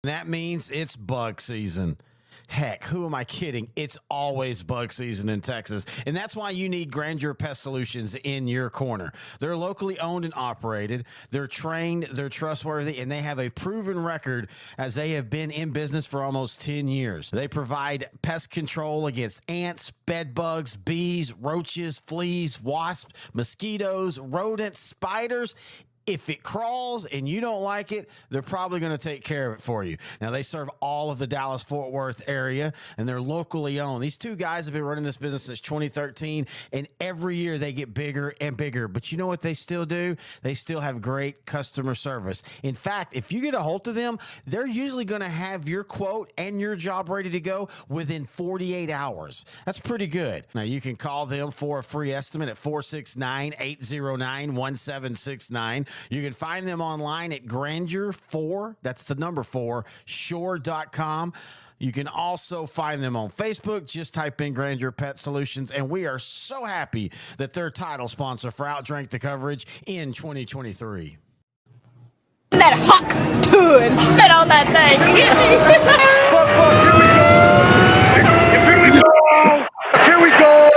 That means it's bug season. Heck, who am I kidding? It's always bug season in Texas. And that's why you need Grandeur Pest Solutions in your corner. They're locally owned and operated. They're trained, they're trustworthy, and they have a proven record as they have been in business for almost 10 years. They provide pest control against ants, bed bugs, bees, roaches, fleas, wasps, mosquitoes, rodents, spiders. If it crawls and you don't like it, they're probably going to take care of it for you. Now, they serve all of the Dallas-Fort Worth area, and they're locally owned. These two guys have been running this business since 2013, and every year they get bigger and bigger. But you know what they still do? They still have great customer service. In fact, if you get a hold of them, they're usually going to have your quote and your job ready to go within 48 hours. That's pretty good. Now, you can call them for a free estimate at 469-809-1769. You can find them online at Grandeur4, that's the number 4, shore.com. You can also find them on Facebook. Just type in Grandeur Pet Solutions, and we are so happy that they're title sponsor for OutDrank The Coverage in 2023. That hawk too and spit on that thing. You get me? Here we go! Here we go!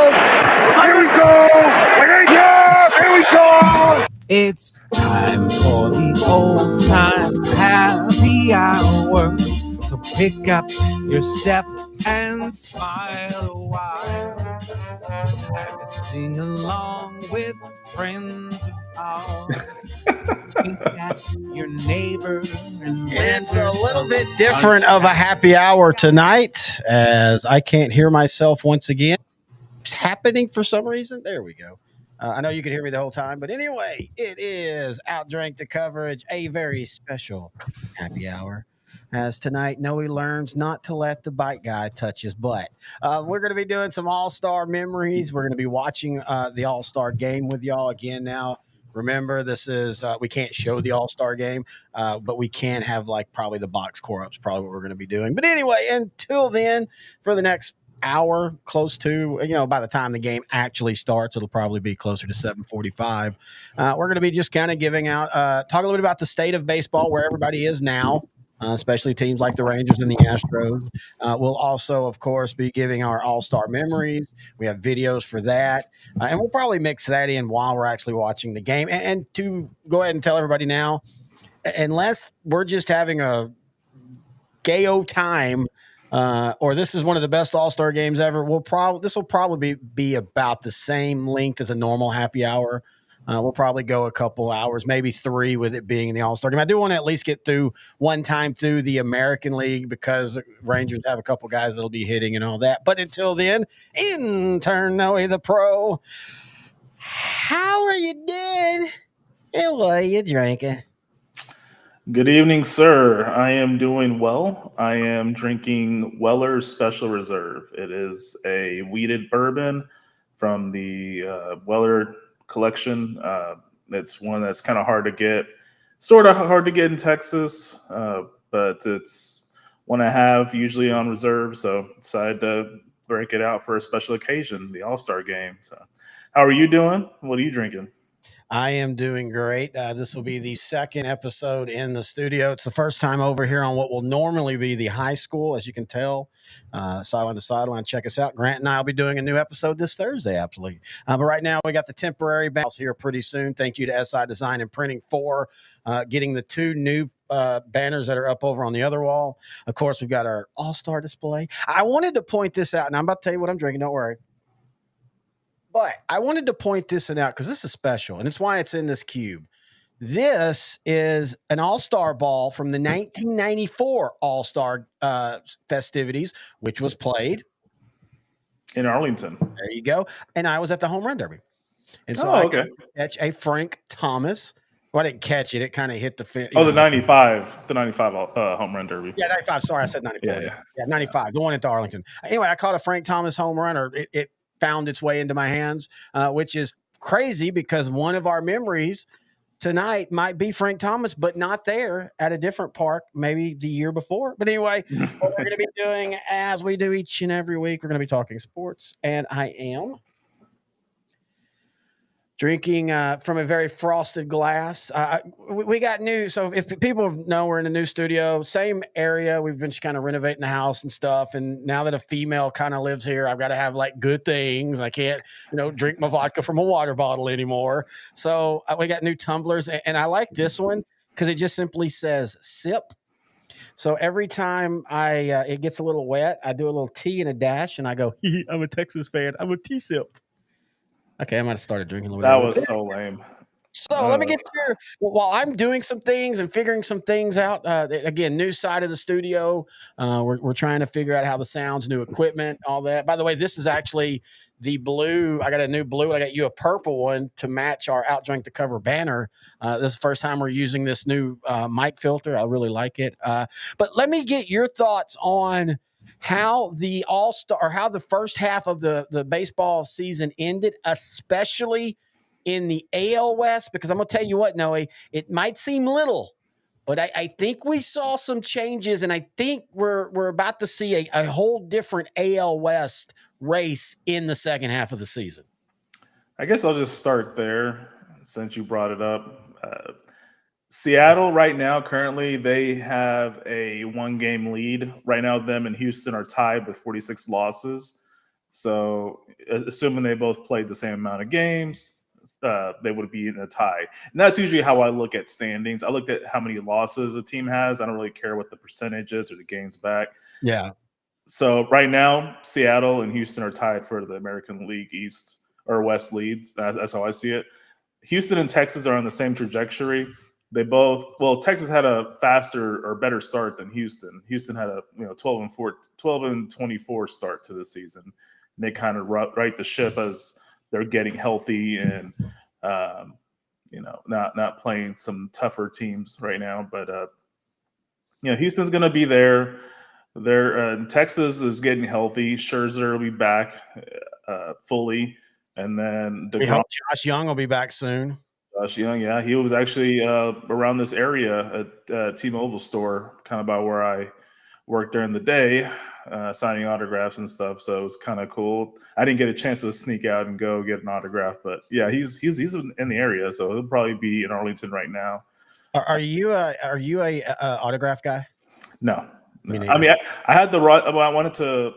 Here we go! It's time for the old time happy hour. So pick up your step and smile a while. Time to sing along with friends of ours. Think at your neighbor and It's a little bit different of a happy hour tonight, as I can't hear myself once again. It's happening for some reason. There we go. I know you could hear me the whole time, but anyway, it is OutDrank The Coverage, a very special happy hour. As tonight, Noe learns not to let the bike guy touch his butt. We're going to be doing some all-star memories. We're going to be watching the all-star game with y'all again now. Remember, this is we can't show the all-star game, but we can have like probably the box core ups, probably what we're going to be doing. But anyway, until then, for the next hour, close to, by the time the game actually starts, it'll probably be closer to 7:45. We're going to be just kind of giving out, talk a little bit about the state of baseball, where everybody is now. Especially teams like the Rangers and the Astros. We'll also, of course, be giving our all-star memories. We have videos for that. And we'll probably mix that in while we're actually watching the game. And to go ahead and tell everybody now, unless we're just having a gay-o time, or this is one of the best all-star games ever, this will probably be about the same length as a normal happy hour. We'll probably go a couple hours, maybe 3 with it being in the All-Star game. I do want to at least get through one time through the American League because Rangers have a couple guys that'll be hitting and all that. But until then, intern Noe the Pro, how are you doing? And what are you drinking? Good evening, sir. I am doing well. I am drinking Weller's Special Reserve. It is a wheated bourbon from the Weller collection. It's one that's kind of hard to get, sort of hard to get in Texas, but it's one I have usually on reserve. So decided to break it out for a special occasion, the All-Star game. So how are you doing? What are you drinking? I am doing great. This will be the second episode in the studio. It's the first time over here on what will normally be the high school, as you can tell. Sideline to sideline. Check us out. Grant and I will be doing a new episode this Thursday, absolutely. But right now, we got the temporary bounce here pretty soon. Thank you to SI Design and Printing for getting the 2 new banners that are up over on the other wall. Of course, we've got our all-star display. I wanted to point this out, and I'm about to tell you what I'm drinking. Don't worry. But I wanted to point this out because this is special, and it's why it's in this cube. This is an all-star ball from the 1994 all-star festivities, which was played in Arlington. There you go. And I was at the home run derby. And so I catch a Frank Thomas. Well, I didn't catch it. It kind of hit the fence. Oh, the 95 home run derby. Yeah, 95. Sorry, I said 94. Yeah, 95. The one at the Arlington. Anyway, I caught a Frank Thomas home run, or it found its way into my hands, which is crazy because one of our memories tonight might be Frank Thomas, but not there, at a different park, maybe the year before. But anyway, what we're going to be doing, as we do each and every week, we're going to be talking sports, and I am drinking from a very frosted glass. We got new. So if people know, we're in a new studio, same area. We've been just kind of renovating the house and stuff. And now that a female kind of lives here, I've got to have like good things. I can't, drink my vodka from a water bottle anymore. So we got new tumblers, and I like this one because it just simply says sip. So every time it gets a little wet, I do a little tea and a dash, and I go, I'm a Texas fan. I'm a tea sip. Okay, I might have started drinking a little bit. That was so lame. So let me get here while I'm doing some things and figuring some things out. Again, new side of the studio. We're trying to figure out how the sounds, new equipment, all that. By the way, this is actually the blue. I got a new blue, and I got you a purple one to match our OutDrank The Cover banner. This is the first time we're using this new mic filter. I really like it. But let me get your thoughts on how the how the first half of the baseball season ended, especially in the AL West, because I'm going to tell you what, Noe, it might seem little, but I think we saw some changes, and I think we're about to see a whole different AL West race in the second half of the season. I guess I'll just start there since you brought it up. Seattle right now, currently, they have a 1-game lead. Right now, them and Houston are tied with 46 losses. So assuming they both played the same amount of games, they would be in a tie. And that's usually how I look at standings. I looked at how many losses a team has. I don't really care what the percentage is or the games back. Yeah. So right now, Seattle and Houston are tied for the American League East or West lead. That's how I see it. Houston and Texas are on the same trajectory. They both, Texas had a faster or better start than Houston. Houston had a 12 and 24 start to the season. And they kind of right the ship as they're getting healthy and not playing some tougher teams right now. But Houston's going to be there. Texas is getting healthy. Scherzer will be back fully, and then we hope Josh Young will be back soon. Josh Young, yeah, he was actually around this area at T-Mobile store, kind of by where I worked during the day, signing autographs and stuff. So it was kind of cool. I didn't get a chance to sneak out and go get an autograph, but yeah, he's in the area, so he'll probably be in Arlington right now. Are you a autograph guy? No. I mean, I had I wanted to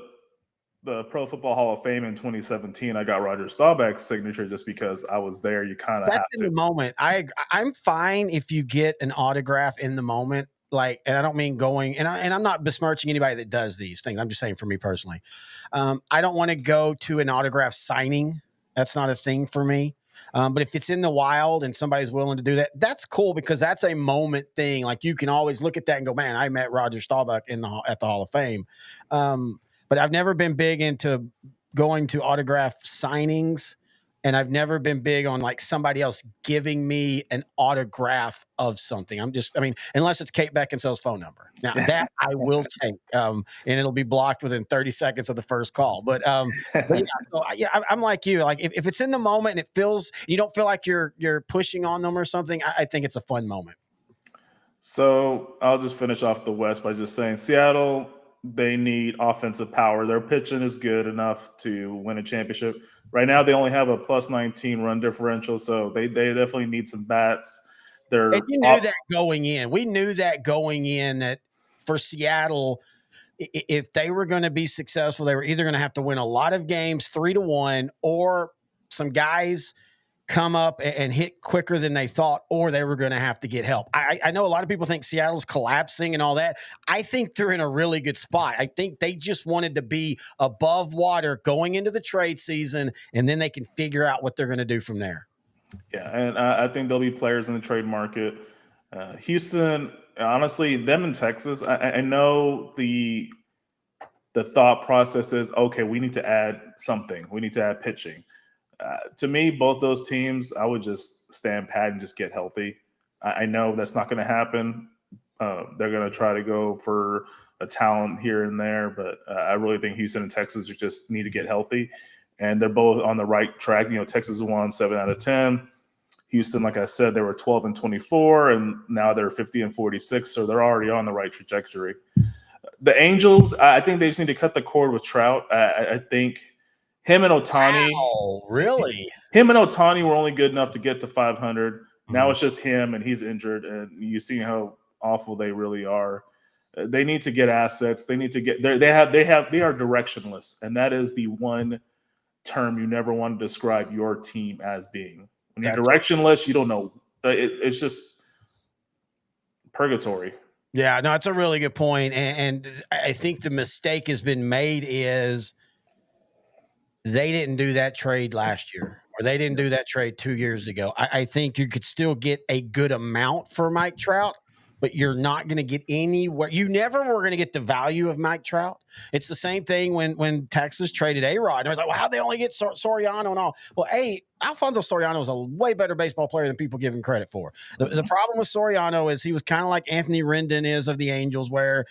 the Pro Football Hall of Fame in 2017. I got Roger Staubach's signature just because I was there. You kind of have to. In the moment. I'm fine if you get an autograph in the moment. And I don't mean going, and I'm not besmirching anybody that does these things. I'm just saying for me personally, I don't want to go to an autograph signing. That's not a thing for me. But if it's in the wild and somebody's willing to do that, that's cool because that's a moment thing. Like you can always look at that and go, man, I met Roger Staubach at the Hall of Fame. But I've never been big into going to autograph signings, and I've never been big on like somebody else giving me an autograph of something. Unless it's Kate Beckinsale's phone number. Now that I will take, and it'll be blocked within 30 seconds of the first call. But I'm like you. Like if it's in the moment and it feels, you don't feel like you're pushing on them or something, I think it's a fun moment. So I'll just finish off the West by just saying Seattle, they need offensive power. Their pitching is good enough to win a championship. Right now, they only have a +19 run differential, so they definitely need some bats. And you knew that going in. We knew that going in that for Seattle, if they were going to be successful, they were either going to have to win a lot of games 3-1, or some guys come up and hit quicker than they thought, or they were going to have to get help. I know a lot of people think Seattle's collapsing and all that. I think they're in a really good spot. I think they just wanted to be above water going into the trade season, and then they can figure out what they're going to do from there. Yeah, and I think there'll be players in the trade market. Houston, honestly, them in Texas, I know the thought process is, okay, we need to add something. We need to add pitching. To me, both those teams, I would just stand pat and just get healthy. I know that's not going to happen. They're going to try to go for a talent here and there, but I really think Houston and Texas just need to get healthy, and they're both on the right track. Texas won 7 out of 10. Houston, like I said, they were 12 and 24, and now they're 50 and 46, so they're already on the right trajectory. The Angels, I think they just need to cut the cord with Trout. I think him and Ohtani. Wow, really? him and Otani were only good enough to get to 500. Now Mhm. it's just him, and he's injured, and you see how awful they really are. They need to get assets. They need to get they are directionless, and that is the one term you never want to describe your team as being. When you're That's directionless, you don't know. It's just purgatory. Yeah, no, it's a really good point, and I think the mistake has been made is they didn't do that trade last year, or they didn't do that trade 2 years ago. I think you could still get a good amount for Mike Trout, but you're not going to get anywhere. You never were going to get the value of Mike Trout. It's the same thing when Texas traded A-Rod. And I was like, well, how'd they only get Soriano and all? Well, Alfonso Soriano was a way better baseball player than people give him credit for. The problem with Soriano is he was kind of like Anthony Rendon is of the Angels, where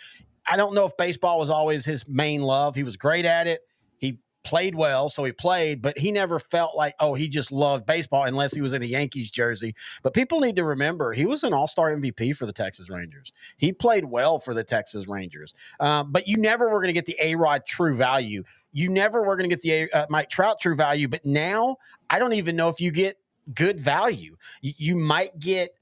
I don't know if baseball was always his main love. He was great at it. He played well, so he played, but he never felt like, oh, he just loved baseball unless he was in a Yankees jersey. But people need to remember he was an all-star MVP for the Texas Rangers. He played well for the Texas Rangers. But you never were going to get the A-Rod true value. You never were going to get the Mike Trout true value. But now I don't even know if you get good value. You might get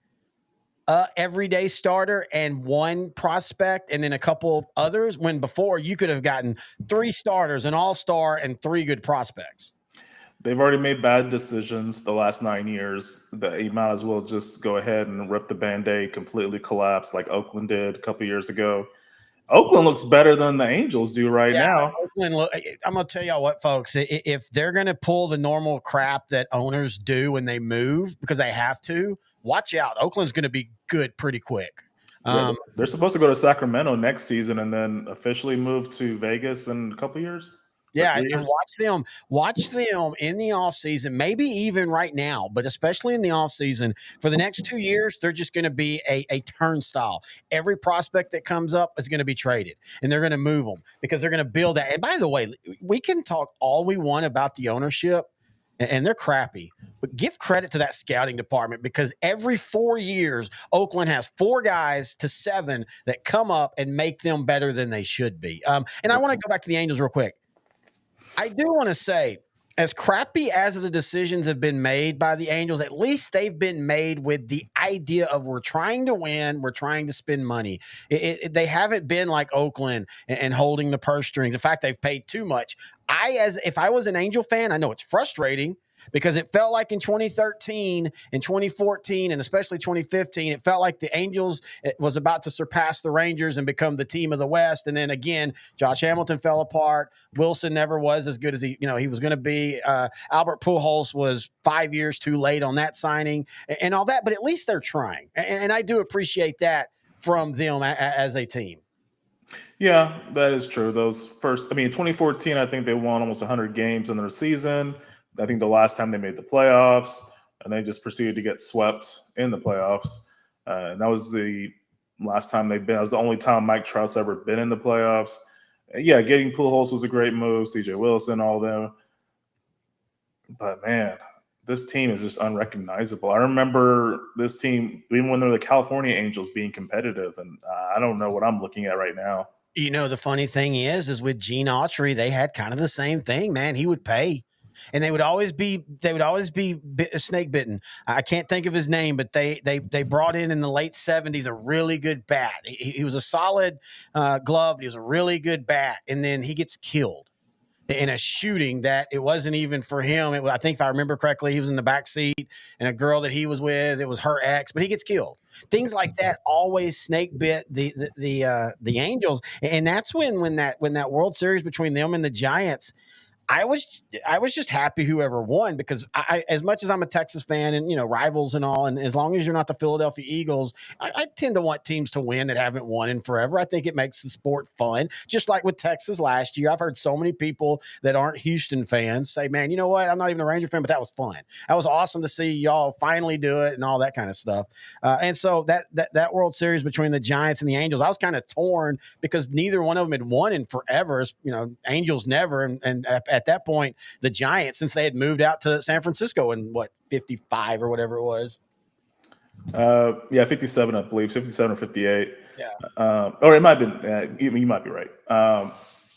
everyday starter and one prospect and then a couple others, when before you could have gotten 3 starters, an all-star, and 3 good prospects. They've already made bad decisions the last 9 years. That you might as well just go ahead and rip the Band-Aid, completely collapse like Oakland did a couple years ago. Oakland looks better than the Angels do right now. Oakland, I'm going to tell y'all what, folks, if they're going to pull the normal crap that owners do when they move because they have to, watch out. Oakland's going to be good pretty quick. They're supposed to go to Sacramento next season and then officially move to Vegas in a couple years. Yeah, and watch them in the offseason, maybe even right now, but especially in the offseason. For the next 2 years, they're just going to be a turnstile. Every prospect that comes up is going to be traded, and they're going to move them because they're going to build that. And by the way, we can talk all we want about the ownership, and they're crappy, but give credit to that scouting department, because every 4 years, Oakland has 4 guys to 7 that come up and make them better than they should be. And I want to go back to the Angels real quick. I do want to say, as crappy as the decisions have been made by the Angels, at least they've been made with the idea of we're trying to win, we're trying to spend money. They haven't been like Oakland and holding the purse strings. In fact, they've paid too much. If I was an Angel fan, I know it's frustrating because it felt like in 2013 and 2014 and especially 2015, it felt like the Angels was about to surpass the Rangers and become the team of the West. And then again, Josh Hamilton fell apart. Wilson never was as good as he was going to be. Albert Pujols was 5 years too late on that signing and all that, but at least they're trying. And I do appreciate that from them as a team. Yeah, that is true. Those first, 2014, I think they won almost 100 games in their season. I think the last time they made the playoffs, and they just proceeded to get swept in the playoffs. And that was the last time they've been. That was the only time Mike Trout's ever been in the playoffs. Yeah, getting Pujols was a great move. CJ Wilson, all them. But man, this team is just unrecognizable. I remember this team, even when they're the California Angels, being competitive, and I don't know what I'm looking at right now. The funny thing is with Gene Autry, they had kind of the same thing, man. He would pay. And they would always be snake bitten. I can't think of his name, but they brought in the late 70s a really good bat. He was a solid glove. He was a really good bat, and then he gets killed in a shooting that it wasn't even for him. I think if I remember correctly, he was in the back seat, and a girl that he was with, it was her ex, but he gets killed. Things like that always snake bit the Angels, and that's when that World Series between them and the Giants. I was just happy whoever won, because I as much as I'm a Texas fan and, rivals and all, and as long as you're not the Philadelphia Eagles, I tend to want teams to win that haven't won in forever. I think it makes the sport fun, just like with Texas last year. I've heard so many people that aren't Houston fans say, man, you know what? I'm not even a Ranger fan, but that was fun. That was awesome to see y'all finally do it and all that kind of stuff. And so that World Series between the Giants and the Angels, I was kind of torn because neither one of them had won in forever. Angels never, and at that point, the Giants, since they had moved out to San Francisco in 55 or whatever it was. 57, I believe, 57 or 58. Yeah. Or it might have been, you might be right.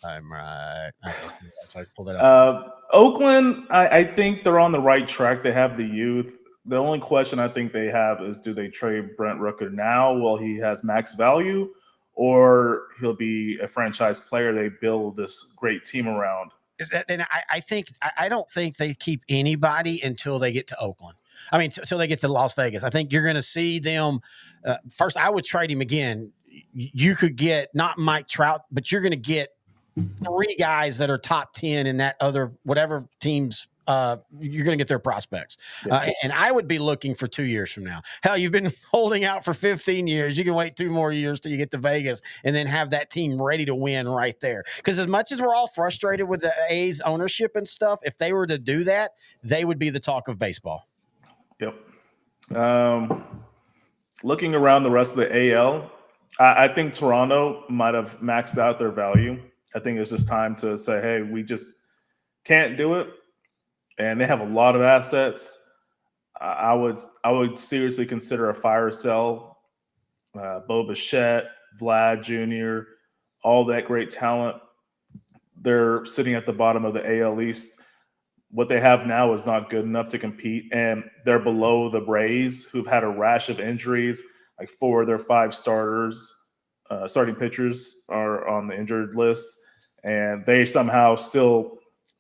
I'm right. I pulled it up. Oakland, I think they're on the right track. They have the youth. The only question I think they have is, do they trade Brent Rooker now while he has max value, or he'll be a franchise player they build this great team around? Is that, and I don't think they keep anybody until they get to Oakland. I mean, until they get to Las Vegas. I think you're going to see them. First, I would trade him again. You could get not Mike Trout, but you're going to get 3 guys that are top 10 in that other whatever teams. You're going to get their prospects. And I would be looking for 2 years from now. Hell, you've been holding out for 15 years. You can wait 2 more years till you get to Vegas and then have that team ready to win right there. Because as much as we're all frustrated with the A's ownership and stuff, if they were to do that, they would be the talk of baseball. Yep. Looking around the rest of the AL, I think Toronto might have maxed out their value. I think it's just time to say, hey, we just can't do it. And they have a lot of assets. I would seriously consider a fire sell. Bo Bichette, Vlad Jr., all that great talent. They're sitting at the bottom of the AL East. What they have now is not good enough to compete, and they're below the Rays, who've had a rash of injuries. Like 4 of their 5 starting pitchers are on the injured list, and they somehow still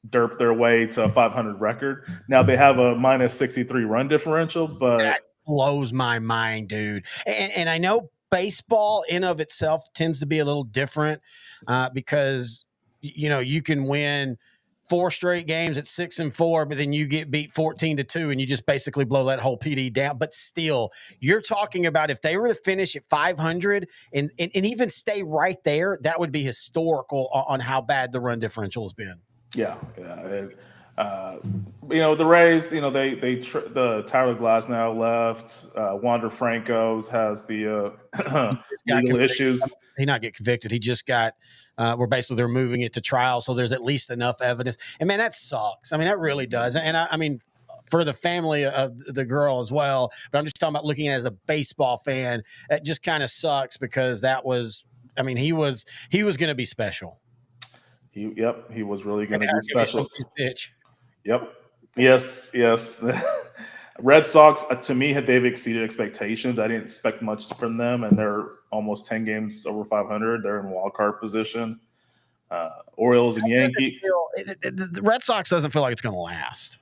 derp their way to a 500 record. Now they have a minus 63 run differential, but that blows my mind, dude. And I know baseball in of itself tends to be a little different because you can win 4 straight games at 6-4, but then you get beat 14-2 and you just basically blow that whole PD down. But still, you're talking about if they were to finish at 500 and even stay right there, that would be historical on how bad the run differential has been. Yeah. The Rays, the Tyler Glasnow left. Wander Franco's has the legal issues. He not get convicted. He just got where basically they're moving it to trial, so there's at least enough evidence. And man, that sucks. I mean, that really does. And I mean, for the family of the girl as well. But I'm just talking about looking at it as a baseball fan. That just kind of sucks because that was. I mean, he was going to be special. He was really going to be special. Bitch. Yep. Yes. Red Sox, to me, they've exceeded expectations. I didn't expect much from them, and they're almost 10 games over 500. They're in wild card position. Orioles and Yankees. The Red Sox doesn't feel like it's going to last.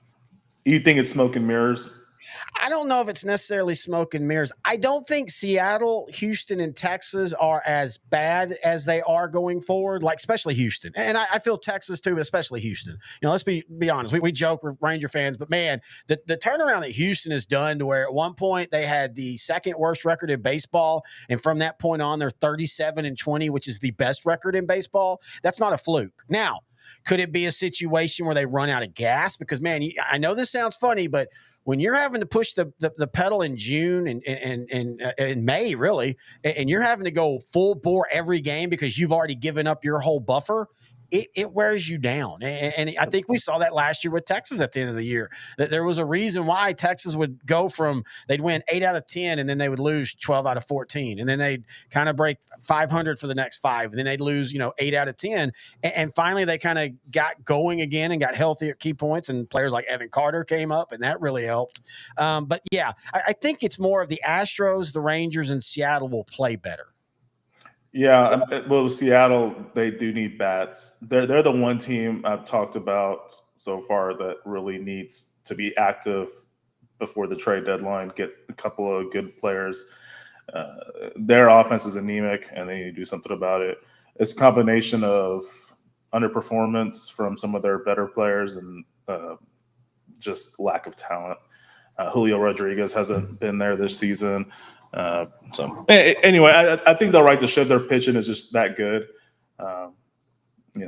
You think it's smoke and mirrors? I don't know if it's necessarily smoke and mirrors. I don't think Seattle, Houston, and Texas are as bad as they are going forward, like especially Houston. And I feel Texas too, but especially Houston. Let's be honest. We joke, we're Ranger fans, but man, the turnaround that Houston has done to where at one point they had the second worst record in baseball, and from that point on, they're 37-20, which is the best record in baseball. That's not a fluke. Now, could it be a situation where they run out of gas? Because, man, I know this sounds funny, but when you're having to push the pedal in June and in May, really, and you're having to go full bore every game because you've already given up your whole buffer, it wears you down. And I think we saw that last year with Texas at the end of the year. That there was a reason why Texas would go from they'd win 8 out of 10 and then they would lose 12 out of 14. And then they'd kind of break 500 for the next 5. And then they'd lose, 8 out of 10. And finally they kind of got going again and got healthy at key points. And players like Evan Carter came up and that really helped. But yeah, I think it's more of the Astros, the Rangers, and Seattle will play better. Yeah, well, Seattle, they do need bats. They're the one team I've talked about so far that really needs to be active before the trade deadline, get a couple of good players. Their offense is anemic, and they need to do something about it. It's a combination of underperformance from some of their better players and just lack of talent. Julio Rodriguez hasn't been there this season. So anyway, I think they'll right the ship. Their pitching is just that good.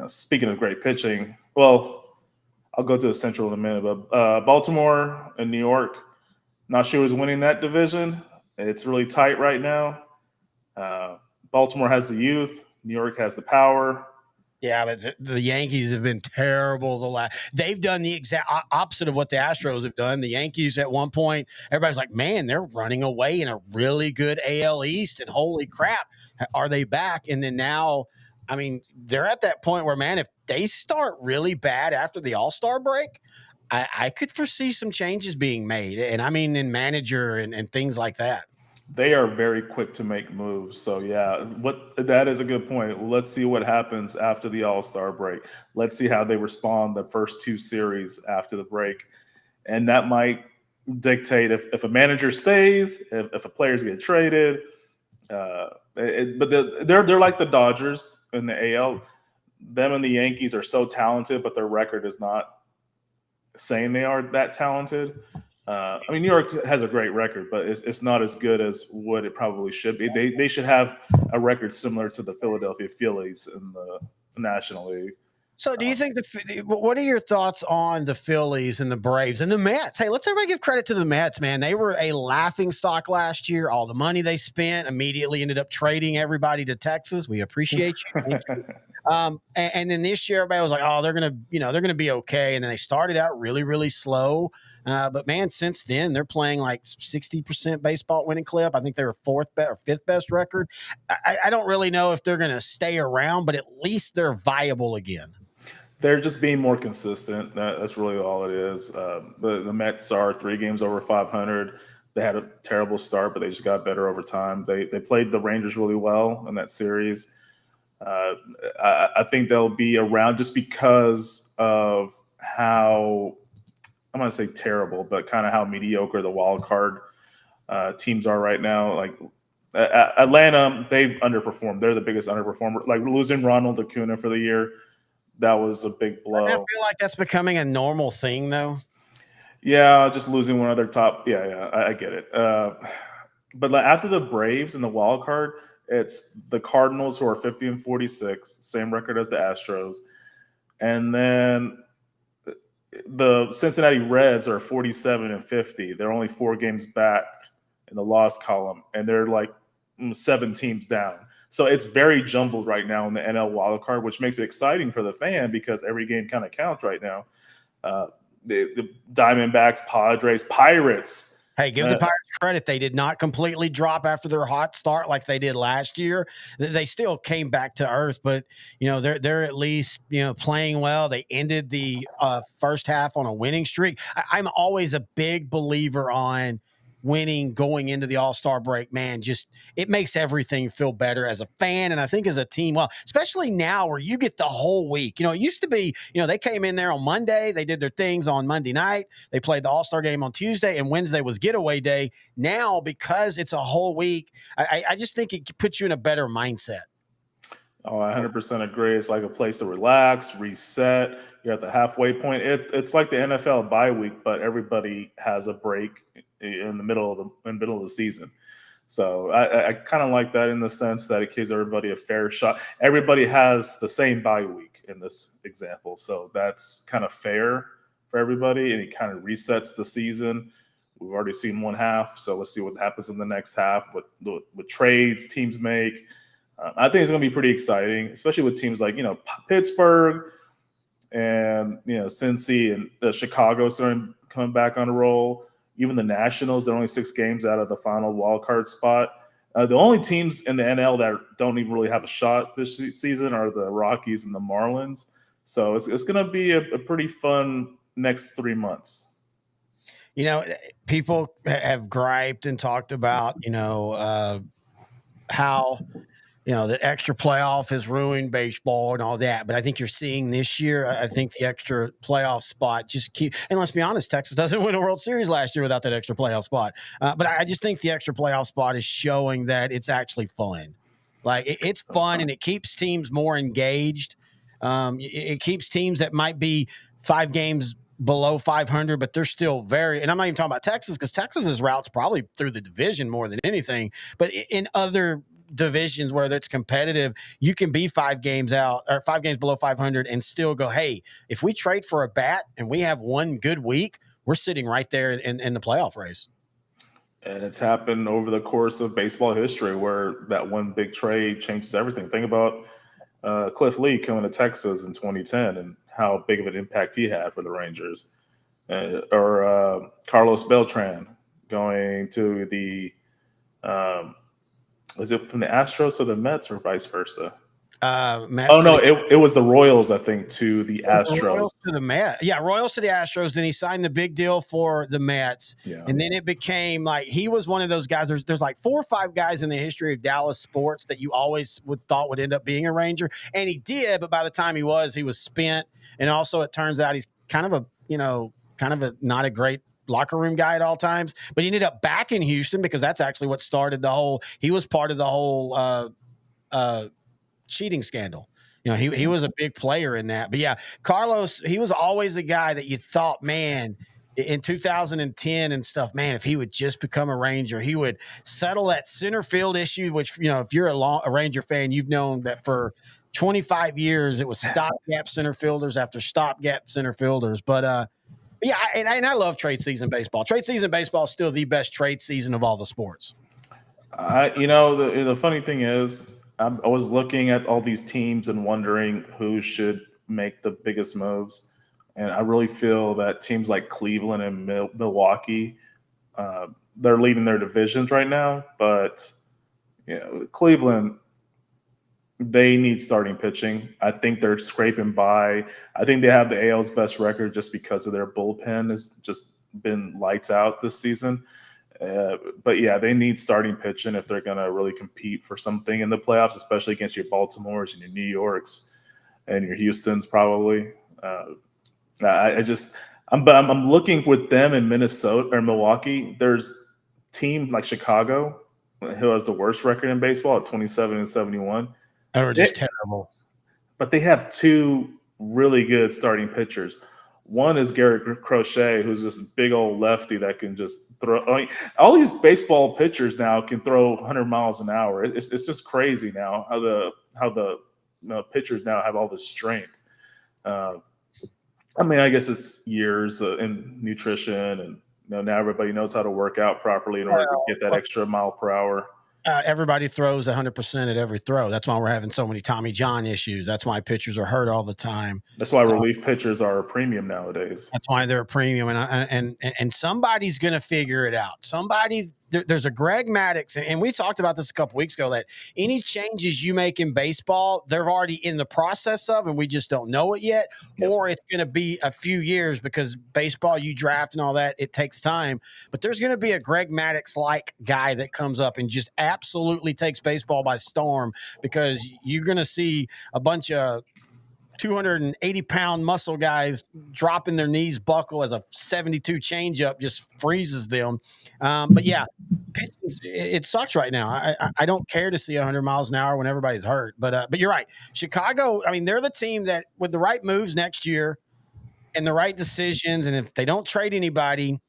Speaking of great pitching, well, I'll go to the Central in a minute, but Baltimore and New York, not sure who's winning that division. It's really tight right now. Baltimore has the youth. New York has the power. Yeah, but the Yankees have been terrible. They've done the exact opposite of what the Astros have done. The Yankees at one point, everybody's like, man, they're running away in a really good AL East, and holy crap, are they back? And then now I mean, they're at that point where, man, if they start really bad after the All-Star break, I could foresee some changes being made. And I mean, in manager and things like that. They are very quick to make moves. So yeah, what that is a good point. Let's see what happens after the All-Star break. Let's see how they respond the first two series after the break. And that might dictate if a manager stays, if a players get traded. But they're like the Dodgers in the AL. Them and the Yankees are so talented, but their record is not saying they are that talented. I mean, New York has a great record, but it's not as good as what it probably should be. They should have a record similar to the Philadelphia Phillies in the National League. So, do you think what are your thoughts on the Phillies and the Braves and the Mets? Hey, let's everybody give credit to the Mets, man. They were a laughing stock last year. All the money they spent immediately ended up trading everybody to Texas. We appreciate you. Thank you. And then this year, everybody was like, "Oh, they're gonna be okay." And then they started out really, really slow. But man, since then they're playing like 60% baseball winning clip. I think they were fourth best or fifth best record. I don't really know if they're going to stay around, but at least they're viable again. They're just being more consistent. That's really all it is. The Mets are 3 games over 500. They had a terrible start, but they just got better over time. They played the Rangers really well in that series. I think they'll be around just because of how, I'm going to say terrible, but kind of how mediocre the wild card teams are right now. Like Atlanta, they've underperformed. They're the biggest underperformer. Like losing Ronald Acuna for the year, that was a big blow. I feel like that's becoming a normal thing, though. Yeah, just losing one of their top. Yeah, I get it. But like after the Braves and the wild card, it's the Cardinals who are 50-46, same record as the Astros, and then the Cincinnati Reds are 47-50. They're only 4 games back in the loss column, and they're like 7 teams down. So it's very jumbled right now in the NL wildcard, which makes it exciting for the fan because every game kind of counts right now. The Diamondbacks, Padres, Pirates. Hey, give the Pirates credit. They did not completely drop after their hot start like they did last year. They still came back to earth, but they're at least playing well. They ended the first half on a winning streak. I'm always a big believer on winning going into the All-Star break, man. Just it makes everything feel better as a fan, and I think as a team. Well, especially now where you get the whole week. It used to be, they came in there on Monday, they did their things on Monday night, they played the All-Star game on Tuesday, and Wednesday was getaway day. Now, because it's a whole week, I just think it puts you in a better mindset. Oh, I 100% agree. It's like a place to relax, reset. You're at the halfway point. It's like the NFL bye week, but everybody has a break in the middle of the season. So I kind of like that in the sense that it gives everybody a fair shot. Everybody has the same bye week in this example, so that's kind of fair for everybody, and it kind of resets the season. We've already seen one half, so let's see what happens in the next half. What trades teams make. I think it's going to be pretty exciting, especially with teams like Pittsburgh and Cincy and Chicago starting coming back on a roll. Even the Nationals, they're only 6 games out of the final wild card spot. The only teams in the NL that don't even really have a shot this season are the Rockies and the Marlins. So it's going to be a pretty fun next 3 months. People have griped and talked about, how the extra playoff has ruined baseball and all that. But I think you're seeing this year, I think the extra playoff spot and let's be honest, Texas doesn't win a World Series last year without that extra playoff spot. But I just think the extra playoff spot is showing that it's actually fun. Like it's fun and it keeps teams more engaged. It keeps teams that might be 5 games below 500, but they're still and I'm not even talking about Texas because Texas's route's probably through the division more than anything. But in other divisions where that's competitive, you can be 5 games out or 5 games below 500 and still go, hey, if we trade for a bat and we have one good week, we're sitting right there in the playoff race. And it's happened over the course of baseball history where that one big trade changes everything. Think about Cliff Lee coming to Texas in 2010 and how big of an impact he had for the Rangers. Or Carlos Beltran going to the was it from the Astros to the Mets or vice versa? Mets Oh no, it was the Royals, I think, to the Astros. Royals to the Mets. Yeah, Royals to the Astros. Then he signed the big deal for the Mets. Yeah. And then it became like he was one of those guys. There's like 4 or 5 guys in the history of Dallas sports that you always thought would end up being a Ranger. And he did, but by the time he was spent. And also it turns out he's kind of a not a great locker room guy at all times. But he ended up back in Houston because that's actually what started he was part of the whole cheating scandal. He was a big player in that. But yeah, Carlos, he was always a guy that you thought, man, in 2010 and stuff, man, if he would just become a Ranger, he would settle that center field issue, which, if you're a Ranger fan, you've known that for 25 years, it was stopgap center fielders after stopgap center fielders. But yeah, and I love trade season baseball. Trade season baseball is still the best trade season of all the sports. The funny thing is, I was looking at all these teams and wondering who should make the biggest moves. And I really feel that teams like Cleveland and Milwaukee, they're leading their divisions right now. But Cleveland, they need starting pitching. I think they're scraping by. I think they have the AL's best record just because of their bullpen has just been lights out this season. But yeah, they need starting pitching if they're going to really compete for something in the playoffs, especially against your Baltimores and your New Yorks and your Houstons probably. I'm looking with them in Minnesota or Milwaukee. There's a team like Chicago who has the worst record in baseball at 27-71. They were just terrible. But they have 2 really good starting pitchers. One is Garrett Crochet, who's just a big old lefty that can just throw. All these baseball pitchers now can throw 100 miles an hour. It's just crazy now how the pitchers now have all this strength. I guess it's years in nutrition, and now everybody knows how to work out properly in order to get that extra mile per hour. Everybody throws 100% at every throw. That's why we're having so many Tommy John issues. That's why pitchers are hurt all the time. That's why relief pitchers are a premium nowadays. That's why they're a premium, and somebody's going to figure it out. There's a Greg Maddux, and we talked about this a couple weeks ago, that any changes you make in baseball, they're already in the process of, and we just don't know it yet. Yep. Or it's going to be a few years, because baseball, you draft and all that, it takes time. But there's going to be a Greg Maddux-like guy that comes up and just absolutely takes baseball by storm, because you're going to see a bunch of 280-pound muscle guys dropping their knees buckle as a 72 changeup just freezes them. But yeah, it sucks right now. I don't care to see 100 miles an hour when everybody's hurt. But you're right. Chicago, they're the team that, with the right moves next year and the right decisions, and if they don't trade anybody,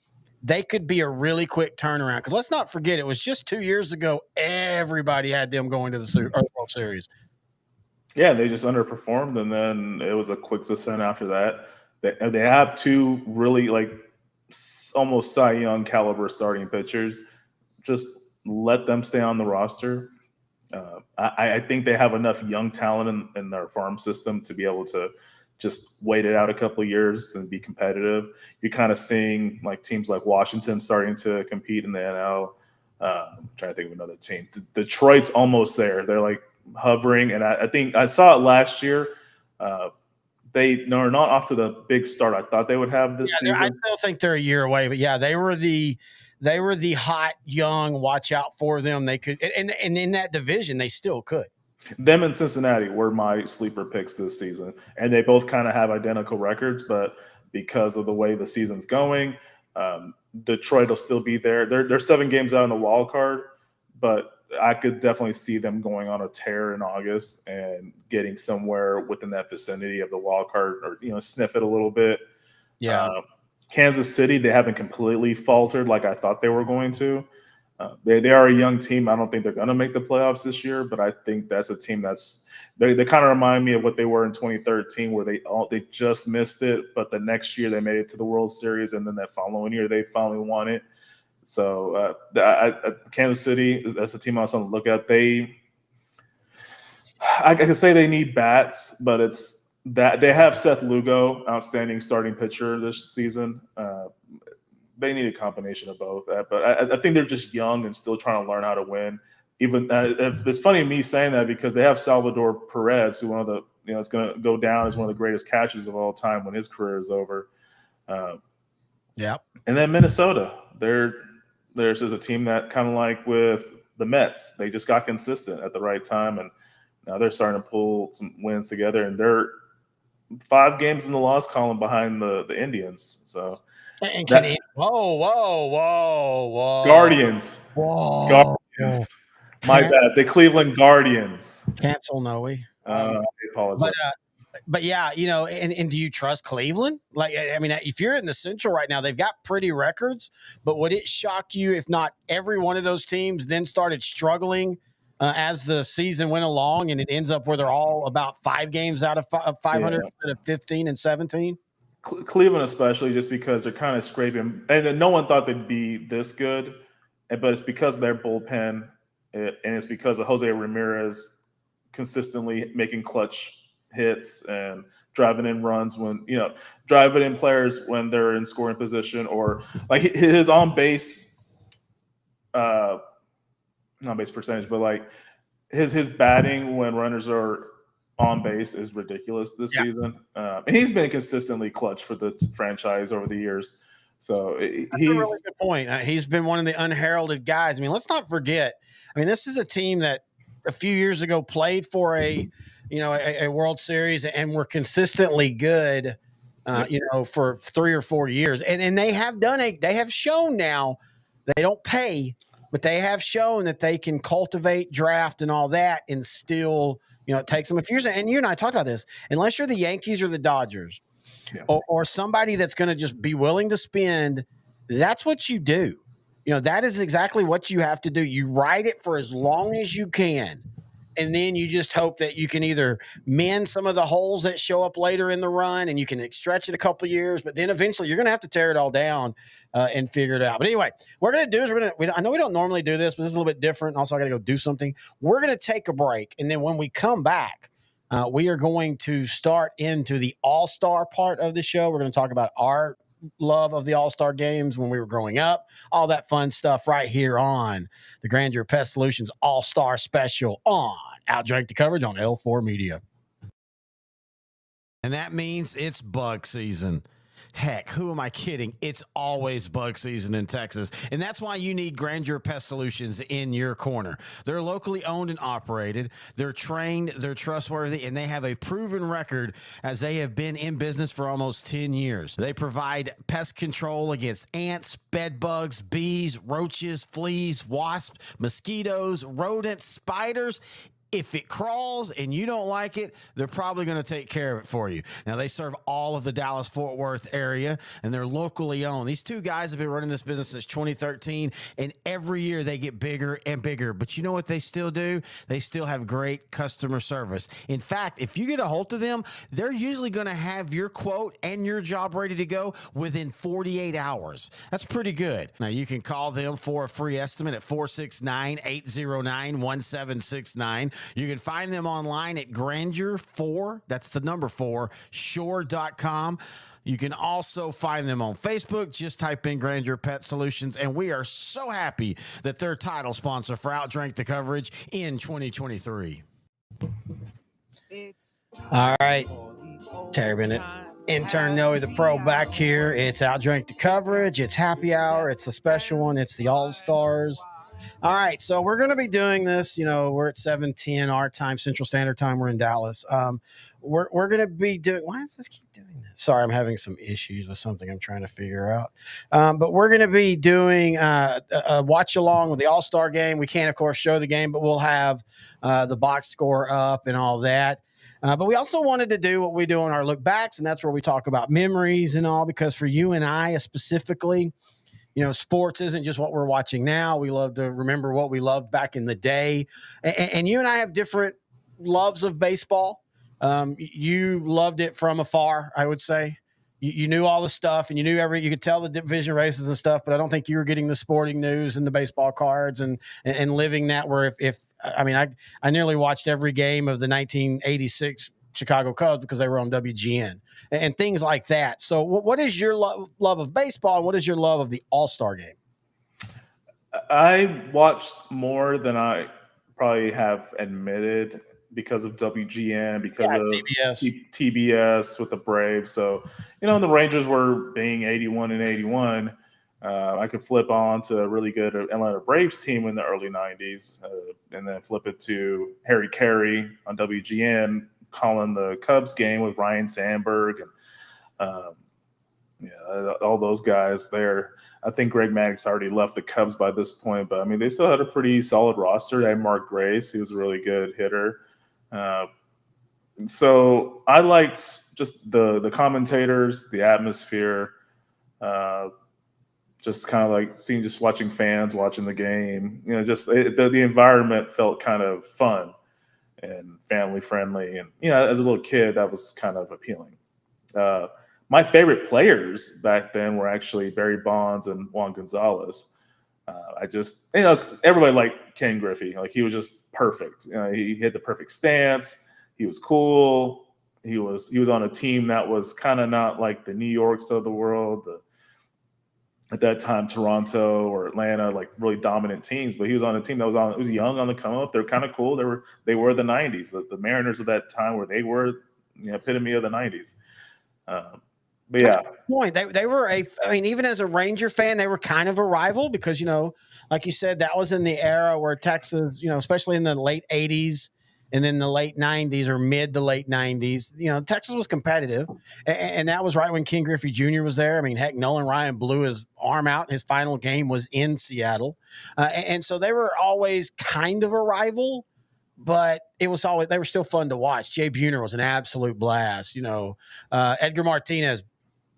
they could be a really quick turnaround. Because let's not forget, it was just 2 years ago, everybody had them going to the World Series. Yeah, they just underperformed, and then it was a quick descent after that. They have 2 really almost Cy Young caliber starting pitchers. Just let them stay on the roster. I think they have enough young talent in their farm system to be able to just wait it out a couple of years and be competitive. You're kind of seeing teams like Washington starting to compete in the NL. I'm trying to think of another team. Detroit's almost there. They're hovering, and I think I saw it last year. They are not off to the big start I thought they would have this season. I still think they're a year away, but yeah, they were the hot young. Watch out for them. They could, and in that division, they still could. Them and Cincinnati were my sleeper picks this season, and they both kind of have identical records, but because of the way the season's going, Detroit will still be there. They're 7 games out in the wild card, but I could definitely see them going on a tear in August and getting somewhere within that vicinity of the wild card, or sniff it a little bit. Yeah. Kansas City, they haven't completely faltered like I thought they were going to. They are a young team. I don't think they're going to make the playoffs this year, but I think that's a team they kind of remind me of what they were in 2013, where they just missed it, but the next year they made it to the World Series, and then that following year they finally won it. So Kansas City, that's a team I was on the look at. I can say they need bats, but it's that they have Seth Lugo, outstanding starting pitcher this season. They need a combination of both. But I think they're just young and still trying to learn how to win. even it's funny me saying that because they have Salvador Perez, who is going to go down as one of the greatest catchers of all time when his career is over. Yeah. And then Minnesota, there's just a team that kind of like with the Mets, they just got consistent at the right time, and now they're starting to pull some wins together, and they're 5 games in the loss column behind the Indians. So And whoa. Guardians. Whoa. Guardians. My bad. The Cleveland Guardians. Cancel Noe. I apologize. But yeah, and do you trust Cleveland? Like, I mean, if you're in the Central right now, they've got pretty records, but would it shock you if not every one of those teams then started struggling as the season went along, and it ends up where they're all about 5 games out of 500 instead of 15 and 17? Cleveland especially, just because they're kind of scraping, and no one thought they'd be this good, but it's because of their bullpen, and it's because of Jose Ramirez consistently making clutch hits and driving in runs driving in players when they're in scoring position, or like his on base, not base percentage, but like his batting when runners are on base is ridiculous this season. And he's been consistently clutch for the franchise over the years. So That's a really good point. He's been one of the unheralded guys. I mean, let's not forget. I mean, this is a team that a few years ago played for a World Series and were consistently good, for 3 or 4 years. And they have they have shown now they don't pay, but they have shown that they can cultivate, draft, and all that, and still, it takes them a few years. And you and I talked about this. Unless you're the Yankees or the Dodgers, or somebody that's going to just be willing to spend, that's what you do. That is exactly what you have to do. You ride it for as long as you can. And then you just hope that you can either mend some of the holes that show up later in the run, and you can stretch it a couple of years, but then eventually you're going to have to tear it all down and figure it out. But anyway, what we're going to do is I know we don't normally do this, but this is a little bit different. Also, I got to go do something. We're going to take a break. And then when we come back, we are going to start into the all-star part of the show. We're going to talk about our love of the all-star games when we were growing up, all that fun stuff right here on the Grandeur Pest Solutions All-Star Special on OutDrank the Coverage on L4 Media. And that means it's bug season. Heck, who am I kidding? It's always bug season in Texas. And that's why you need Grandeur Pest Solutions in your corner. They're locally owned and operated. They're trained, they're trustworthy, and they have a proven record as they have been in business for almost 10 years. They provide pest control against ants, bed bugs, bees, roaches, fleas, wasps, mosquitoes, rodents, spiders. If it crawls and you don't like it, they're probably going to take care of it for you. Now, they serve all of the Dallas-Fort Worth area, and they're locally owned. These two guys have been running this business since 2013, and every year they get bigger and bigger. But you know what they still do? They still have great customer service. In fact, if you get a hold of them, they're usually going to have your quote and your job ready to go within 48 hours. That's pretty good. Now, you can call them for a free estimate at 469-809-1769. You can find them online at Grandeur4, that's the number 4, shore.com. You can also find them on Facebook. Just type in Grandeur Pet Solutions, and we are so happy that they're title sponsor for OutDrank the Coverage in 2023. All right, Terry Bennett, intern Noe the Pro back here. It's OutDrank the Coverage. It's happy hour. It's the special one. It's the All-Stars. All right, so we're going to be doing this. We're at 7:10 our time, Central Standard Time. We're in Dallas. We're going to be doing. Why does this keep doing this? Sorry, I'm having some issues with something I'm trying to figure out. But we're going to be doing a watch along with the All-Star game. We can't, of course, show the game, but we'll have the box score up and all that. But we also wanted to do what we do on our look backs, and that's where we talk about memories and all. Because for you and I specifically, sports isn't just what we're watching now. We love to remember what we loved back in the day. And you and I have different loves of baseball. You loved it from afar, I would say. You knew all the stuff, and you could tell the division races and stuff, but I don't think you were getting the sporting news and the baseball cards and living that where I nearly watched every game of the 1986 Chicago Cubs because they were on WGN and things like that. So what is your love of baseball, and what is your love of the All-Star game? I watched more than I probably have admitted because of WGN, because of TBS. TBS with the Braves. So, when the Rangers were being 81 and 81, I could flip on to a really good Atlanta Braves team in the early 90s, and then flip it to Harry Carey on WGN calling the Cubs game with Ryan Sandberg and all those guys there. I think Greg Maddux already left the Cubs by this point, but I mean, they still had a pretty solid roster. They had Mark Grace, he was a really good hitter. So I liked just the commentators, the atmosphere, just kind of like just watching fans watching the game. The environment felt kind of fun and family friendly, and as a little kid, that was kind of appealing. My favorite players back then were actually Barry Bonds and Juan Gonzalez. Everybody liked Ken Griffey. Like, he was just perfect. He had the perfect stance. He was cool. He was on a team that was kind of not like the New Yorks of the world, at that time Toronto or Atlanta, like really dominant teams. But he was on a team that was young, on the come up. They're kind of cool. They were the '90s, the Mariners of that time, where they were epitome of the '90s. But yeah, that's the point. They were even as a Ranger fan, they were kind of a rival because, like you said, that was in the era where Texas, especially in the late 80s and then the late 90s or mid to late 90s, Texas was competitive. And that was right when Ken Griffey Jr. was there. I mean, heck, Nolan Ryan blew his arm out. His final game was in Seattle. And so they were always kind of a rival, but they were still fun to watch. Jay Buhner was an absolute blast. Edgar Martinez,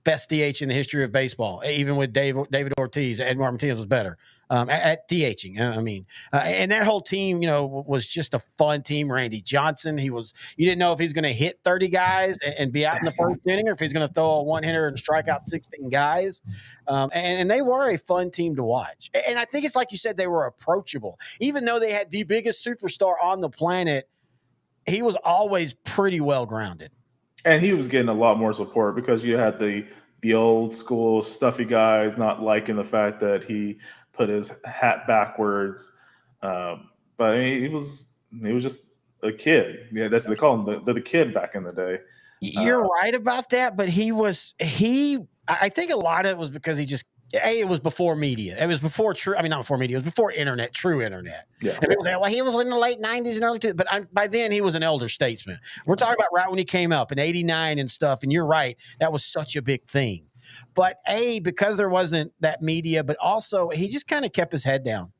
best DH in the history of baseball, even with David Ortiz. Edgar Martinez was better at DHing. And that whole team, was just a fun team. Randy Johnson, you didn't know if he's going to hit 30 guys and be out in the first inning, or if he's going to throw a one-hitter and strike out 16 guys. And they were a fun team to watch. And I think it's like you said, they were approachable. Even though they had the biggest superstar on the planet, he was always pretty well grounded. And he was getting a lot more support because you had the old school stuffy guys not liking the fact that he put his hat backwards. But he was just a kid. Yeah, that's what they call him, the kid back in the day. You're right about that, but I think a lot of it was because it was before media. It was before not before media. It was before internet, true internet. Yeah. And people say, well, he was in the late 90s and early 2000s. But by then, he was an elder statesman. We're talking about right when he came up in 89 and stuff. And you're right. That was such a big thing. But because there wasn't that media, but also he just kind of kept his head down.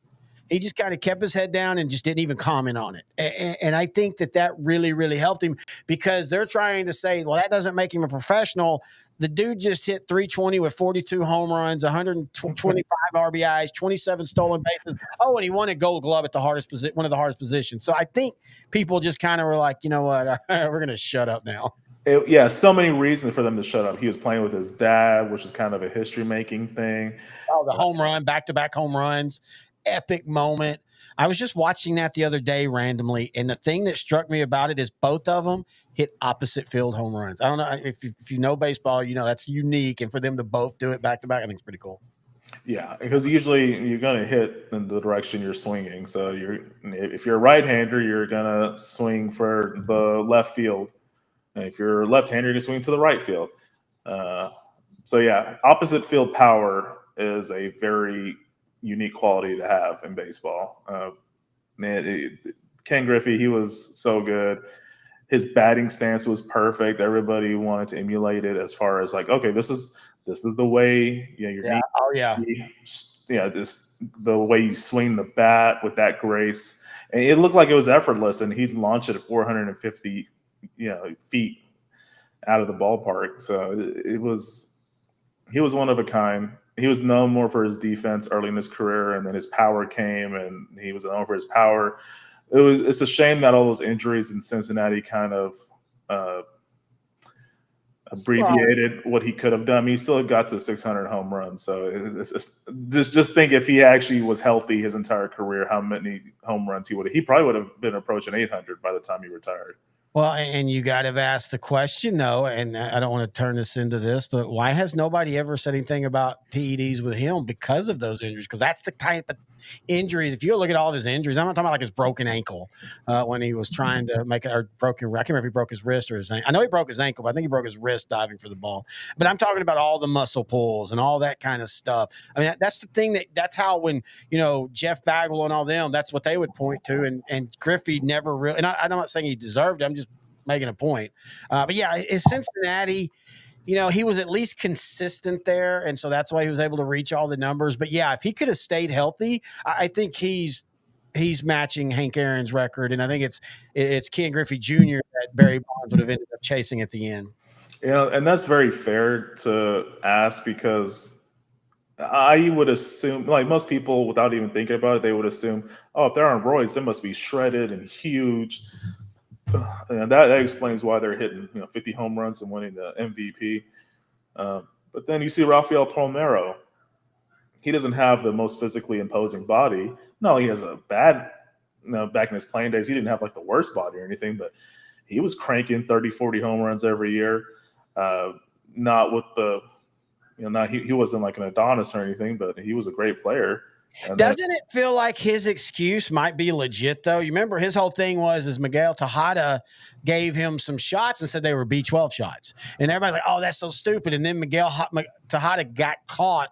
He just kind of kept his head down and just didn't even comment on it. And I think that really, really helped him, because they're trying to say, well, that doesn't make him a professional. The dude just hit 320 with 42 home runs, 125 RBIs, 27 stolen bases. Oh, and he won a Gold Glove at one of the hardest positions. So I think people just kind of were like, you know what, we're going to shut up now. So many reasons for them to shut up. He was playing with his dad, which is kind of a history-making thing. Oh, the home run, back-to-back home runs, epic moment. I was just watching that the other day randomly, and the thing that struck me about it is both of them hit opposite field home runs. I don't know if you know baseball, that's unique, and for them to both do it back-to-back, I think it's pretty cool. Yeah, because usually you're going to hit in the direction you're swinging. So if you're a right-hander, you're going to swing for the left field. And if you're a left-hander, you're going to swing to the right field. So yeah, opposite field power is a very unique quality to have in baseball. Ken Griffey, he was so good. His batting stance was perfect. Everybody wanted to emulate it, as far as like, okay, this is the way just the way you swing the bat with that grace. And it looked like it was effortless, and he'd launch it at 450 feet out of the ballpark. So he was one of a kind. He was known more for his defense early in his career, and then his power came, and he was known for his power. It's a shame that all those injuries in Cincinnati kind of abbreviated what he could have done. I mean, he still got to 600 home runs. So just think, if he actually was healthy his entire career, how many home runs he probably would have been approaching 800 by the time he retired. Well, and you got to ask the question, though, and I don't want to turn this into this, but why has nobody ever said anything about PEDs with him because of those injuries? Because that's the type of injuries. If you look at all of his injuries, I'm not talking about like his broken ankle when he was trying to make it, or broken. I can't remember if he broke his wrist or his ankle. I know he broke his ankle, but I think he broke his wrist diving for the ball. But I'm talking about all the muscle pulls and all that kind of stuff. I mean, that's the thing that's how when Jeff Bagwell and all them, that's what they would point to. And Griffey never really. And I'm not saying he deserved it. I'm just making a point. But yeah, is Cincinnati. He was at least consistent there, and so that's why he was able to reach all the numbers. But yeah, if he could have stayed healthy, I think he's matching Hank Aaron's record, and I think it's Ken Griffey Jr. that Barry Bonds would have ended up chasing at the end. And that's very fair to ask, because I would assume, like most people, without even thinking about it, they would assume, oh, if they're on roids, they must be shredded and huge. And that explains why they're hitting 50 home runs and winning the MVP. But then you see Rafael Palmeiro. He doesn't have the most physically imposing body. No, he has a bad, back in his playing days, he didn't have like the worst body or anything, but he was cranking 30, 40 home runs every year. Not with the, he wasn't like an Adonis or anything, but he was a great player. Doesn't it feel like his excuse might be legit, though? You remember his whole thing was Miguel Tejada gave him some shots and said they were B12 shots. And everybody's like, oh, that's so stupid. And then Miguel Tejada got caught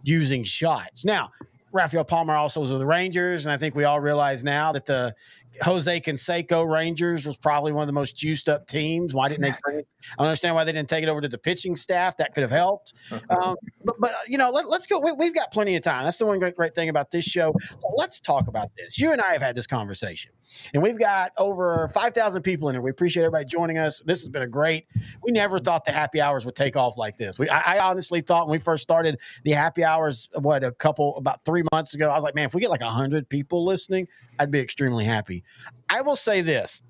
using shots. Now, Rafael Palmer also was with the Rangers, and I think we all realize now that the Jose Canseco Rangers was probably one of the most juiced up teams. Why didn't they bring it? I don't understand why they didn't take it over to the pitching staff. That could have helped. But let's go. We've got plenty of time. That's the one great thing about this show. Let's talk about this. You and I have had this conversation, and we've got over 5,000 people in it. We appreciate everybody joining us. This has been we never thought the happy hours would take off like this. I honestly thought when we first started the happy hours, about 3 months ago, I was like, man, if we get like 100 people listening, I'd be extremely happy. I will say this.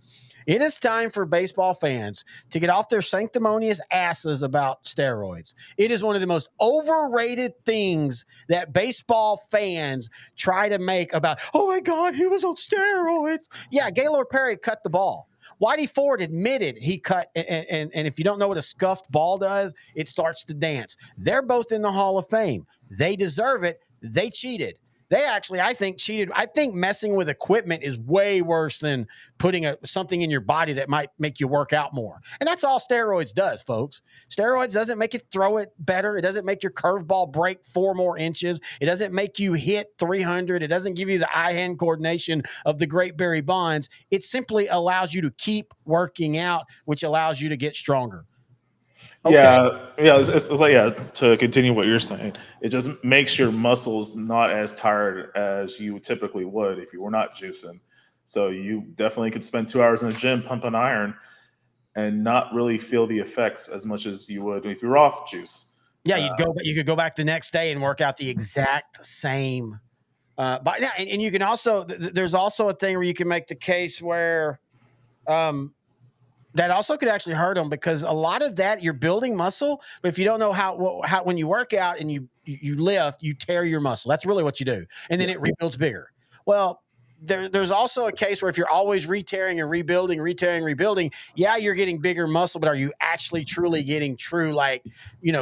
It is time for baseball fans to get off their sanctimonious asses about steroids. It is one of the most overrated things that baseball fans try to make about, oh my God, he was on steroids. Yeah, Gaylord Perry cut the ball. Whitey Ford admitted he cut, and if you don't know what a scuffed ball does, it starts to dance. They're both in the Hall of Fame. They deserve it. They cheated. They actually, I think, cheated. I think messing with equipment is way worse than putting something in your body that might make you work out more. And that's all steroids does, folks. Steroids doesn't make it throw it better. It doesn't make your curveball break 4 more inches. It doesn't make you hit 300. It doesn't give you the eye-hand coordination of the great Barry Bonds. It simply allows you to keep working out, which allows you to get stronger. Okay. Yeah. It's like, to continue what you're saying, it just makes your muscles not as tired as you typically would if you were not juicing. So you definitely could spend 2 hours in the gym pumping iron and not really feel the effects as much as you would if you're off juice. Yeah, you could go back the next day and work out the exact same. But yeah, and you can also, there's also a thing where you can make the case where, that also could actually hurt them, because a lot of that, you're building muscle, but if you don't know how when you work out and you lift, you tear your muscle. That's really what you do, and then it rebuilds bigger. Well, there's also a case where if you're always re-tearing and rebuilding, yeah, you're getting bigger muscle, but are you actually truly getting true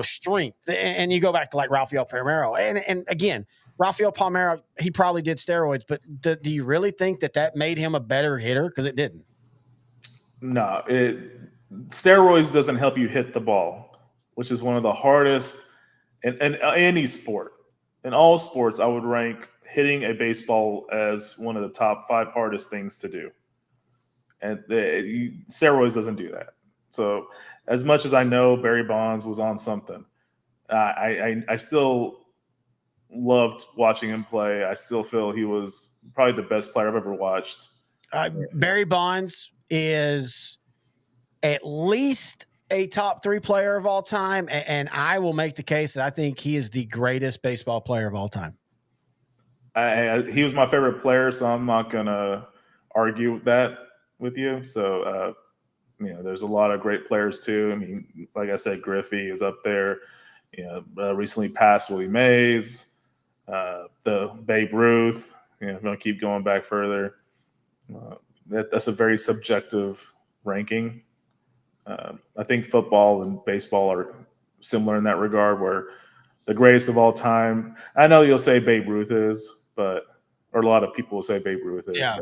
strength? And you go back to like Rafael Palmeiro, and again, Rafael Palmeiro, he probably did steroids, but do you really think that made him a better hitter? Because it didn't. No, steroids doesn't help you hit the ball, which is one of the hardest in any sport. In all sports, I would rank hitting a baseball as one of the top 5 hardest things to do. And steroids doesn't do that. So as much as I know Barry Bonds was on something, I still loved watching him play. I still feel he was probably the best player I've ever watched. Barry Bonds is at least a top 3 player of all time. And I will make the case that I think he is the greatest baseball player of all time. He was my favorite player, so I'm not going to argue that with you. So, there's a lot of great players too. I mean, like I said, Griffey is up there. Recently passed Willie Mays, the Babe Ruth. I'm going to keep going back further. That's a very subjective ranking. I think football and baseball are similar in that regard, where the greatest of all time, I know you'll say Babe Ruth is, but or a lot of people will say Babe Ruth is. Yeah.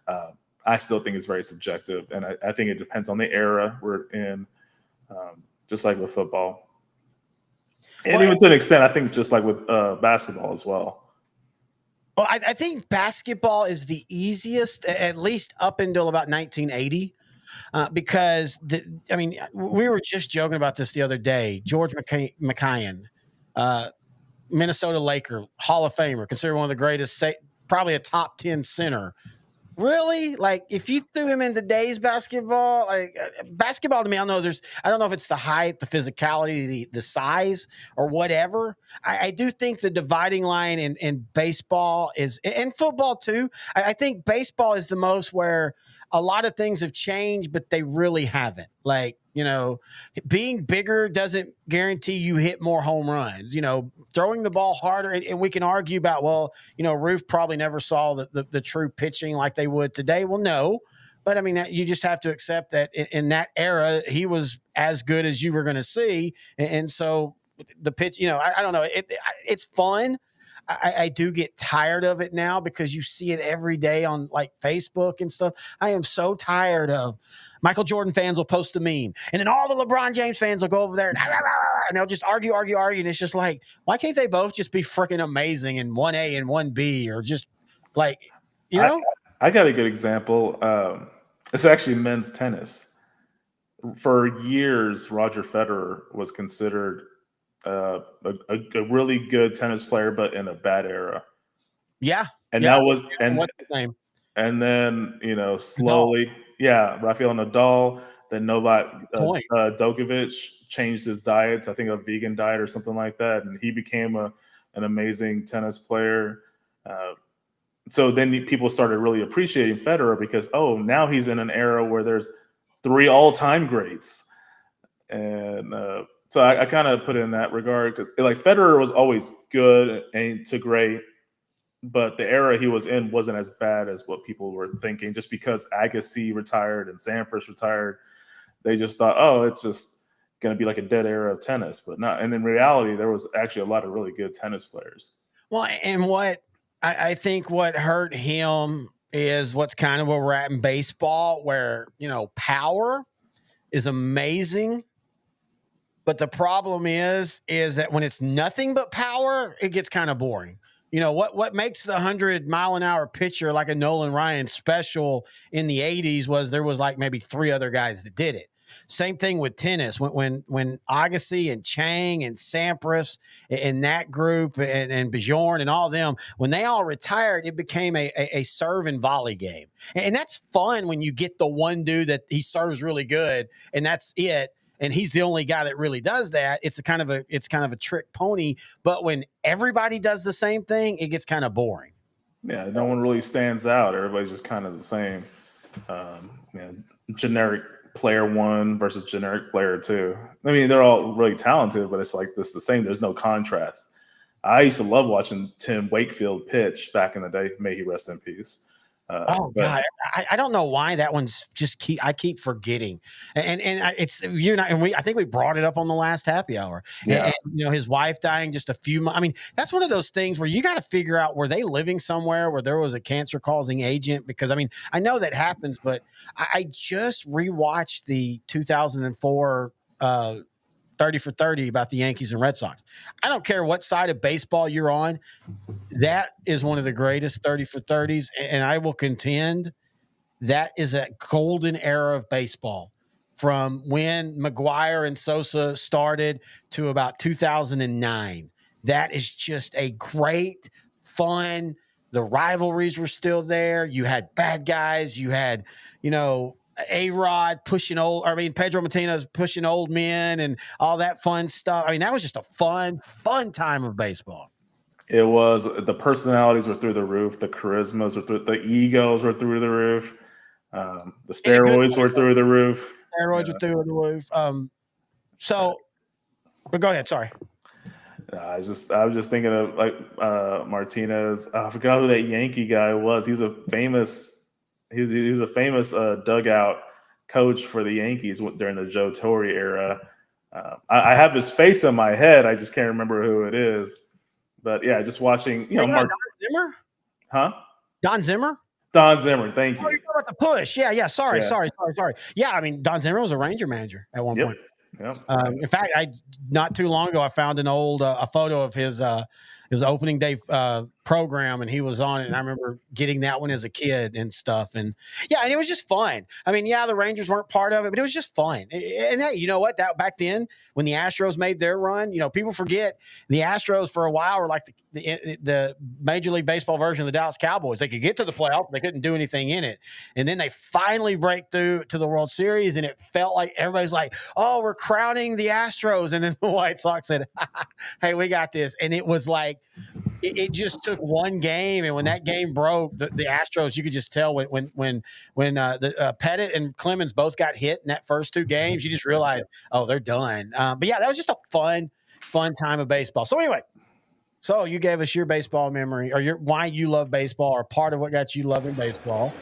But I still think it's very subjective, and I think it depends on the era we're in, just like with football, and even to an extent, I think just like with basketball as well. Well, I think basketball is the easiest, at least up until about 1980. Because we were just joking about this the other day. George McKeon, Minnesota Laker, Hall of Famer, considered one of the greatest, probably a top 10 center. Really? Like, if you threw him in today's basketball, basketball to me, I don't know if it's the height, the physicality, the size, or whatever. I do think the dividing line in baseball is, and football too. I think baseball is the most where a lot of things have changed, but they really haven't. Like, being bigger doesn't guarantee you hit more home runs. Throwing the ball harder, and we can argue about, Roof probably never saw the true pitching like they would today. Well, no, but I mean, you just have to accept that in that era, he was as good as you were going to see, and so the pitch. I don't know. It's fun. I do get tired of it now because you see it every day on like Facebook and stuff. I am so tired of Michael Jordan fans will post a meme, and then all the LeBron James fans will go over there and they'll just argue. And it's just like, why can't they both just be freaking amazing in 1A and 1B, or just like, I got a good example. It's actually men's tennis. For years, Roger Federer was considered a really good tennis player, but in a bad era. Yeah. And yeah. that was, and what's his name? And then, slowly, Rafael Nadal, then Novak Djokovic changed his diet to, I think, a vegan diet or something like that. And he became an amazing tennis player. So then people started really appreciating Federer because, now he's in an era where there's 3 all-time greats. And so I kind of put it in that regard because, like, Federer was always good and to great, but the era he was in wasn't as bad as what people were thinking. Just because Agassi retired and Sampras retired, they just thought, it's just going to be like a dead era of tennis. But not. And in reality, there was actually a lot of really good tennis players. Well, and what I think what hurt him is what's kind of where we're at in baseball, where, power is amazing. But the problem is that when it's nothing but power, it gets kind of boring. What makes the 100-mile-an-hour pitcher like a Nolan Ryan special in the 80s was there was like maybe 3 other guys that did it. Same thing with tennis. When Agassi and Chang and Sampras and that group and Bjorn and all them, when they all retired, it became a serve and volley game. And that's fun when you get the one dude that he serves really good and that's it. And he's the only guy that really does that. It's kind of a trick pony. But when everybody does the same thing, it gets kind of boring. Yeah, no one really stands out. Everybody's just kind of the same. Generic player 1 versus generic player 2. I mean, they're all really talented, but it's like this the same. There's no contrast. I used to love watching Tim Wakefield pitch back in the day. May he rest in peace. God, I don't know why that one's just I keep forgetting, and it's you're not, and I think we brought it up on the last happy hour. Yeah, and, his wife dying just a few months. I mean, that's one of those things where you got to figure out, were they living somewhere where there was a cancer causing agent? Because I mean, I know that happens, but I just rewatched the 2004 30 for 30 about the Yankees and Red Sox. I don't care what side of baseball you're on. That is one of the greatest 30 for 30s. And I will contend that is a golden era of baseball from when McGuire and Sosa started to about 2009. That is just a great, fun. The rivalries were still there. You had bad guys. You had, A-Rod pushing Pedro Martinez pushing old men and all that fun stuff. I mean, that was just a fun time of baseball. It was. The personalities were through the roof. The charismas were through. The egos were through the roof. The steroids were through the roof. Steroids were through the roof. But go ahead. Sorry. I was just thinking of Martinez. I forgot who that Yankee guy was. He was a famous dugout coach for the Yankees during the Joe Torre era. I have his face in my head. I just can't remember who it is. But yeah, just watching, Mark Zimmer. Huh? Don Zimmer? Don Zimmer. Thank Oh, you. you're talking about the push. Yeah. Sorry. Yeah, I mean, Don Zimmer was a Ranger manager at one Yep. point. Yep. In fact, not too long ago, I found an old a photo of his opening day program, and he was on it. And I remember getting that one as a kid and stuff. And yeah, and it was just fun. I mean, yeah, the Rangers weren't part of it, but it was just fun. And hey, you know what? That back then, when the Astros made their run, people forget the Astros for a while were like the Major League Baseball version of the Dallas Cowboys. They could get to the playoffs, but they couldn't do anything in it. And then they finally break through to the World Series, and it felt like everybody's like, "Oh, we're crowning the Astros," and then the White Sox said, "Hey, we got this." And it was like it just took one game, and when that game broke, the Astros, you could just tell when Pettit and Clemens both got hit in that first two games, you just realized, oh, they're done. But yeah, that was just a fun time of baseball. So anyway, so you gave us your baseball memory, or why you love baseball, or part of what got you loving baseball.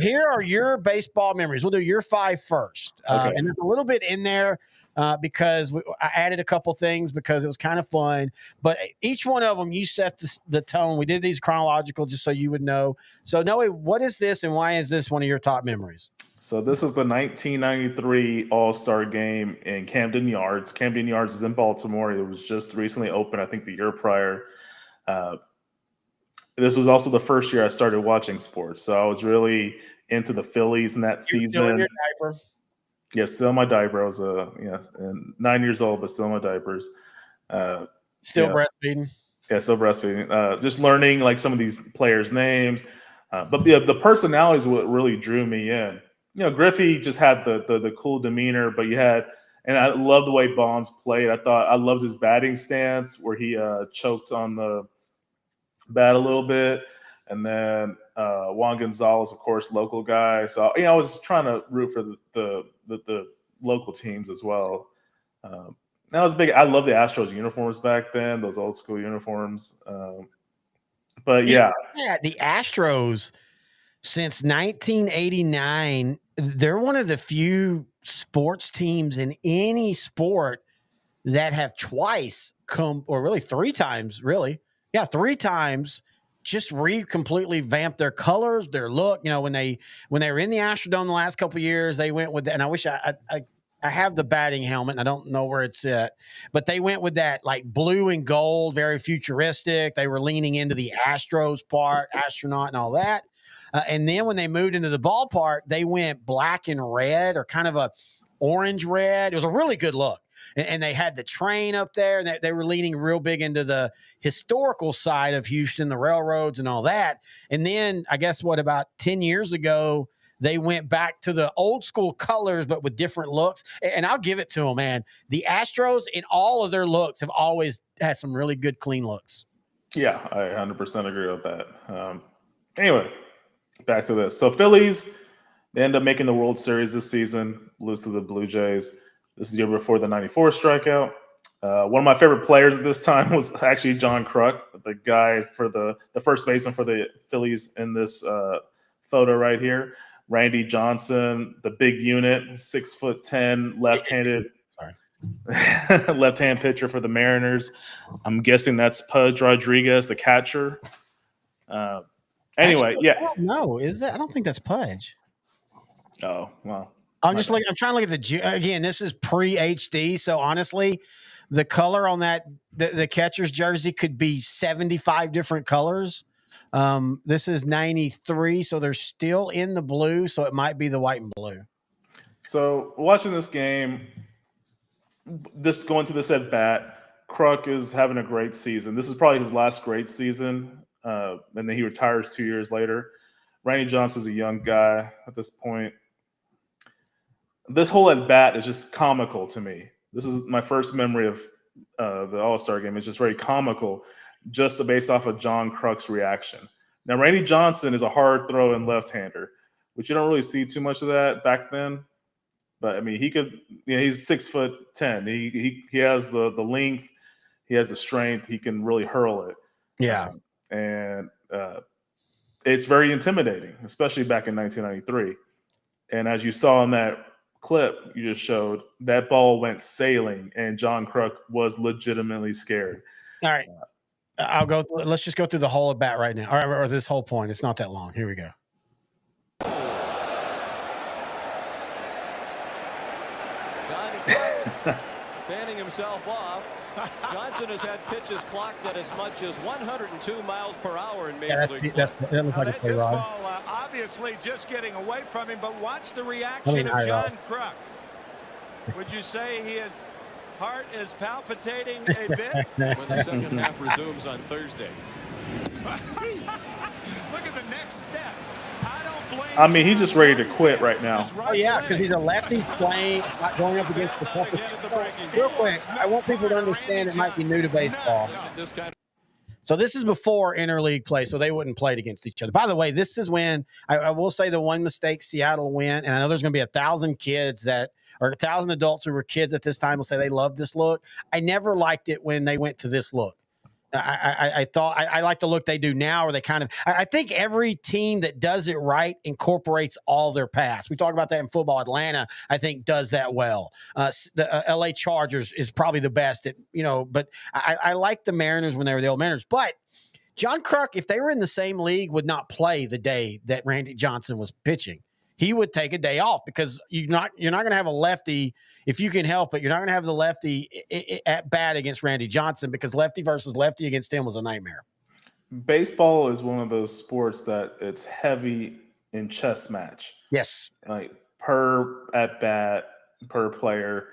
Here are your baseball memories. We'll do your 5 first. Okay. And there's a little bit in there because I added a couple things because it was kind of fun. But each one of them, you set the tone. We did these chronological just so you would know. So, Noe, what is this and why is this one of your top memories? So this is the 1993 All-Star Game in Camden Yards. Camden Yards is in Baltimore. It was just recently opened, I think, the year prior. This was also the first year I started watching sports, so I was really into the Phillies in that season. Still in your diaper? Yeah, still in my diaper. I was and 9 years old, but still in my diapers. Still breastfeeding? Yeah, still breastfeeding. Just learning like some of these players' names, but the personalities what really drew me in. Griffey just had the cool demeanor, but and I loved the way Bonds played. I loved his batting stance where he choked on the bat a little bit, and then Juan Gonzalez, of course, local guy. So I was trying to root for the local teams as well. That was big. I love the Astros uniforms back then, those old school uniforms. But yeah, the Astros since 1989, they're one of the few sports teams in any sport that have twice or really 3 times, really. Yeah, 3 times just completely vamped their colors, their look. When they were in the Astrodome the last couple of years, they went with that. And I wish I have the batting helmet, and I don't know where it's at, but they went with that like blue and gold, very futuristic. They were leaning into the Astros part, astronaut and all that. And then when they moved into the ballpark, they went black and red, or kind of a orange red. It was a really good look. And they had the train up there, and they were leaning real big into the historical side of Houston, the railroads and all that. And then I guess about 10 years ago, they went back to the old school colors, but with different looks. And I'll give it to them, man. The Astros in all of their looks have always had some really good, clean looks. Yeah, I 100% agree with that. Anyway, back to this. So Phillies, they end up making the World Series this season, lose to the Blue Jays. This is the year before the 94 strikeout. One of my favorite players at this time was actually John Kruk, the guy for the first baseman for the Phillies in this photo right here. Randy Johnson, the big unit, 6'10", left-handed, left-hand pitcher for the Mariners. I'm guessing that's Pudge Rodriguez, the catcher. Anyway, actually, no, is that? I don't think that's Pudge. Oh, well. I'm trying to look at again, this is pre-HD. So honestly, the color on that, the catcher's jersey could be 75 different colors. This is 93. So they're still in the blue. So it might be the white and blue. So watching this game, going to this at bat, Kruk is having a great season. This is probably his last great season. And then he retires 2 years later. Randy Johnson's a young guy at this point. This whole at bat is just comical to me. This is my first memory of the All-Star game. It's just very comical, just based off of John Kruk's reaction. Now, Randy Johnson is a hard throwing left-hander, which you don't really see too much of that back then. But I mean, he could. He's 6'10". He has the length. He has the strength. He can really hurl it. Yeah, and it's very intimidating, especially back in 1993. And as you saw in that clip you just showed, that ball went sailing, and John Kruk was legitimately scared. All right. I'll go. Let's just go through the whole at bat right now, or this whole point. It's not that long. Here we go. Fanning himself off. Johnson has had pitches clocked at as much as 102 miles per hour in Major League Play. That looks like a Tay Rod. Obviously just getting away from him, but watch the reaction of John Kruk. Would you say his heart is palpitating a bit? When the second half resumes on Thursday. Look at the next step. I mean, he's just ready to quit right now. Oh, yeah, because he's a lefty playing, not going up against the toughest. Real quick, I want people to understand it might be new to baseball. So this is before interleague play, so they wouldn't play against each other. By the way, this is when I will say the one mistake Seattle went, and I know there's going to be 1,000 kids that or 1,000 adults who were kids at this time will say they love this look. I never liked it when they went to this look. I thought I like the look they do now, or they kind of. I think every team that does it right incorporates all their past. We talk about that in football. Atlanta, I think, does that well. The LA Chargers is probably the best at, but I like the Mariners when they were the old Mariners. But John Kruk, if they were in the same league, would not play the day that Randy Johnson was pitching. He would take a day off because you're not going to have a lefty if you can help it. You're not going to have the lefty at bat against Randy Johnson because lefty versus lefty against him was a nightmare. Baseball is one of those sports that it's heavy in chess match. Yes, like per at bat, per player.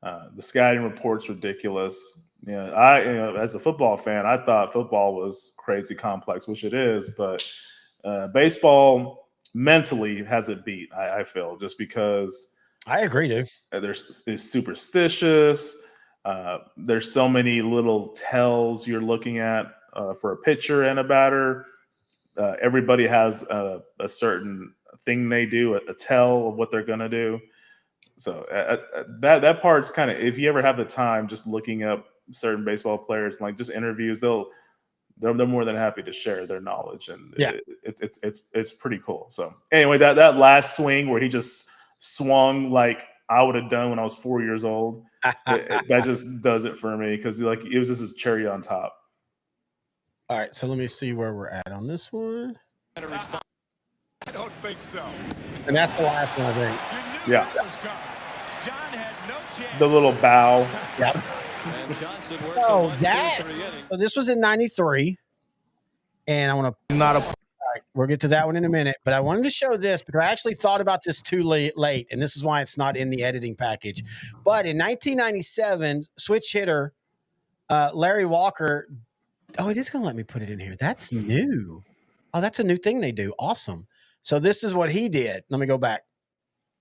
The scouting report's ridiculous. As a football fan, I thought football was crazy complex, which it is, but baseball mentally has it beat, I feel, just because I agree, dude. It's superstitious. There's so many little tells you're looking at for a pitcher and a batter. Everybody has a certain thing they do, a tell of what they're going to do. So that part's kind of, if you ever have the time, just looking up certain baseball players, like just interviews, they're more than happy to share their knowledge, and yeah, it's pretty cool. So anyway, that last swing where he just swung like I would have done when I was 4 years old, that just does it for me because like it was just a cherry on top. All right, so let me see where we're at on this one. I don't think so. And that's the last one, I think. Yeah. John had no chance. The little bow. Yep. So this was in 93, and I want to all right, we'll get to that one in a minute, but I wanted to show this because I actually thought about this too late, and this is why it's not in the editing package. But in 1997, switch hitter Larry Walker. Oh, it is going to let me put it in here. That's new. Oh, that's a new thing they do. Awesome. So this is what he did. Let me go back.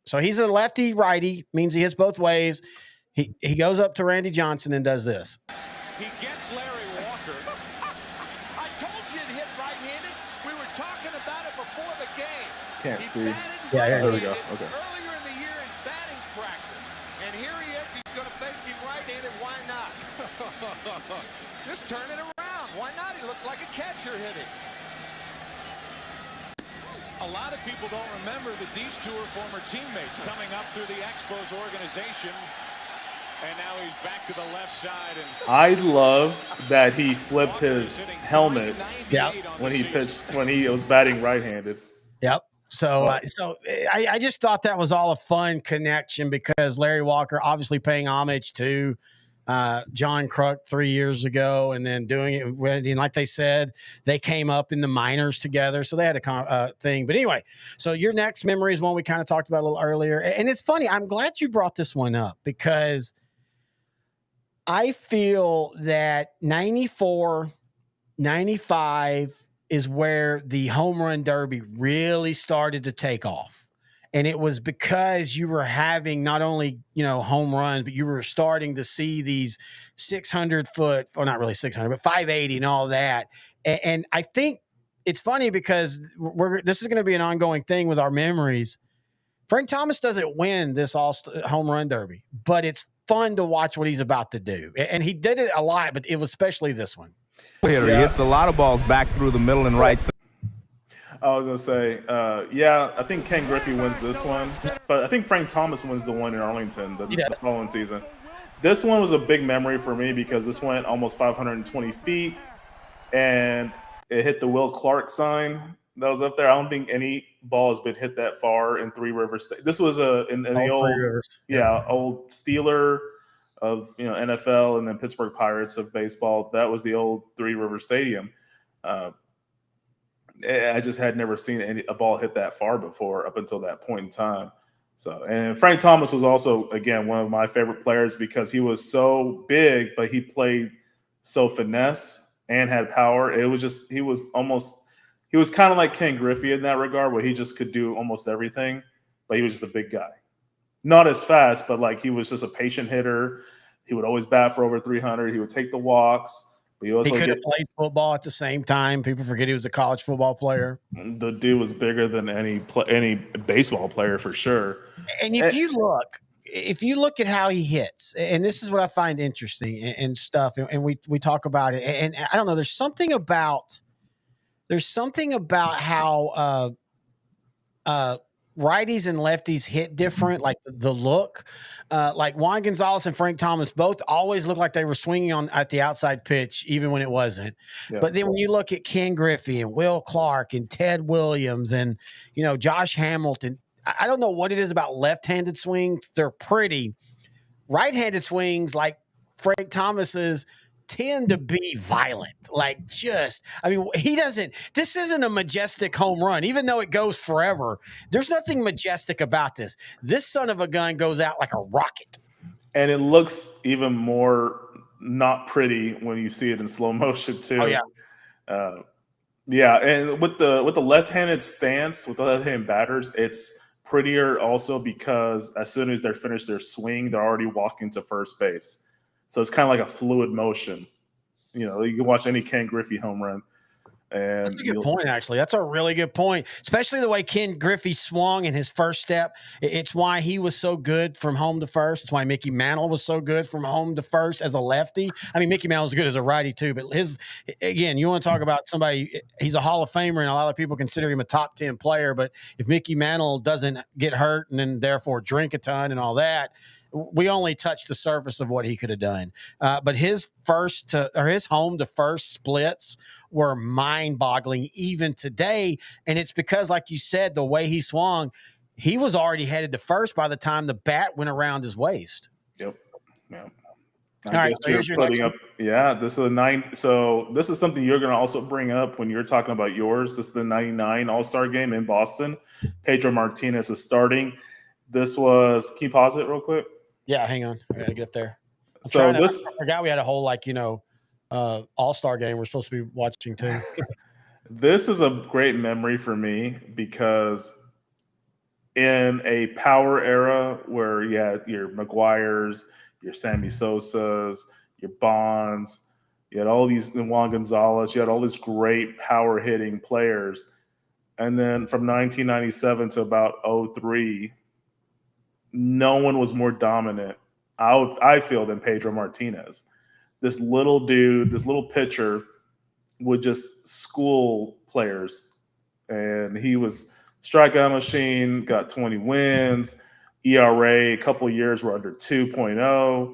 So he's a lefty righty, means he hits both ways. He goes up to Randy Johnson and does this. He gets Larry Walker. I told you to hit right-handed. We were talking about it before the game. Can't see. Yeah, there we go. Okay. Earlier in the year in batting practice. And here he is. He's going to face him right-handed. Why not? Just turn it around. Why not? He looks like a catcher hitting. A lot of people don't remember that these two are former teammates coming up through the Expos organization. And now he's back to the left side. And I love that he flipped his helmet when he was batting right-handed. Yep. So I just thought that was all a fun connection because Larry Walker obviously paying homage to John Kruk 3 years ago, and then doing it when, like they said, they came up in the minors together, so they had a thing. But anyway, so your next memory is one we kind of talked about a little earlier, and it's funny. I'm glad you brought this one up because I feel that 94, 95 is where the home run derby really started to take off. And it was because you were having not only, home runs, but you were starting to see these 600-foot, or not really 600, but 580 and all that. And I think it's funny because this is going to be an ongoing thing with our memories. Frank Thomas doesn't win this home run derby, but it's fun to watch what he's about to do. And he did it a lot, but it was especially this one. He hits a lot of balls back through the middle and right. I was going to say, I think Ken Griffey wins this one, but I think Frank Thomas wins the one in Arlington the following season. This one was a big memory for me because this went almost 520 feet. and it hit the Will Clark sign that was up there. I don't think any ball has been hit that far in Three Rivers State. This was in the All old, Three Rivers. Yep. old Steeler of NFL, and then Pittsburgh Pirates of baseball. That was the old Three River Stadium. I just had never seen a ball hit that far before up until that point in time. So, and Frank Thomas was also, again, one of my favorite players because he was so big, but he played so finesse and had power. It was just, he was kind of like Ken Griffey in that regard, where he just could do almost everything, but he was just a big guy. Not as fast, but like he was just a patient hitter. He would always bat for over 300. He would take the walks. But he could have played football at the same time. People forget he was a college football player. The dude was bigger than any baseball player for sure. And if you look at how he hits, and this is what I find interesting and stuff, and we talk about it, and I don't know, there's something about how righties and lefties hit different, like the look. Like Juan Gonzalez and Frank Thomas both always looked like they were swinging at the outside pitch, even when it wasn't. Yeah. But then when you look at Ken Griffey and Will Clark and Ted Williams and Josh Hamilton, I don't know what it is about left-handed swings. They're pretty. Right-handed swings, like Frank Thomas's, tend to be violent. Like this isn't a majestic home run, even though it goes forever. There's nothing majestic about this. This son of a gun goes out like a rocket. And it looks even more not pretty when you see it in slow motion too. Oh, yeah. And with the left-handed stance, with the left-handed batters, it's prettier also because as soon as they're finished their swing, they're already walking to first base. So it's kind of like a fluid motion. You can watch any Ken Griffey home run. And that's a good point, actually. That's a really good point, especially the way Ken Griffey swung in his first step. It's why he was so good from home to first. It's why Mickey Mantle was so good from home to first as a lefty. I mean, Mickey Mantle was good as a righty too, but you want to talk about somebody, he's a Hall of Famer, and a lot of people consider him a top 10 player, but if Mickey Mantle doesn't get hurt and then therefore drink a ton and all that, we only touched the surface of what he could have done. But his home to first splits were mind-boggling even today. And it's because, like you said, the way he swung, he was already headed to first by the time the bat went around his waist. Yep. Yeah. All right, so here's your next one. Yeah, this is a 9. So this is something you're going to also bring up when you're talking about yours. This is the 99 All-Star game in Boston. Pedro Martinez is starting. This was, can you pause it real quick? Yeah, hang on. I gotta get up there. I forgot we had a whole All-Star game we're supposed to be watching too. This is a great memory for me because in a power era where you had your McGuires, your Sammy Sosas, your Bonds, you had all these Juan Gonzalez, you had all these great power hitting players, and then from 1997 to about 2003. No one was more dominant, I feel, than Pedro Martinez. This little dude, this little pitcher would just school players. And he was strikeout machine, got 20 wins, ERA, a couple of years were under 2.0.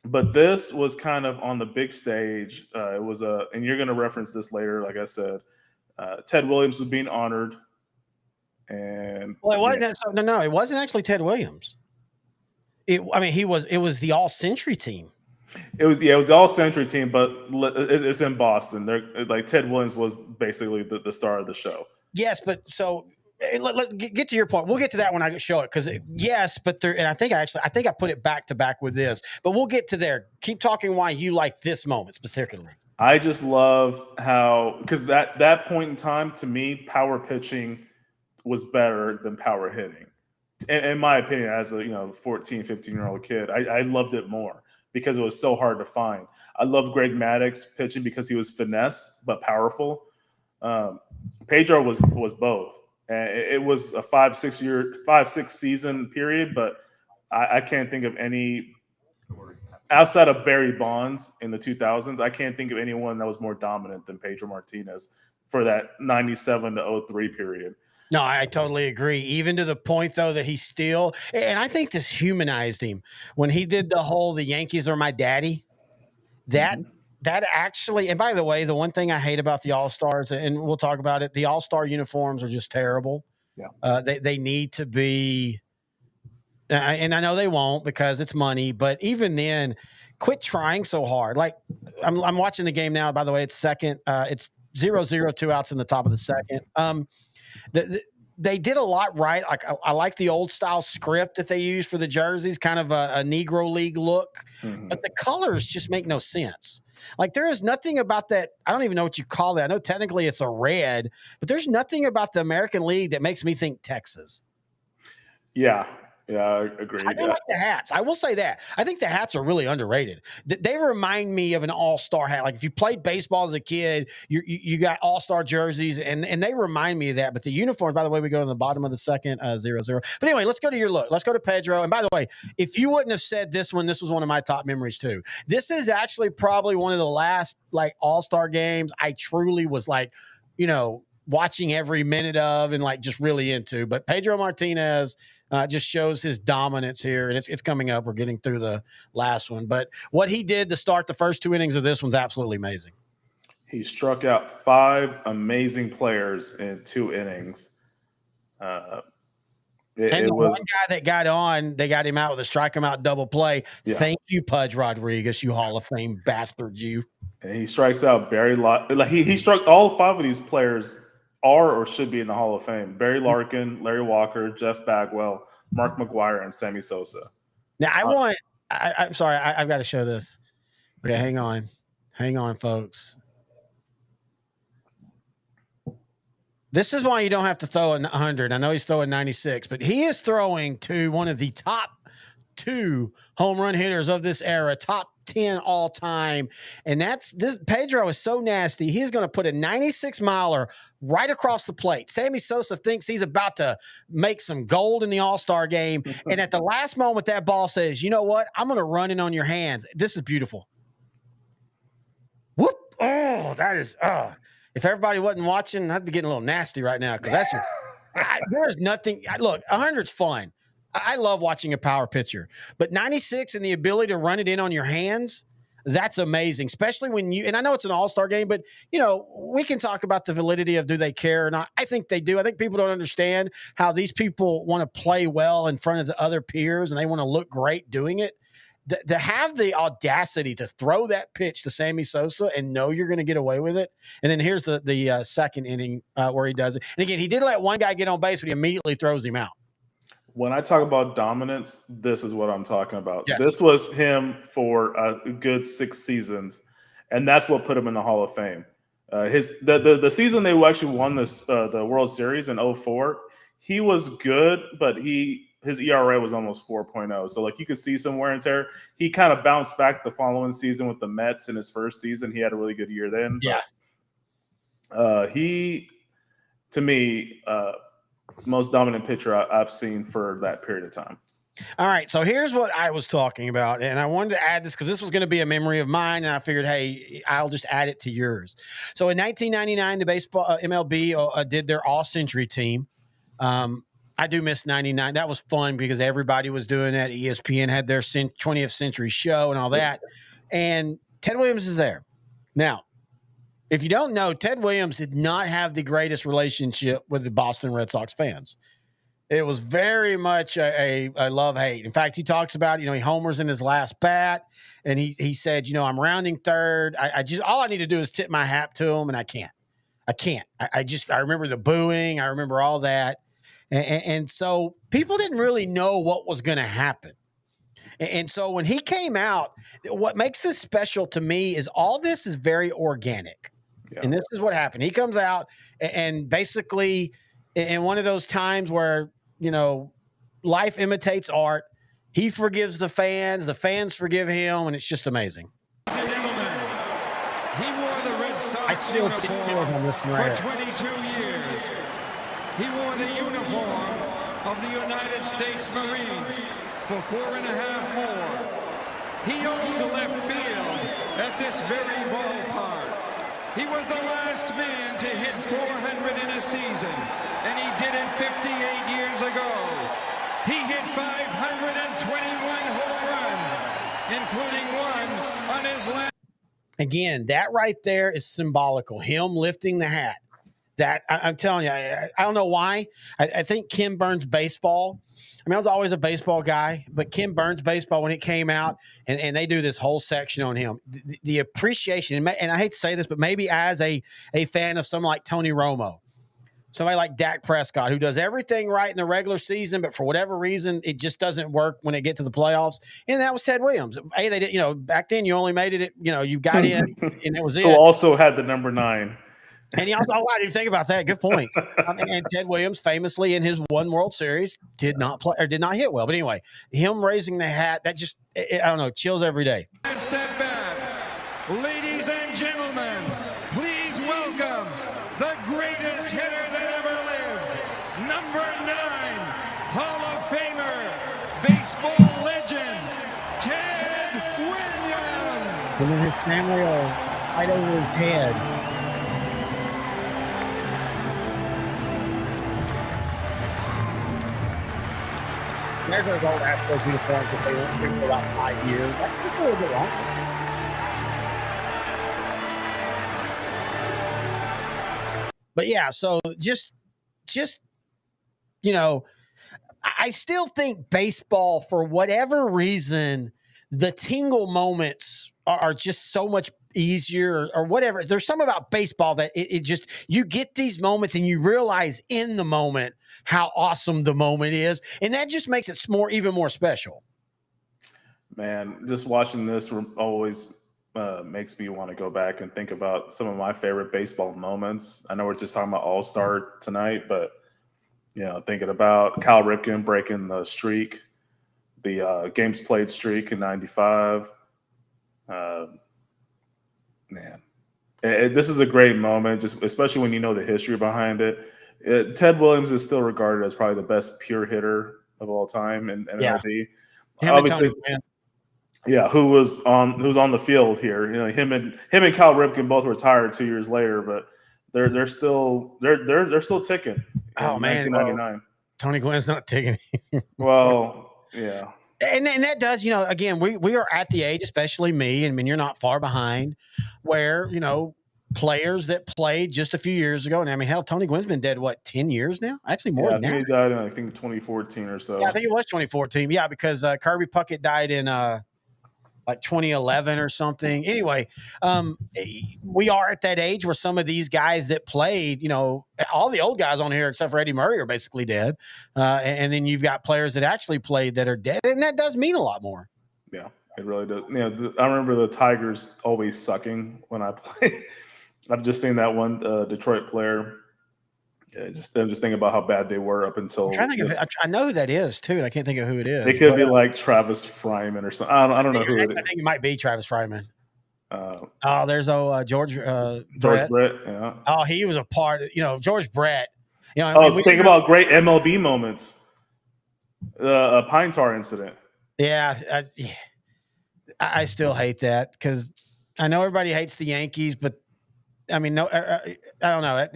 But this was kind of on the big stage. It was and you're going to reference this later, like I said, Ted Williams was being honored. And it wasn't. No, it wasn't actually Ted Williams. It was the All-Century team. It was the All-Century team, but it's in Boston. They're like Ted Williams was basically the star of the show. Yes, but so let's get to your point. We'll get to that when I show it because yes, but there. And I think I put it back to back with this, but we'll get to there. Keep talking why you like this moment particularly. I just love how because that point in time to me, power pitching was better than power hitting. In my opinion, as a 14, 15-year-old kid, I loved it more because it was so hard to find. I loved Greg Maddux pitching because he was finesse but powerful. Pedro was both. And it was a 5-6 season period, but I can't think of any outside of Barry Bonds in the 2000s. I can't think of anyone that was more dominant than Pedro Martinez for that 97 to 2003 period. No, I totally agree. Even to the point, though, that he still – and I think this humanized him. When he did the Yankees are my daddy, that that actually, and by the way, the one thing I hate about the All-Stars, and we'll talk about it, the All-Star uniforms are just terrible. Yeah. They need to be, and I know they won't because it's money, but even then, quit trying so hard. Like I'm watching the game now, by the way, it's second. It's 0-0, 2 outs in the top of the second. They did a lot right. Like I like the old style script that they use for the jerseys, kind of a Negro League look, but the colors just make no sense. Like there is nothing about that. I don't even know what you call that. I know technically it's a red, but there's nothing about the American League that makes me think Texas. Yeah. Yeah, I agree. I do like the hats. I will say that. I think the hats are really underrated. They remind me of an all-star hat. Like if you played baseball as a kid, you got all-star jerseys, and they remind me of that. But the uniforms, by the way, we go in the bottom of the second, 0-0. But anyway, let's go to your look. Let's go to Pedro. And by the way, if you wouldn't have said this one, this was one of my top memories too. This is actually probably one of the last like all-star games I truly was like, watching every minute of and like just really into. But Pedro Martinez just shows his dominance here, and it's coming up. We're getting through the last one, but what he did to start the first 2 innings of this one's absolutely amazing. He struck out 5 amazing players in 2 innings. And the one guy that got on, they got him out with a strike him out double play. Yeah. Thank you, Pudge Rodriguez, you Hall of Fame bastard, you. And he strikes out Barry he struck all 5 of these players are or should be in the Hall of Fame. Barry Larkin, Larry Walker, Jeff Bagwell, Mark McGwire, and Sammy Sosa. Now I'm sorry, I've got to show this. Okay, hang on, folks. This is why you don't have to throw 100. I know he's throwing 96, but he is throwing to one of the top 2 home run hitters of this era, top 10 all time. And this Pedro is so nasty. He's going to put a 96 miler right across the plate. Sammy Sosa thinks he's about to make some gold in the All-Star game. And at the last moment, that ball says, you know what? I'm going to run it on your hands. This is beautiful. Whoop. Oh, that is, if everybody wasn't watching, I'd be getting a little nasty right now. Cause that's, there's nothing. Look, 100's fun. I love watching a power pitcher, but 96 and the ability to run it in on your hands, that's amazing. Especially when and I know it's an all-star game, but we can talk about the validity of do they care or not. I think they do. I think people don't understand how these people want to play well in front of the other peers and they want to look great doing it. To have the audacity to throw that pitch to Sammy Sosa and know you're going to get away with it. And then here's the second inning where he does it. And again, he did let one guy get on base, but he immediately throws him out. When I talk about dominance, this is what I'm talking about. Yes. This was him for a good 6 seasons, and that's what put him in the Hall of Fame. The season they actually won the World Series in 2004, he was good, but his ERA was almost 4.0. So like you could see some wear and tear. He kind of bounced back the following season with the Mets in his first season. He had a really good year then. Yeah. But, to me, most dominant pitcher I've seen for that period of time. All right, so here's what I was talking about, and I wanted to add this because this was going to be a memory of mine, and I figured, hey, I'll just add it to yours. So in 1999, the baseball MLB did their all-century team. I do miss 99. That was fun because everybody was doing that. ESPN had their 20th century show and all that, and Ted Williams is there. Now, if you don't know, Ted Williams did not have the greatest relationship with the Boston Red Sox fans. It was very much a love-hate. In fact, he talks about, he homers in his last bat, and he said, I'm rounding third. I just all I need to do is tip my hat to him, and I can't. I remember the booing. I remember all that. And so people didn't really know what was going to happen. And so when he came out, what makes this special to me is all this is very organic. Yeah. And this is what happened. He comes out and basically in one of those times where, life imitates art, he forgives the fans forgive him, and it's just amazing. He wore the Red Sox uniform for 22 years. He wore the uniform of the United States Marines for 4.5 more. He owned left field at this very ballpark. He was the last man to hit 400 in a season, and he did it 58 years ago. He hit 521 home runs, including one on his last. Again, that right there is symbolical. Him lifting the hat. That I'm telling you, I don't know why. I think Ken Burns baseball. I mean, I was always a baseball guy, but Ken Burns baseball, when it came out, and they do this whole section on him, the appreciation, and I hate to say this, but maybe as a fan of someone like Tony Romo, somebody like Dak Prescott, who does everything right in the regular season, but for whatever reason, it just doesn't work when they get to the playoffs. And that was Ted Williams. Hey, they did, back then you only made it, you got in, and it was it. Who also had the number 9. And he also, I didn't think about that. Good point. And Ted Williams, famously in his one World Series, did not play or did not hit well. But anyway, him raising the hat, that just, I don't know, chills every day. Step back. Ladies and gentlemen, please welcome the greatest hitter that ever lived, number 9, Hall of Famer, baseball legend, Ted Williams. And then his family are right over his head. There's those old Astros uniforms that they went through for about 5 years. That's a little bit long. But yeah, so just I still think baseball, for whatever reason, the tingle moments are just so much easier or whatever. There's something about baseball that it just, you get these moments and you realize in the moment how awesome the moment is. And that just makes it even more special. Man, just watching this always makes me want to go back and think about some of my favorite baseball moments. I know we're just talking about All-Star tonight, but thinking about Cal Ripken breaking the streak, the games played streak in '95. Man, this is a great moment, just especially when you know the history behind it. Ted Williams is still regarded as probably the best pure hitter of all time in MLB. Yeah. Obviously, who was on the field here. Him and Cal Ripken both retired 2 years later, but they're still ticking. Oh man, 1999. Tony Gwynn's not ticking. Well, yeah. And that does, again, we are at the age, especially me, and I mean, you're not far behind, where, players that played just a few years ago. And I mean, hell, Tony Gwynn's been dead, 10 years now? Actually, more than that. I think he died in, 2014 or so. Yeah, I think it was 2014. Yeah, because Kirby Puckett died in 2011 or something. Anyway, we are at that age where some of these guys that played, all the old guys on here except for Eddie Murray are basically dead. And then you've got players that actually played that are dead. And that does mean a lot more. Yeah, it really does. I remember the Tigers always sucking when I played. I've just seen that one Detroit player. Yeah, I'm just thinking about how bad they were up until. I know who that is too, and I can't think of who it is. It could be like Travis Fryman or something. I don't know who it is. I think it might be Travis Fryman. There's George Brett. Yeah. Oh, he was a part of, George Brett. Think about great MLB moments. Pine tar incident. Yeah, I still hate that because I know everybody hates the Yankees, but I mean, no, I don't know.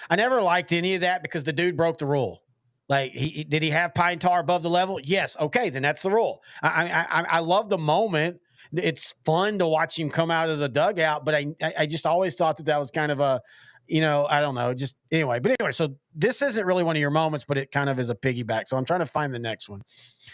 I never liked any of that because the dude broke the rule. Like, did he have pine tar above the level? Yes. Okay, then that's the rule. I love the moment. It's fun to watch him come out of the dugout, but I just always thought that was kind of a, I don't know. Just anyway. But anyway, so this isn't really one of your moments, but it kind of is a piggyback. So I'm trying to find the next one.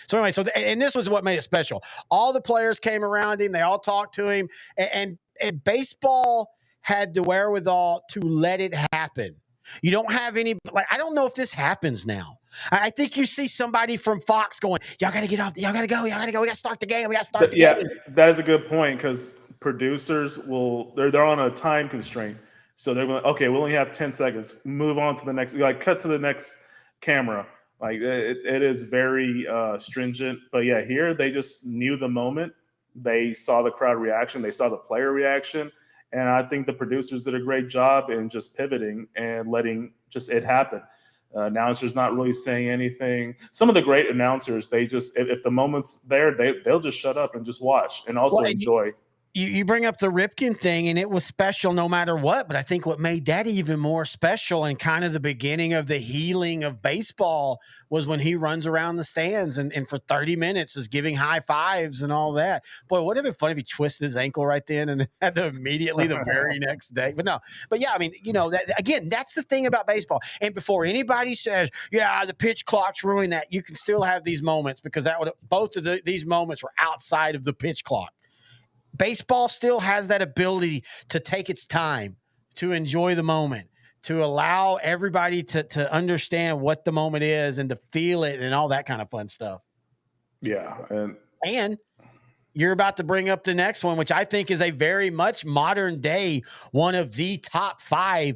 So anyway, and this was what made it special. All the players came around him. They all talked to him, and baseball had the wherewithal to let it happen. You don't have any, I don't know if this happens now. I think you see somebody from Fox going, y'all got to get off, y'all got to go. We got to start the game. We got to start the game. Yeah, that is a good point because producers they're on a time constraint. So they're going, okay, we only have 10 seconds. Move on to the next, cut to the next camera. Like it is very stringent. But yeah, here they just knew the moment. They saw the crowd reaction. They saw the player reaction. And I think the producers did a great job in just pivoting and letting just it happen. Announcers not really saying anything. Some of the great announcers, they just, if the moment's there, they'll just shut up and just watch and also enjoy. You bring up the Ripken thing, and it was special no matter what. But I think what made that even more special and kind of the beginning of the healing of baseball was when he runs around the stands and for 30 minutes is giving high fives and all that. Boy, would it have been funny if he twisted his ankle right then and had to immediately the very next day. But no, but yeah, I mean, that again, that's the thing about baseball. And before anybody says, yeah, the pitch clock's ruined that, you can still have these moments because both of these moments were outside of the pitch clock. Baseball still has that ability to take its time, to enjoy the moment, to allow everybody to understand what the moment is and to feel it and all that kind of fun stuff. Yeah. And you're about to bring up the next one, which I think is a very much modern day, one of the top 5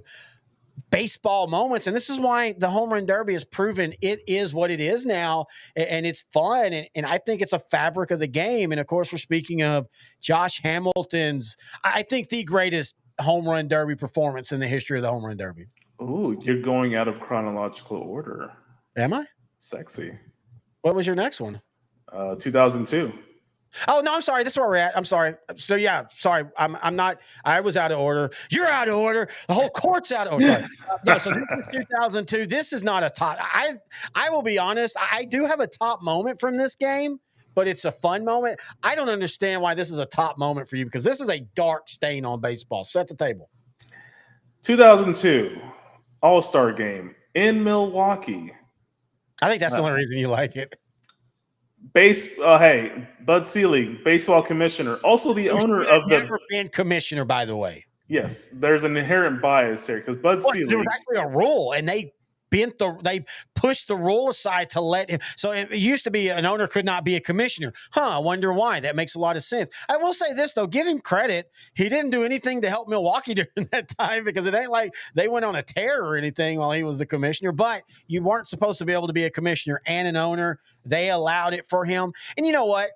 baseball moments. And this is why the home run derby has proven it is what it is now. And it's fun. And I think it's a fabric of the game. And of course, we're speaking of Josh Hamilton's, I think the greatest home run derby performance in the history of the home run derby. Ooh, you're going out of chronological order. Am I? Sexy. What was your next one? 2002. Oh, no, I'm sorry. This is where we're at. I'm sorry. So, yeah, sorry. I'm not. I was out of order. You're out of order. The whole court's out of order. Sorry. No, so this is 2002. This is not a top. I will be honest. I do have a top moment from this game, but it's a fun moment. I don't understand why this is a top moment for you because this is a dark stain on baseball. Set the table. 2002 All-Star Game in Milwaukee. I think that's the only reason you like it. Hey, Bud Selig, baseball commissioner, also the owner of the. Never been commissioner, by the way. Yes, there's an inherent bias here because Bud Selig. There was actually a rule, and they pushed the rule aside to let him. So it used to be an owner could not be a commissioner. I wonder why. That makes a lot of sense. I will say this though, give him credit. He didn't do anything to help Milwaukee during that time because it ain't like they went on a tear or anything while he was the commissioner, but you weren't supposed to be able to be a commissioner and an owner. They allowed it for him. And you know what?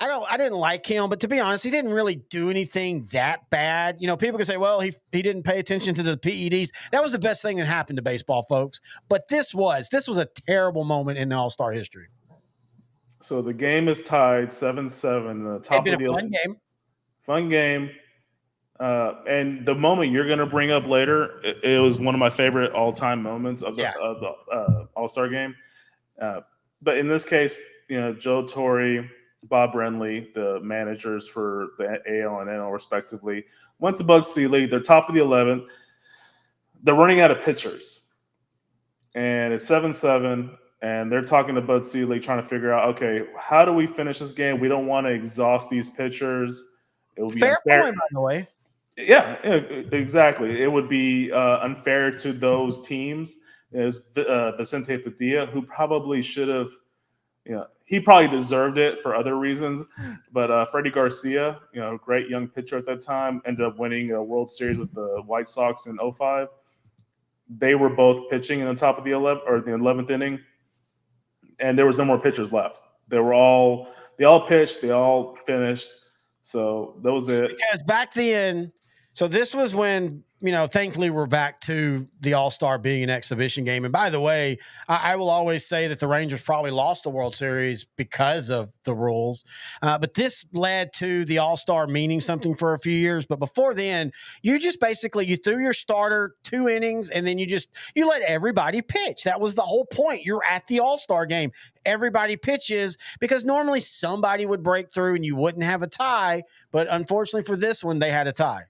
I didn't like him, but to be honest, he didn't really do anything that bad. People can say, well, he didn't pay attention to the PEDs. That was the best thing that happened to baseball, folks. But this was a terrible moment in the All-Star history. So the game is tied 7-7. The top of the fun game. Fun game. And the moment you're going to bring up later, it was one of my favorite all-time moments of the All-Star game. But in this case, Joe Torre, Bob Brenly, the managers for the AL and NL respectively, went to Bud Selig. They're top of the 11th. They're running out of pitchers. And it's 7-7, and they're talking to Bud Selig trying to figure out, okay, how do we finish this game? We don't want to exhaust these pitchers. It will be fair unfair. Point, by the way. Yeah, exactly. It would be unfair to those teams. As Vicente Padilla, who probably should have, he probably deserved it for other reasons. But Freddie Garcia, great young pitcher at that time, ended up winning a World Series with the White Sox in 2005. They were both pitching in the top of the 11th inning, and there was no more pitchers left. They all pitched, they all finished. So that was it. Because back then, so this was when, thankfully we're back to the All-Star being an exhibition game. And by the way, I will always say that the Rangers probably lost the World Series because of the rules. But this led to the All-Star meaning something for a few years. But before then, you just basically, you threw your starter 2 innings and then you let everybody pitch. That was the whole point. You're at the All-Star game. Everybody pitches because normally somebody would break through and you wouldn't have a tie. But unfortunately for this one, they had a tie.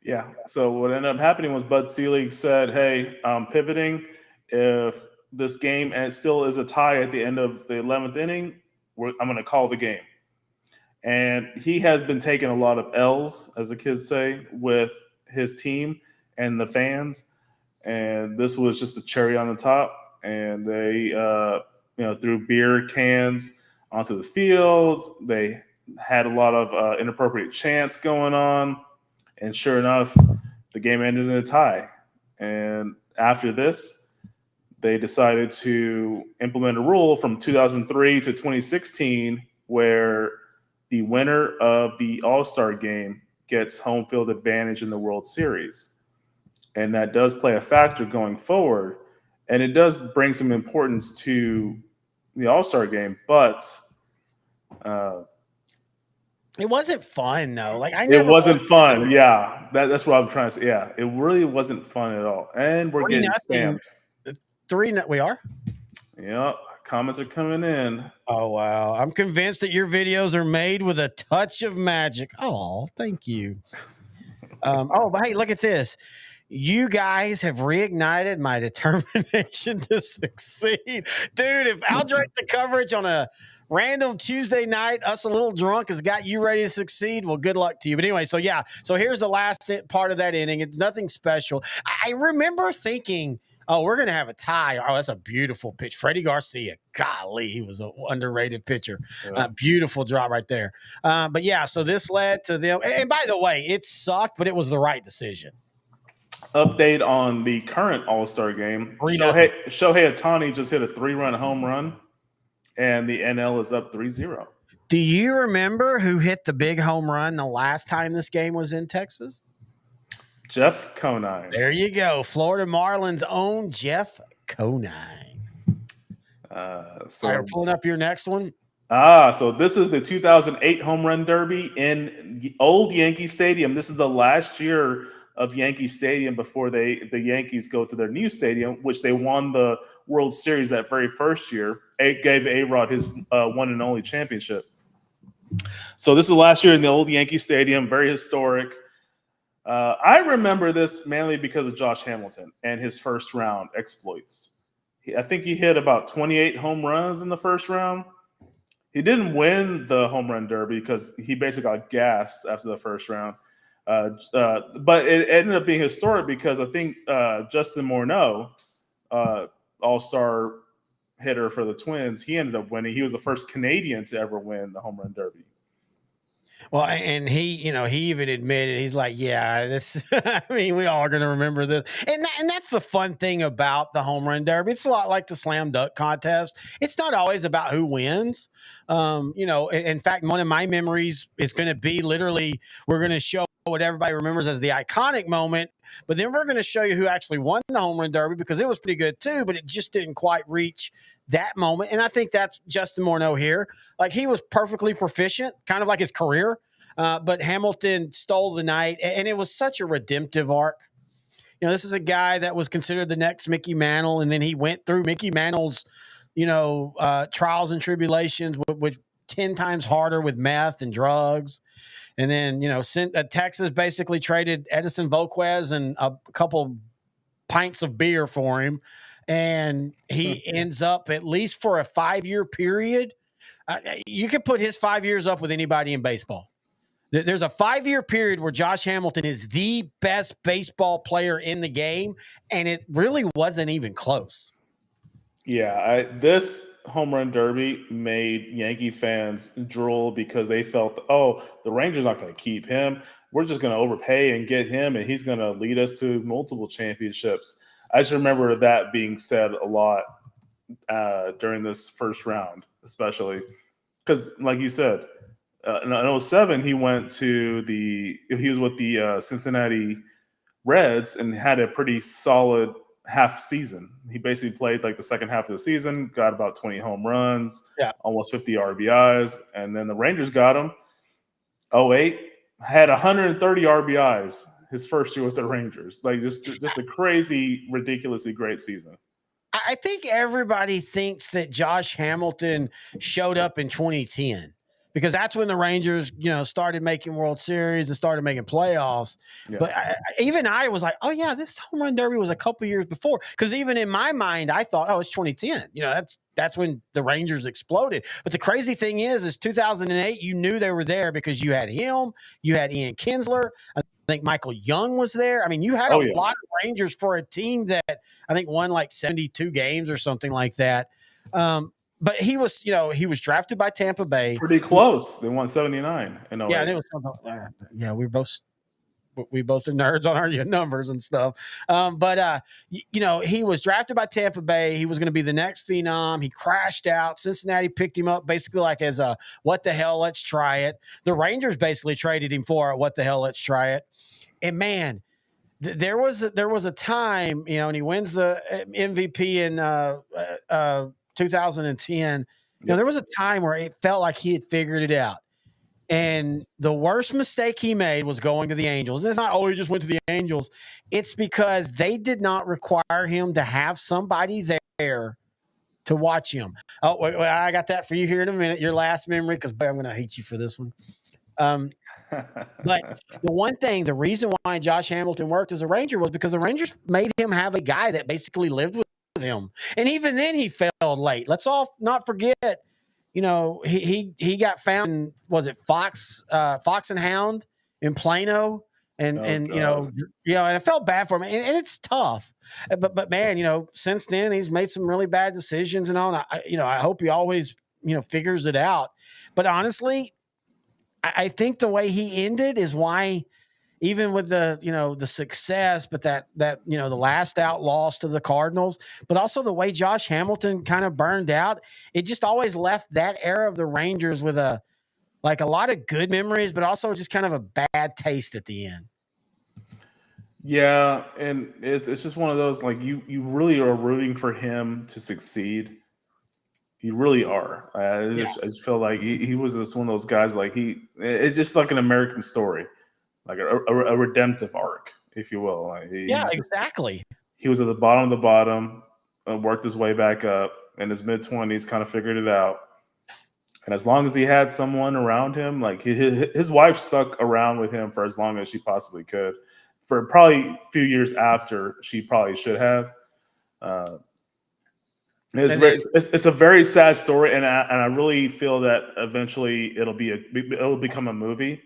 Yeah. So what ended up happening was Bud Selig said, hey, I'm pivoting. If this game and it still is a tie at the end of the 11th inning, I'm going to call the game. And he has been taking a lot of L's, as the kids say, with his team and the fans. And this was just the cherry on the top. And they, threw beer cans onto the field. They had a lot of inappropriate chants going on. And sure enough, the game ended in a tie. And after this, they decided to implement a rule from 2003 to 2016 where the winner of the All-Star game gets home field advantage in the World Series. And that does play a factor going forward. And it does bring some importance to the All-Star game. But It wasn't fun though. Like I It never wasn't fun. Yeah, that's what I'm trying to say. Yeah, it really wasn't fun at all. And we're 3 getting nothing. spammed. 3 we are. Yep, comments are coming in. Oh wow! I'm convinced that your videos are made with a touch of magic. Oh, thank you. But hey, look at this. You guys have reignited my determination to succeed. Dude, if OutDrank the Coverage on a random Tuesday night, us a little drunk, has got you ready to succeed, well, good luck to you. But anyway, so yeah. So here's the last part of that inning. It's nothing special. I remember thinking, oh, we're going to have a tie. Oh, that's a beautiful pitch. Freddie Garcia. Golly, he was an underrated pitcher. Yeah. Beautiful drop right there. But yeah, so this led to them. And by the way, it sucked, but it was the right decision. Update on the current All-Star game. 3-0. Shohei Ohtani just hit a 3-run home run, and the NL is up 3-0. Do you remember who hit the big home run the last time this game was in Texas? Jeff Conine. There you go. Florida Marlins' own Jeff Conine. So I'm pulling up your next one. So this is the 2008 Home Run Derby in old Yankee Stadium. This is the last year of Yankee Stadium before the Yankees go to their new stadium, which they won the World Series that very first year. It gave A-Rod his one and only championship. So this is the last year in the old Yankee Stadium, very historic. I remember this mainly because of Josh Hamilton and his first round exploits. I think he hit about 28 home runs in the first round. He didn't win the home run derby because he basically got gassed after the first round. But it ended up being historic because I think Justin Morneau, all-star hitter for the Twins, he ended up winning. He was the first Canadian to ever win the home run derby. Well, and he even admitted, he's like, yeah, this, I mean, we all are going to remember this. And that's the fun thing about the home run derby. It's a lot like the slam dunk contest. It's not always about who wins. In fact, one of my memories is going to be literally, we're going to show what everybody remembers as the iconic moment, but then we're going to show you who actually won the home run derby because it was pretty good too, but it just didn't quite reach that moment. And I think that's Justin Morneau here. Like, he was perfectly proficient, kind of like his career. But Hamilton stole the night, and it was such a redemptive arc. This is a guy that was considered the next Mickey Mantle, and then he went through Mickey Mantle's, trials and tribulations, which 10 times harder with meth and drugs. And then, Texas basically traded Edison Volquez and a couple pints of beer for him. And he ends up, at least for a 5-year period, you could put his 5 years up with anybody in baseball. There's a 5-year period where Josh Hamilton is the best baseball player in the game, and it really wasn't even close. Yeah, this home run derby made Yankee fans drool because they felt, oh, the Rangers aren't going to keep him. We're just going to overpay and get him, and he's going to lead us to multiple championships. I just remember that being said a lot during this first round, especially because, like you said, in 2007, he was with the Cincinnati Reds and had a pretty solid half season. He basically played like the second half of the season, got about 20 home runs, almost 50 RBIs, and then the Rangers got him. 2008 had 130 RBIs his first year with the Rangers. Like just a crazy, ridiculously great season. I think everybody thinks that Josh Hamilton showed up in 2010. Because that's when the Rangers, started making World Series and started making playoffs. Yeah. But I was like, oh, yeah, this home run derby was a couple years before. Because even in my mind, I thought, oh, it's 2010. That's when the Rangers exploded. But the crazy thing is 2008, you knew they were there because you had him, you had Ian Kinsler. I think Michael Young was there. I mean, you had a lot of Rangers for a team that I think won like 72 games or something like that. But he was drafted by Tampa Bay. Pretty close. They won 79. Yeah, and it was yeah. We both are nerds on our numbers and stuff. But he was drafted by Tampa Bay. He was going to be the next phenom. He crashed out. Cincinnati picked him up basically like as a what the hell, let's try it. The Rangers basically traded him for what the hell, let's try it. And man, there was a time, and he wins the MVP in 2010. There was a time where it felt like he had figured it out. And the worst mistake he made was going to the Angels. And it's not, he just went to the Angels. It's because they did not require him to have somebody there to watch him. Oh, wait, I got that for you here in a minute. Your last memory, because I'm going to hate you for this one. But the one thing, the reason why Josh Hamilton worked as a Ranger was because the Rangers made him have a guy that basically lived with him. And even then he failed late. Let's all not forget, he got found in, was it Fox and Hound in Plano? And and I felt bad for him. And it's tough. But man, since then he's made some really bad decisions and all. And I hope he always, figures it out. But honestly, I think the way he ended is why, even with the success, but that the last out loss to the Cardinals, but also the way Josh Hamilton kind of burned out, it just always left that era of the Rangers with a lot of good memories, but also just kind of a bad taste at the end. Yeah, and it's just one of those, like, you really are rooting for him to succeed. You really are. I just feel like he was just one of those guys. Like, it's just like an American story, like a redemptive arc, if you will. Like, exactly. He was at the bottom of the bottom, worked his way back up in his mid-20s, kind of figured it out. And as long as he had someone around him, like his wife stuck around with him for as long as she possibly could, for probably a few years after she probably should have. It's a very sad story, and I really feel that eventually it'll become a movie.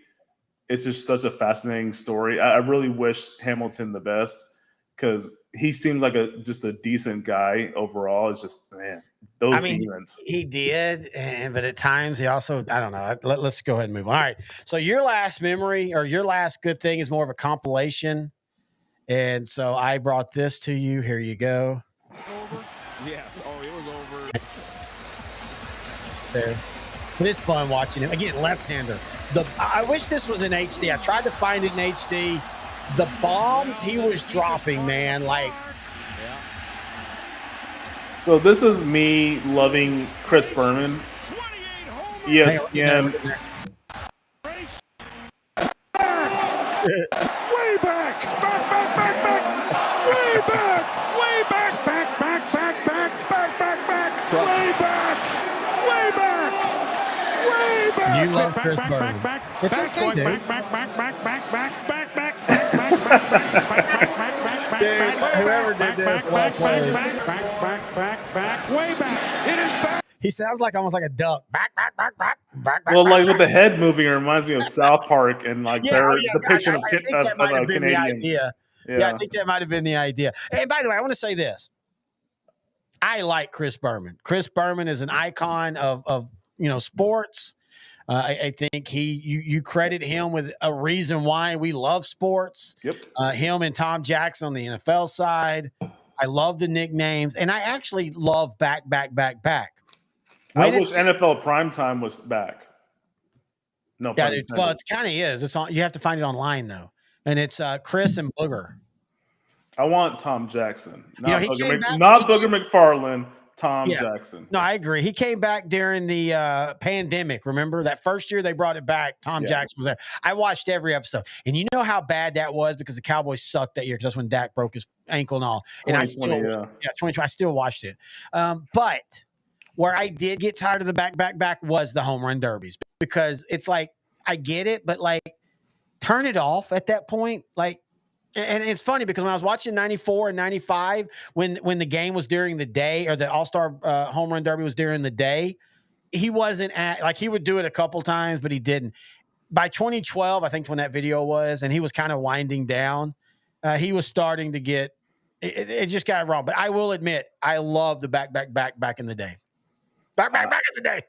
It's just such a fascinating story. I really wish Hamilton the best, because he seems like just a decent guy overall. It's just, man, those demons. He did, but at times he also, I don't know. Let's go ahead and move on. All right. So your last memory or your last good thing is more of a compilation, and so I brought this to you. Here you go. Over? Yes. Oh, it was over. There. But it's fun watching him. Again, left-hander. I wish this was in HD. I tried to find it in HD. The bombs he was dropping, man, like. Yeah. So this is me loving Chris Berman. ESPN. Way back! Way back! Way back! Way back! You love Chris Berman. It's okay, dude. Dude, whoever did this, well played. Way back! It is back! He sounds like almost like a duck. Back. Well, like with the head moving, it reminds me of South Park and like their depiction of Canadians. Yeah, I think that might have been the idea. And by the way, I want to say this. I like Chris Berman. Chris Berman is an icon of sports. I think you credit him with a reason why we love sports. Yep. Him and Tom Jackson on the NFL side. I love the nicknames, and I actually love back. I wish NFL Primetime was back. No, yeah, it kind of is. It's on. You have to find it online though, and it's Chris and Booger. I want Tom Jackson, Booger McFarlane. Tom Jackson. No, I agree. He came back during the pandemic. Remember that first year they brought it back? Tom Jackson was there. I watched every episode, and you know how bad that was because the Cowboys sucked that year because that's when Dak broke his ankle and all. And 2020. I still watched it. But where I did get tired of the back was the home run derbies, because it's like, I get it, but like, turn it off at that point. Like, and it's funny because when I was watching 94 and 95, when the game was during the day, or the All-Star home run derby was during the day, he wasn't he would do it a couple times, but he didn't. By 2012, I think when that video was, and he was kind of winding down, he was starting to get, it just got wrong. But I will admit, I love the back in the day. Back in the day.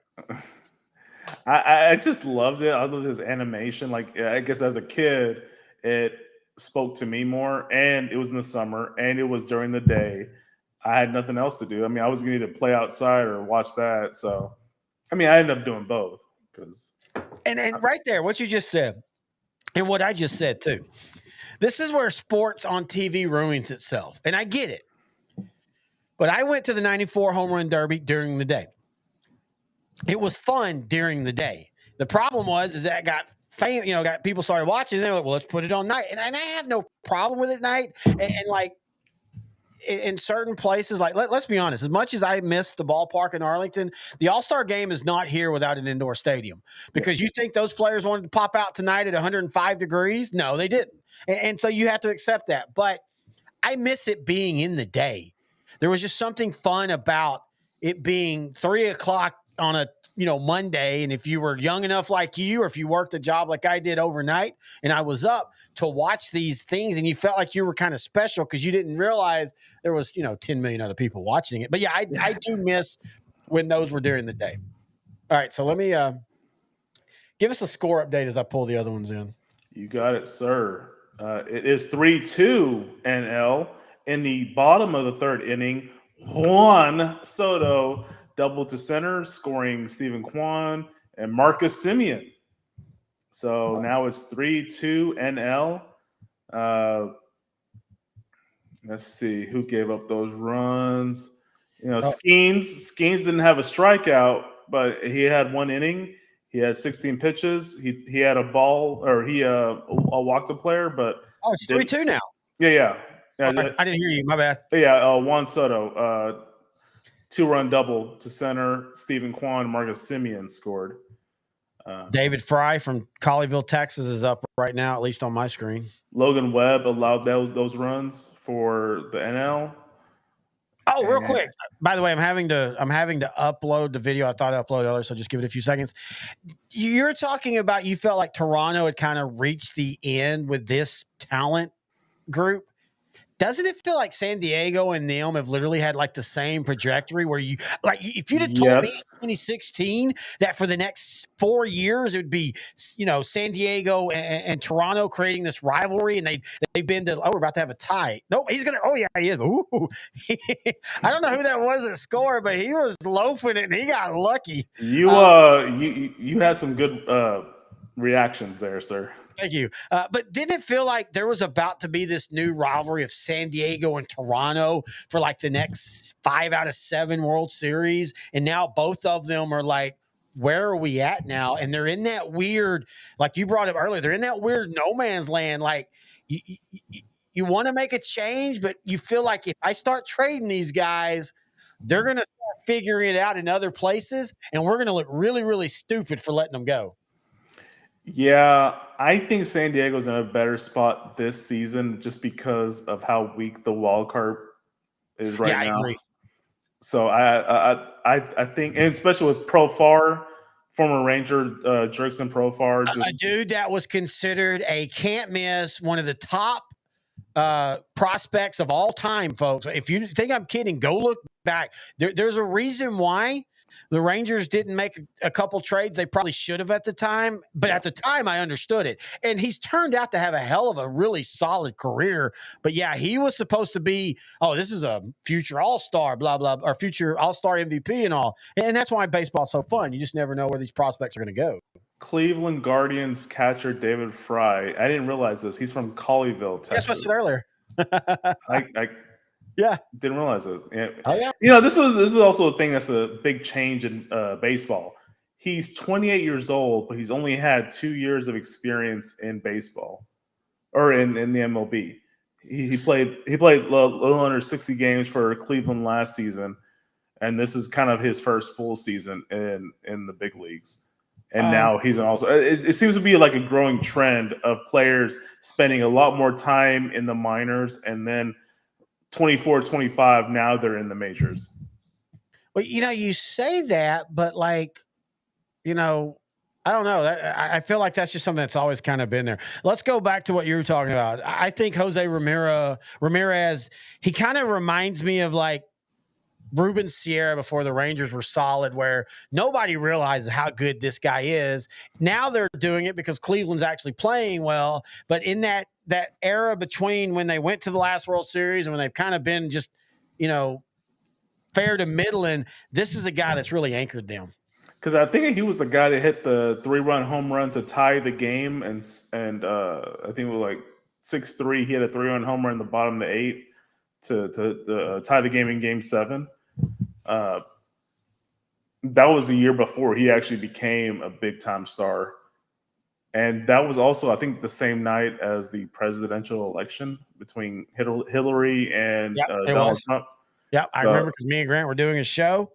I just loved it. I loved his animation. Like, I guess as a kid, it spoke to me more, and it was in the summer, and it was during the day. I had nothing else to do. I mean, I was going to either play outside or watch that. So, I mean, I ended up doing both. And right there, what you just said, and what I just said too, this is where sports on TV ruins itself. And I get it. But I went to the 94 home run derby during the day. It was fun during the day. The problem was is that got got people started watching. And they're like, well, let's put it on night, and I have no problem with it night. And like in certain places, like let's be honest, as much as I miss the ballpark in Arlington, the All-Star game is not here without an indoor stadium. Because you think those players wanted to pop out tonight at 105 degrees? No, they didn't. And so you have to accept that. But I miss it being in the day. There was just something fun about it being 3:00 on a Monday, and if you were young enough like you, or if you worked a job like I did overnight, and I was up to watch these things, and you felt like you were kind of special because you didn't realize there was 10 million other people watching it. But yeah, I do miss when those were during the day. All right, so let me give us a score update as I pull the other ones in. You got it, sir. It is 3-2 NL. In the bottom of the third inning, Juan Soto doubled to center, scoring Stephen Kwan and Marcus Semien. So now it's 3-2 NL. Let's see who gave up those runs. Skeens didn't have a strikeout, but he had one inning. He had 16 pitches. He had a ball, or he walked a player, but it's 3-2 now. Yeah. I didn't hear you. My bad. Yeah, Juan Soto, 2-run double to center. Stephen Kwan, Marcus Semien scored. David Fry from Colleyville, Texas, is up right now, at least on my screen. Logan Webb allowed those runs for the NL. Oh, real quick. By the way, I'm having to upload the video. I thought I uploaded earlier, so just give it a few seconds. You're talking about you felt like Toronto had kind of reached the end with this talent group. Doesn't it feel like San Diego and them have literally had like the same trajectory where if you'd have told me in 2016 that for the next 4 years it would be, San Diego and Toronto creating this rivalry, and they've been to, we're about to have a tie. No, he is. Ooh. I don't know who that was that scored, but he was loafing it and he got lucky. You had some good reactions there, sir. Thank you. But didn't it feel like there was about to be this new rivalry of San Diego and Toronto for like the next 5 out of 7 World Series? And now both of them are like, where are we at now? And they're in that weird, like you brought up earlier, they're in that weird no man's land. Like you want to make a change, but you feel like if I start trading these guys, they're going to start figuring it out in other places, and we're going to look really, really stupid for letting them go. Yeah, I think San Diego's in a better spot this season just because of how weak the wild card is right now. I agree. So I think, and especially with Profar, former Ranger Jurickson Profar, a dude that was considered a can't miss, one of the top prospects of all time, folks. If you think I'm kidding, go look back. There's a reason why the Rangers didn't make a couple trades they probably should have at the time, but at the time I understood it. And he's turned out to have a hell of a really solid career. But yeah, he was supposed to be, this is a future all-star, blah, blah, or future all-star MVP and all. And that's why baseball's so fun. You just never know where these prospects are going to go. Cleveland Guardians catcher David Fry. I didn't realize this. He's from Colleyville, Texas. That's what I said earlier. I didn't realize this. Oh yeah. This is also a thing that's a big change in baseball. He's 28 years old, but he's only had 2 years of experience in baseball, or in the MLB. He played a little under 60 games for Cleveland last season, and this is kind of his first full season in the big leagues. And now he's also. It seems to be like a growing trend of players spending a lot more time in the minors, and then 24, 25, now they're in the majors. Well, you say that, but I don't know. I feel like that's just something that's always kind of been there. Let's go back to what you were talking about. I think Jose Ramirez, he kind of reminds me of like Ruben Sierra before the Rangers were solid, where nobody realizes how good this guy is. Now they're doing it because Cleveland's actually playing well. But in that era between when they went to the last World Series and when they've kind of been just, fair to middling, this is a guy that's really anchored them. Because I think he was the guy that hit the 3-run home run to tie the game, and I think it was like 6-3. He had a 3-run home run in the bottom of the 8th to tie the game in Game 7. that was the year before he actually became a big time star. And that was also, I think, the same night as the presidential election between Hillary and Donald Trump. Yeah, I remember because me and Grant were doing a show,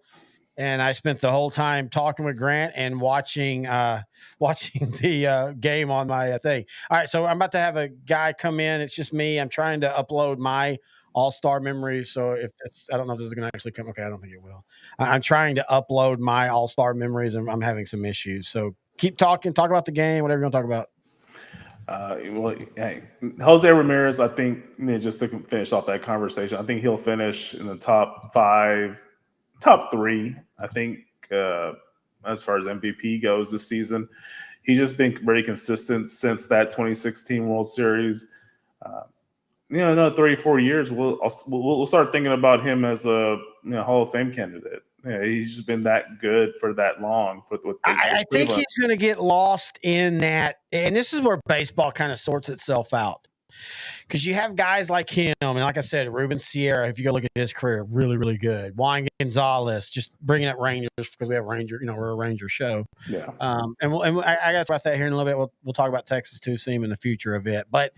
and I spent the whole time talking with Grant and watching the game on my thing. All right, so I'm about to have a guy come in. It's just me. I'm trying to upload my all-star memories. So if it's, I don't know if this is going to actually come. Okay, I don't think it will. I'm trying to upload my all-star memories, and I'm having some issues. So keep talking. Talk about the game, whatever you want to talk about. Hey, Jose Ramirez, I think, just to finish off that conversation, I think he'll finish in the top 5, top 3. I think as far as MVP goes this season, he's just been very consistent since that 2016 World Series. Another 3-4 years, we'll start thinking about him as a Hall of Fame candidate. Yeah, he's just been that good for that long. I think he's going to get lost in that, and this is where baseball kind of sorts itself out. Because you have guys like him, and like I said, Ruben Sierra, if you go look at his career, really, really good. Juan Gonzalez, just bringing up Rangers because we have Ranger, we're a Ranger show. Yeah. I got to talk about that here in a little bit. We'll talk about Texas two-seam in the future a bit. But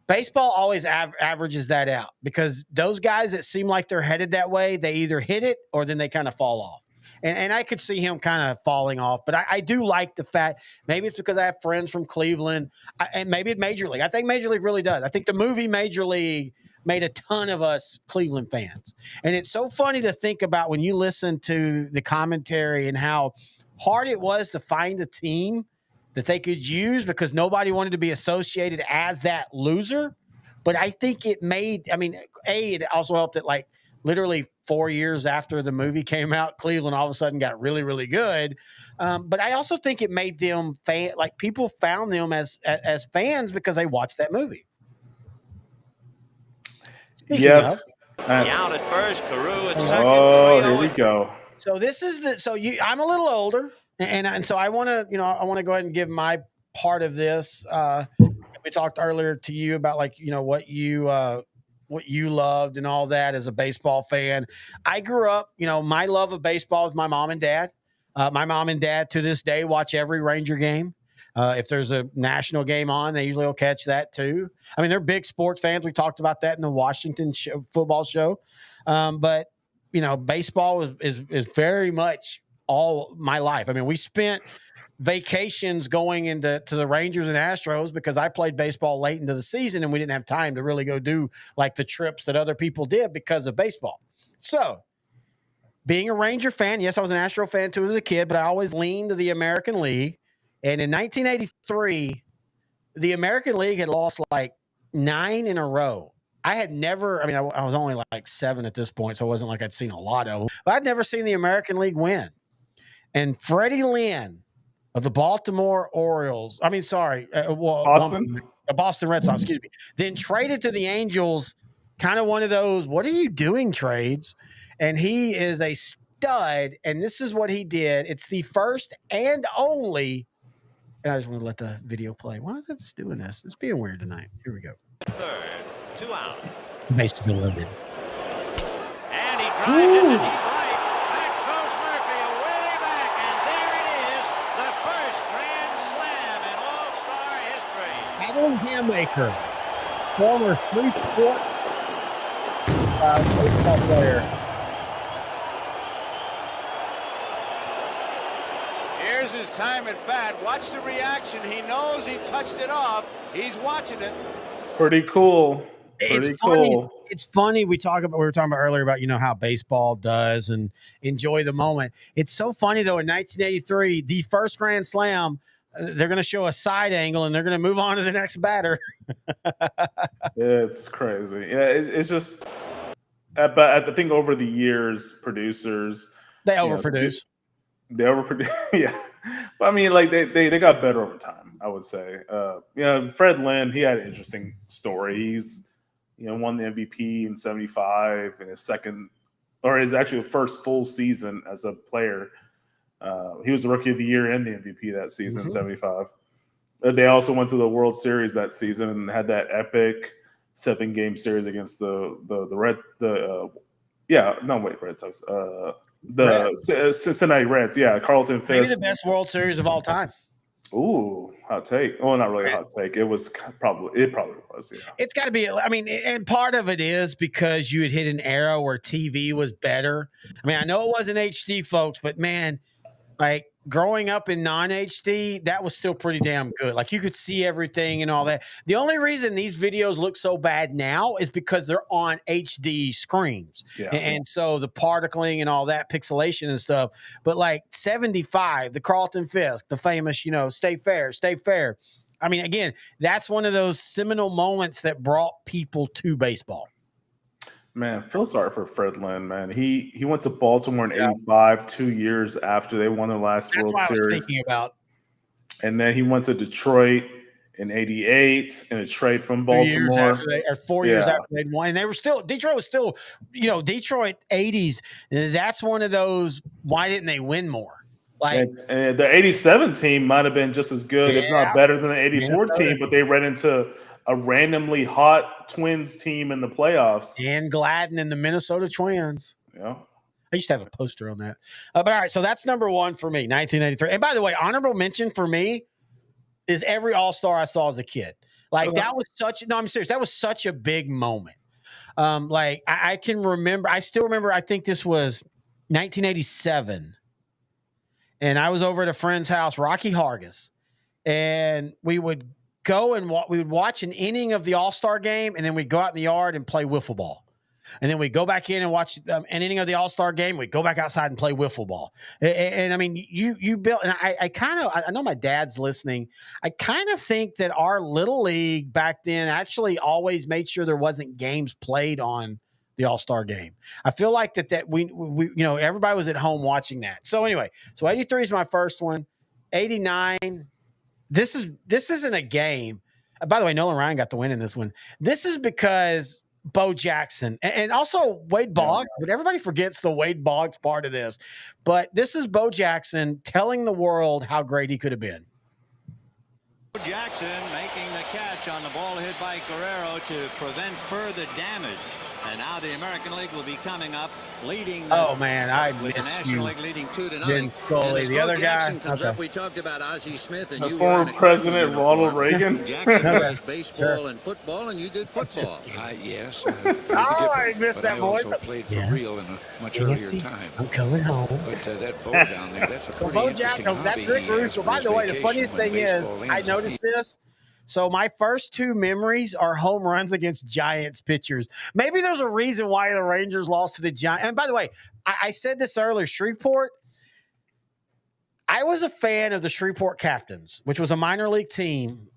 baseball always averages that out because those guys that seem like they're headed that way, they either hit it or then they kind of fall off. And I could see him kind of falling off, but I do like the fact, maybe it's because I have friends from Cleveland, and maybe it's Major League. I think Major League really does. I think the movie Major League made a ton of us Cleveland fans. And it's so funny to think about when you listen to the commentary and how hard it was to find a team that they could use because nobody wanted to be associated as that loser. But I think it made, it also helped that like literally 4 years after the movie came out, Cleveland all of a sudden got really, really good. But I also think it made them people found them as fans because they watched that movie. Yes. Out at first, Carew at second. Oh, here we go. So this is I'm a little older, and so I want to go ahead and give my part of this. We talked earlier to you about what you loved and all that as a baseball fan. I grew up, my love of baseball is my mom and dad. My mom and dad to this day watch every Ranger game. If there's a national game on, they usually will catch that too. They're big sports fans. We talked about that in the Washington football show. But baseball is very much all my life. We spent vacations going to the Rangers and Astros because I played baseball late into the season and we didn't have time to really go do like the trips that other people did because of baseball. So being a Ranger fan, yes, I was an Astro fan too as a kid, but I always leaned to the American League. And in 1983, the American League had lost like 9 in a row. I had never, I was only like 7 at this point, so it wasn't like I'd seen a lot of them, but I'd never seen the American League win. And Freddie Lynn of the Baltimore Orioles, Boston Red Sox, excuse me, then traded to the Angels, kind of one of those, what are you doing trades? And he is a stud, and this is what he did. It's the first and only, and I just want to let the video play. Why is it doing this? It's being weird tonight. Here we go. Third, 2 out. Base to be loaded. And he drives it to deep right. Back goes Murphy, away back, and there it is, the first grand slam in All-Star history. Adeline Hammaker, former three-sport baseball player. Here's his time at bat. Watch the reaction. He knows he touched it off. He's watching it. Pretty cool. Funny. It's funny. We were talking about earlier about, how baseball does and enjoy the moment. It's so funny though. In 1983, the first grand slam, they're going to show a side angle and they're going to move on to the next batter. It's crazy. Yeah. It's just, but I think over the years, producers, they overproduce. Yeah. But they got better over time, I would say. Fred Lynn, he had an interesting story. He's, won the MVP in 75 in his first full season as a player. He was the Rookie of the Year and the MVP that season, 75. They also went to the World Series that season and had that epic 7-game series against the Red Sox. The Cincinnati Reds, yeah, Carlton Maybe Fisk. the best World Series of all time. Ooh, hot take. Well, not really a hot take. It probably was, yeah. It's got to be. I mean, and part of it is because you had hit an era where TV was better. I mean, I know it wasn't HD, folks, but man, like growing up in non-HD, that was still pretty damn good. Like you could see everything and all that. The only reason these videos look so bad now is because they're on HD screens. Yeah. And so the particling and all that pixelation and stuff. But like 75, the Carlton Fisk, the famous, stay fair, stay fair. I mean, again, that's one of those seminal moments that brought people to baseball. Man, feel sorry for Fred Lynn, man. He went to Baltimore in '85, 2 years after they won their last World Series. I was thinking about. And then he went to Detroit in '88 in a trade from Baltimore. 4 years after they'd won. And they were still, Detroit was still, Detroit 80s. That's one of those, why didn't they win more? Like, and the '87 team might have been just as good, if not better than the '84 team, but they ran into a randomly hot Twins team in the playoffs. Dan Gladden and the Minnesota Twins. Yeah. I used to have a poster on that. But all right, so that's number one for me, 1983. And by the way, honorable mention for me is every All-Star I saw as a kid. Like that was I'm serious. That was such a big moment. Like I can remember, I still remember, I think this was 1987. And I was over at a friend's house, Rocky Hargis, and we would go and we would watch an inning of the All-Star game, and then we'd go out in the yard and play wiffle ball. And then we'd go back in and watch an inning of the All-Star game. We'd go back outside and play wiffle ball. And I mean, you built, and I know my dad's listening. I kind of think that our little league back then actually always made sure there wasn't games played on the All-Star game. I feel like that we everybody was at home watching that. So anyway, so 83 is my first one. 89. This isn't a game. By the way, Nolan Ryan got the win in this one. This is because Bo Jackson and also Wade Boggs, but everybody forgets the Wade Boggs part of this. But this is Bo Jackson telling the world how great he could have been. Bo Jackson making the catch on the ball hit by Guerrero to prevent further damage. And now the American League will be coming up, leading. Oh man, I with miss the National you. League leading 2-0. Vin Scully, the other guy. Okay. Up, we talked about Ozzie Smith and the you former President Ronald Reagan. Jackson does baseball and football, and you did football. Yes. I missed that voice. I played for real in a much earlier time. I'm coming home. But that bow down there, that's a pretty Bo interesting Jackson, hobby. that's Rick Russo. By the way, the funniest thing is, I noticed this. So my first two memories are home runs against Giants pitchers. Maybe there's a reason why the Rangers lost to the Giants. And by the way, I said this earlier, Shreveport. I was a fan of the Shreveport Captains, which was a minor league team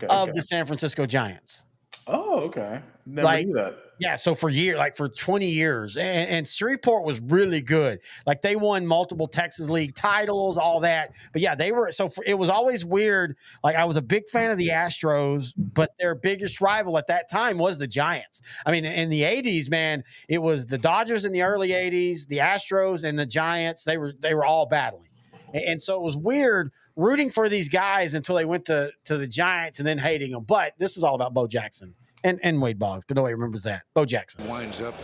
of the San Francisco Giants. Oh, okay. Never knew that. Yeah, so for 20 years. And Shreveport was really good. Like they won multiple Texas League titles, all that. But yeah, it was always weird. Like I was a big fan of the Astros, but their biggest rival at that time was the Giants. I mean, in the 80s, man, it was the Dodgers in the early 80s, the Astros and the Giants. They were all battling. And so it was weird rooting for these guys until they went to the Giants and then hating them. But this is all about Bo Jackson. And Wade Boggs, but nobody remembers that. Bo Jackson winds up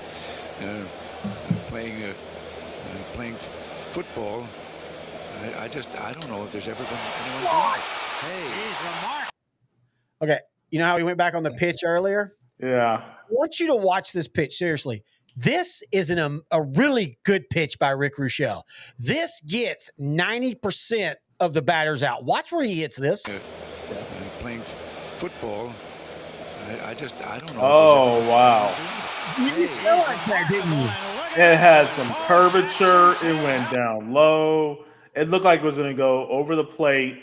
playing football. I don't know if there's ever been anyone doing it. Hey, he's remarkable. Okay, you know how he went back on the pitch earlier? Yeah. I want you to watch this pitch seriously. This is a really good pitch by Rick Russo. This gets 90% of the batters out. Watch where he hits this. Playing football. I don't know. Oh, wow. You feel like that, didn't you? It had some curvature. It went down low. It looked like it was going to go over the plate,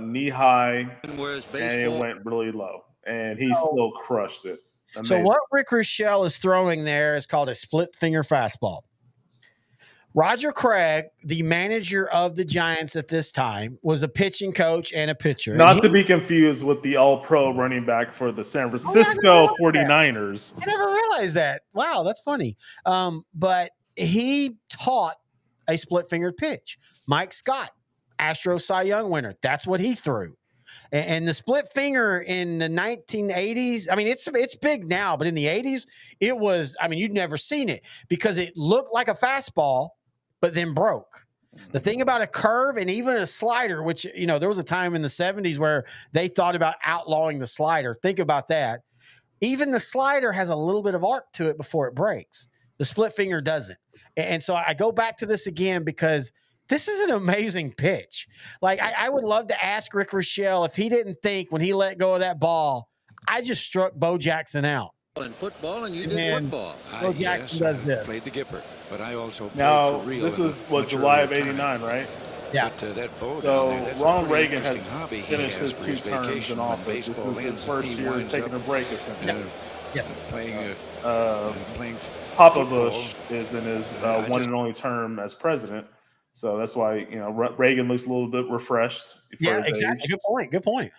knee high, and it went really low. And he still crushed it. Amazing. So what Rick Russo is throwing there is called a split finger fastball. Roger Craig, the manager of the Giants at this time, was a pitching coach and a pitcher. Not to be confused with the all-pro running back for the San Francisco 49ers. I never realized that. Wow, that's funny. But he taught a split-fingered pitch. Mike Scott, Astros Cy Young winner. That's what he threw. And the split finger in the 1980s, I mean, it's big now, but in the 80s, it was, I mean, you'd never seen it because it looked like a fastball, but then broke. The thing about a curve and even a slider, which, you know, there was a time in the 70s where they thought about outlawing the slider. Think about that. Even the slider has a little bit of arc to it before it breaks. The split finger doesn't. And so I go back to this again because this is an amazing pitch. Like, I would love to ask Rick Rochelle if he didn't think when he let go of that ball, I just struck Bo Jackson out. In football, and you did football. Bo Jackson does this. Played the Gipper, but I also played Now, for real. this is what, July of '89, right? Yeah. But, that bow So down there, Ronald a pretty Reagan has interesting hobby he finished has his for 2 terms vacation in when office. This baseball is his ends. first He year winds taking a up, break, essentially. playing Papa football. Bush is in his one and only term as president. So that's why, you know, Reagan looks a little bit refreshed for his exactly. age. Good point. Good point.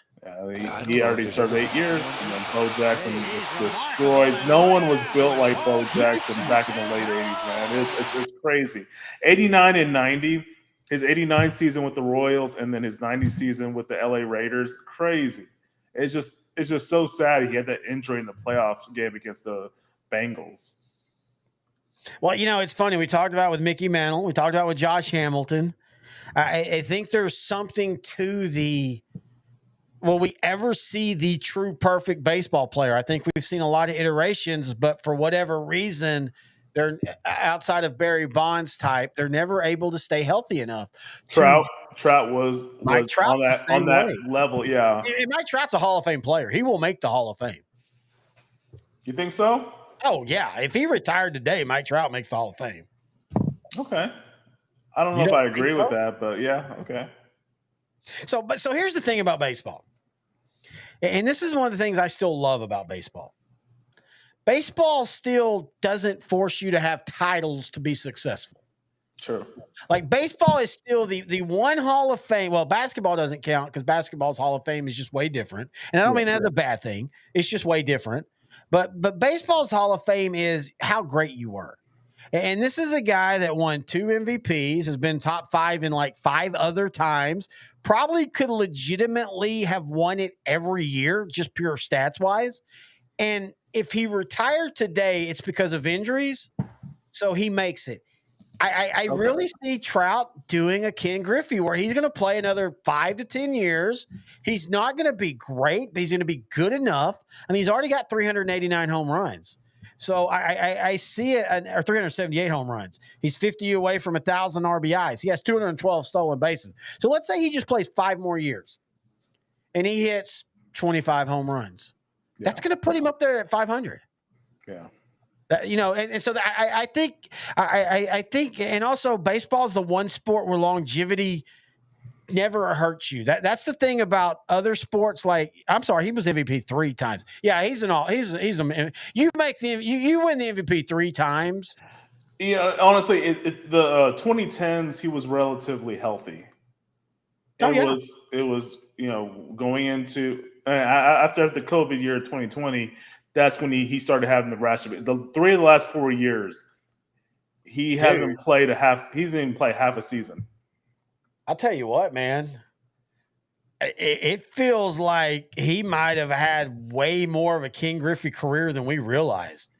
He already served 8 years, and then Bo Jackson just destroys. No one was built like Bo Jackson back in the late 80s, man. It's crazy. 89 and 90, his 89 season with the Royals, and then his 90 season with the LA Raiders. Crazy. It's just so sad he had that injury in the playoff game against the Bengals. Well, you know, it's funny. We talked about with Mickey Mantle. We talked about with Josh Hamilton. I think there's something to the – will we ever see the true perfect baseball player? I think we've seen a lot of iterations, but for whatever reason, they're outside of Barry Bonds type. They're never able to stay healthy enough. Trout was Trout's on that level, yeah. Mike Trout's a Hall of Fame player. He will make the Hall of Fame. You think so? Oh, yeah. If he retired today, Mike Trout makes the Hall of Fame. Okay. I don't know if I agree with that, but yeah, okay. So here's the thing about baseball. And this is one of the things I still love about baseball. Baseball still doesn't force you to have titles to be successful. True. Like, baseball is still the one Hall of Fame. Well, basketball doesn't count because basketball's Hall of Fame is just way different. And I don't mean that's a bad thing. It's just way different. But baseball's Hall of Fame is how great you were. And this is a guy that won 2 MVPs, has been top 5 in like 5 other times, probably could legitimately have won it every year, just pure stats wise. And if he retired today, it's because of injuries. So he makes it. I really see Trout doing a Ken Griffey where he's going to play another 5 to 10 years. He's not going to be great, but he's going to be good enough. I mean, he's already got 389 home runs. So I see it, or 378 home runs. He's 50 away from 1,000 RBIs. He has 212 stolen bases. So let's say he just plays 5 more years and he hits 25 home runs. Yeah. That's going to put him up there at 500. Yeah. You know, and so I think, and also baseball is the one sport where longevity never hurts you. That's the thing about other sports. Like, I'm sorry, he was MVP 3 times. Yeah, you win the MVP 3 times. Yeah, honestly, the 2010s he was relatively healthy. It was you know, going into after the COVID year 2020. That's when he started having the rash of it. The 3 of the last 4 years, he hasn't played he didn't even play half a season. I'll tell you what, man. It feels like he might have had way more of a Ken Griffey career than we realized.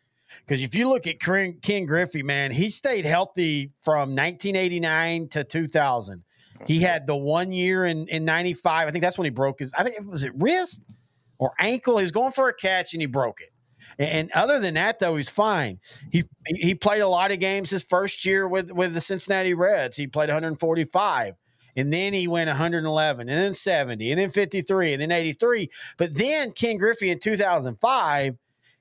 Because if you look at Ken Griffey, man, he stayed healthy from 1989 to 2000. He had the 1 year in 95. I think that's when he broke his, I think it was wrist or ankle. He was going for a catch and he broke it. And other than that, though, he's fine. He played a lot of games his first year with the Cincinnati Reds. He played 145. And then he went 111, and then 70, and then 53, and then 83. But then Ken Griffey in 2005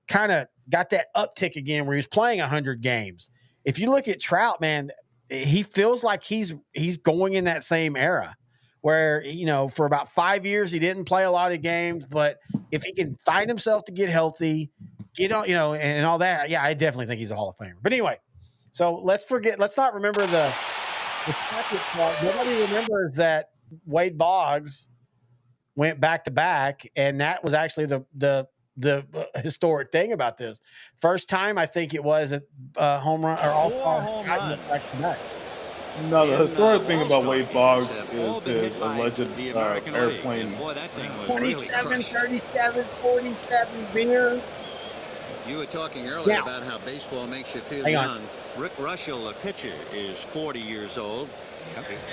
kind of got that uptick again where he was playing 100 games. If you look at Trout, man, he feels like he's going in that same era where, you know, for about 5 years he didn't play a lot of games, but if he can find himself to get healthy, get on, you know, and all that, yeah, I definitely think he's a Hall of Famer. But anyway, so let's not remember the second part. Nobody remembers that Wade Boggs went back to back, and that was actually the historic thing about this. First time I think it was a home run or all-star back to back. No, the historic thing about All-Star Wade Boggs games have all is been his hit by alleged the American League. airplane. And boy, that thing was really 27, crushed. 37, 47 beer. You were talking earlier Now, about how baseball makes you feel hang on. young. Rick Russell, the pitcher, is 40 years old.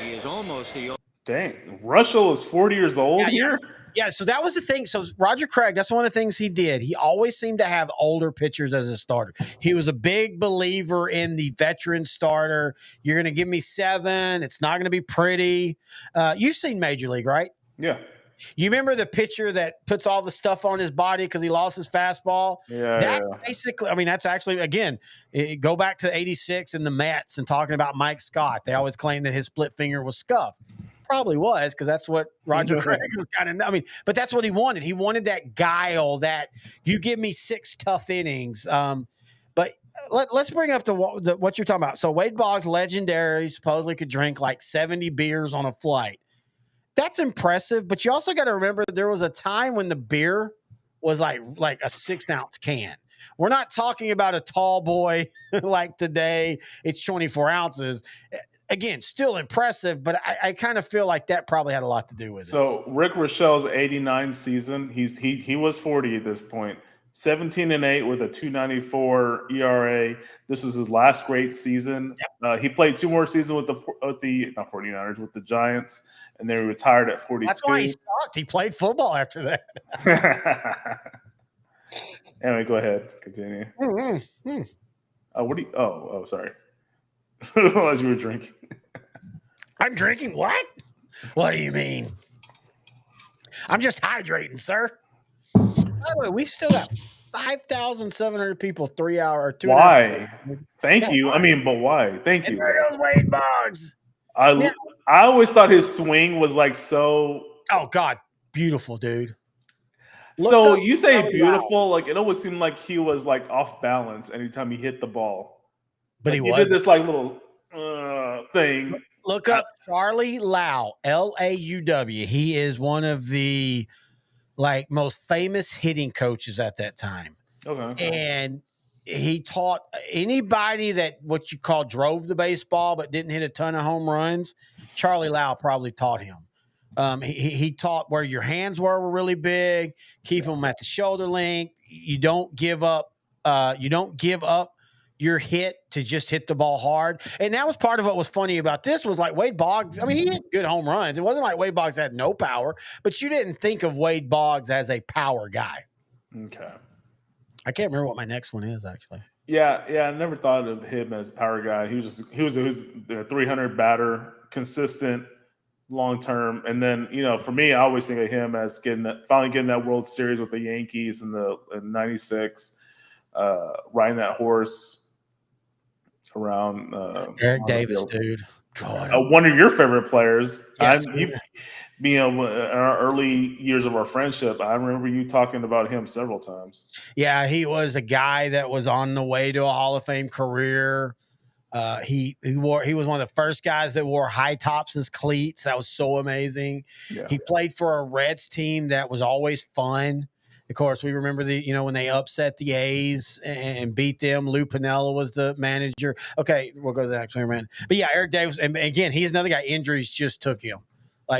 He is almost the Dang, Russell is 40 years old here? Yeah, so that was the thing. So Roger Craig, that's one of the things he did. He always seemed to have older pitchers as a starter. He was a big believer in the veteran starter. You're going to give me 7. It's not going to be pretty. You've seen Major League, right? Yeah. You remember the pitcher that puts all the stuff on his body because he lost his fastball? Yeah. Basically, I mean, that's actually, again, go back to 86 and the Mets and talking about Mike Scott. They always claim that his split finger was scuffed. Probably was, because that's what Roger Craig was kind of, I mean, but that's what he wanted. He wanted that guile that you give me 6 tough innings. But let's bring up what you're talking about. So Wade Boggs, legendary, supposedly could drink like 70 beers on a flight. That's impressive, but you also got to remember there was a time when the beer was like a 6-ounce can. We're not talking about a tall boy like today. It's 24 ounces. Again, still impressive, but I kind of feel like that probably had a lot to do with it. So Rick Rochelle's 89 season, he was 40 at this point. 17-8 with a 2.94 ERA. This was his last great season. Yep. He played 2 more seasons with the not 49ers, with the Giants, and then he retired at 42. That's why he sucked. He played football after that. Anyway, go ahead. Continue. Mm-hmm. What do you? Oh, sorry. As you were drinking. I'm drinking what? What do you mean? I'm just hydrating, sir. By the way, we still got 5,700 people 3 hour or 2. Why? Thank you. I mean, but why? Thank you. There goes Wade Boggs. I always thought his swing was like so. Oh God, beautiful, dude. So you say beautiful, like it always seemed like he was like off balance anytime he hit the ball. But he did this like little thing. Look up Charlie Lau, Lauw. He is one of the like most famous hitting coaches at that time. Okay. And he taught anybody that what you call drove the baseball but didn't hit a ton of home runs. Charlie Lau probably taught him. He taught where your hands were really big, keep them at the shoulder length. You don't give up. You don't give up your hit to just hit the ball hard. And that was part of what was funny about this was like Wade Boggs. I mean, he hit good home runs. It wasn't like Wade Boggs had no power, but you didn't think of Wade Boggs as a power guy. Okay. I can't remember what my next one is actually. Yeah. I never thought of him as a power guy. He was the 300 batter, consistent, long term. And then, for me, I always think of him as finally getting that World Series with the Yankees in '96, riding that horse around Eric Davis, dude. God, one of your favorite players. Yes, in our early years of our friendship, I remember you talking about him several times. Yeah, he was a guy that was on the way to a Hall of Fame career. He was one of the first guys that wore high tops as cleats. That was so amazing. Yeah. He played for a Reds team that was always fun. Of course, we remember when they upset the A's and beat them. Lou Piniella was the manager. Okay, we'll go to the next one, man. But yeah, Eric Davis, and again, he's another guy. Injuries just took him.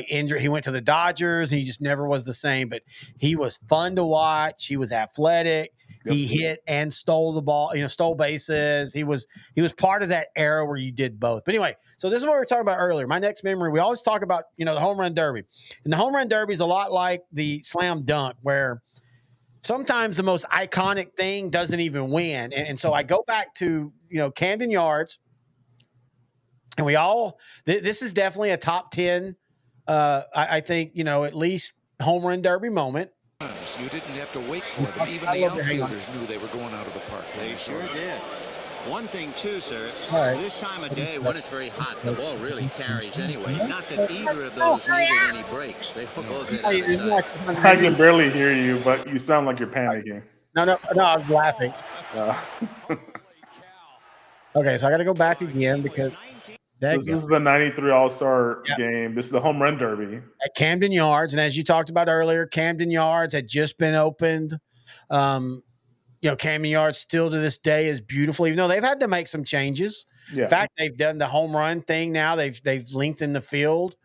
He went to the Dodgers, and he just never was the same. But he was fun to watch. He was athletic. Yep. He hit and stole the ball. Stole bases. He was part of that era where you did both. But anyway, so this is what we were talking about earlier. My next memory. We always talk about the home run derby, and the home run derby is a lot like the slam dunk, where sometimes the most iconic thing doesn't even win. And so I go back to, Camden Yards, and this is definitely a top 10, I think, at least home run derby moment. You didn't have to wait for them. Even the outfielders knew they were going out of the park. They sure did. One thing, too, sir, right. This time of day, when it's very hot, the ball really carries anyway. Not that either of those needed any breaks. They were both hit outside. I can barely hear you, but you sound like you're panicking. No, I was laughing. Okay, so I got to go back again because this is the 93 All-Star game. This is the home run derby. At Camden Yards, and as you talked about earlier, Camden Yards had just been opened. Camden Yards still to this day is beautiful, even though they've had to make some changes. Yeah. In fact, they've done the home run thing now. They've lengthened the field.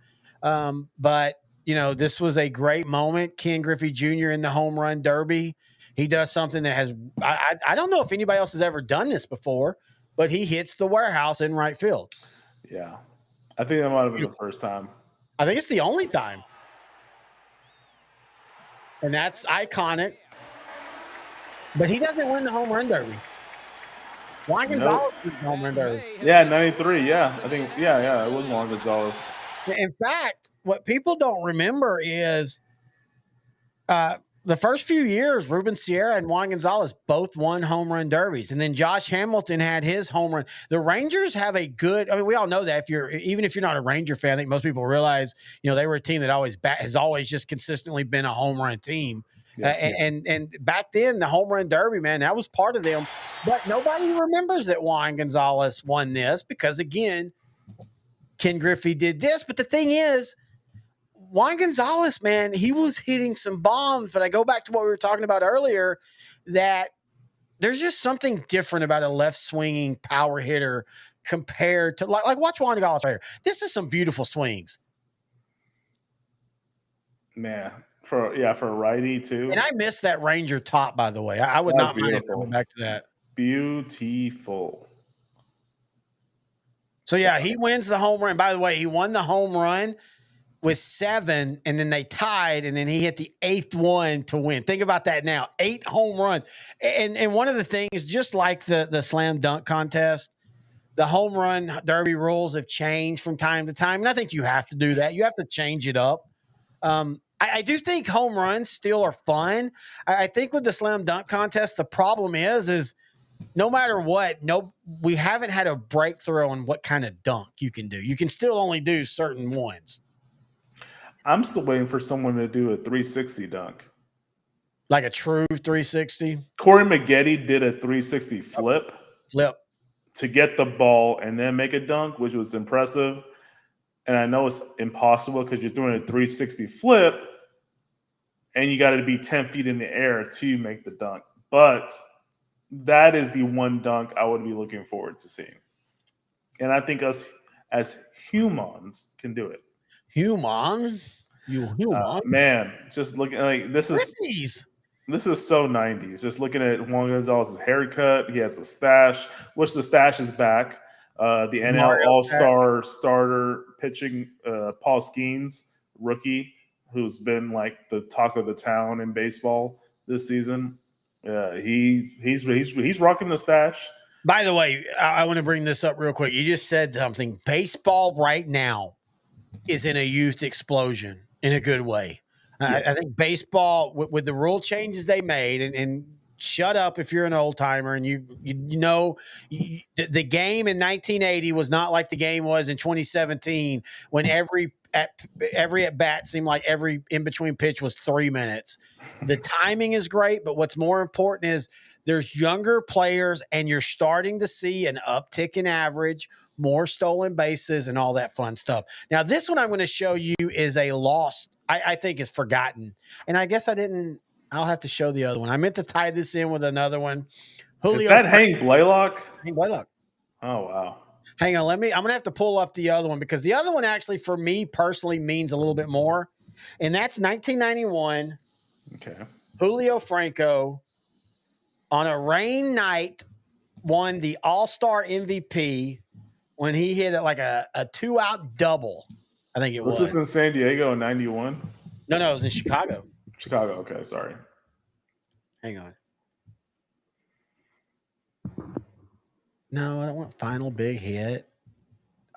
But this was a great moment. Ken Griffey Jr. in the home run derby. He does something that has I don't know if anybody else has ever done this before, but he hits the warehouse in right field. Yeah. I think that might have been the first time. I think it's the only time. And that's iconic. But he doesn't win the home run derby. Juan Gonzalez wins the home run derby. Yeah, 93. Yeah. I think, yeah. It was Juan Gonzalez. In fact, what people don't remember is the first few years, Ruben Sierra and Juan Gonzalez both won home run derbies. And then Josh Hamilton had his home run. The Rangers have a good, we all know that even if you're not a Ranger fan, I think most people realize, they were a team that has always just consistently been a home run team. Yeah, and back then, the home run derby, man, that was part of them. But nobody remembers that Juan Gonzalez won this because, again, Ken Griffey did this. But the thing is, Juan Gonzalez, man, he was hitting some bombs. But I go back to what we were talking about earlier, that there's just something different about a left swinging power hitter compared to like watch Juan Gonzalez right here. This is some beautiful swings. Man, for a righty too. And I missed that Ranger top, by the way. I would not mind if I went back to that. Beautiful. So yeah, he wins the home run. By the way, he won the home run with 7, and then they tied, and then he hit the 8th one to win. Think about that now. 8 home runs. And one of the things, just like the slam dunk contest, the home run derby rules have changed from time to time. And I think you have to do that. You have to change it up. I do think home runs still are fun. I think with the slam dunk contest, the problem is no matter what, we haven't had a breakthrough on what kind of dunk you can do. You can still only do certain ones. I'm still waiting for someone to do a 360 dunk. Like a true 360? Corey Maggette did a 360 flip to get the ball and then make a dunk, which was impressive. And I know it's impossible because you're doing a 360 flip and you got to be 10 feet in the air to make the dunk. But that is the one dunk I would be looking forward to seeing. And I think us as humans can do it. Human? Man, just looking like this is so 90s. Just looking at Juan Gonzalez's haircut. He has a stash, which the stash is back. The NL All-Star starter pitching, Paul Skeens, rookie, who's been like the talk of the town in baseball this season. He's rocking the stash. By the way, I want to bring this up real quick. You just said something. Baseball right now is in a youth explosion in a good way. Yes. I think baseball, with the rule changes they made, and shut up if you're an old timer and the game in 1980 was not like the game was in 2017 when every at bat seemed like every in between pitch was 3 minutes. The timing is great, but what's more important is there's younger players and you're starting to see an uptick in average, more stolen bases, and all that fun stuff. Now, this one I'm going to show you is a lost, I think is forgotten. And I guess I'll have to show the other one. I meant to tie this in with another one. Julio, is that Hank Blaylock? Hank Blaylock. Oh, wow. Hang on. I'm going to have to pull up the other one because the other one actually, for me personally, means a little bit more. And that's 1991. Okay. Julio Franco, on a rain night, won the All-Star MVP when he hit like a 2-out double. I think it was. Was this in San Diego in 91? No, it was in Chicago. Chicago. Okay, sorry. Hang on. No, I don't want final big hit.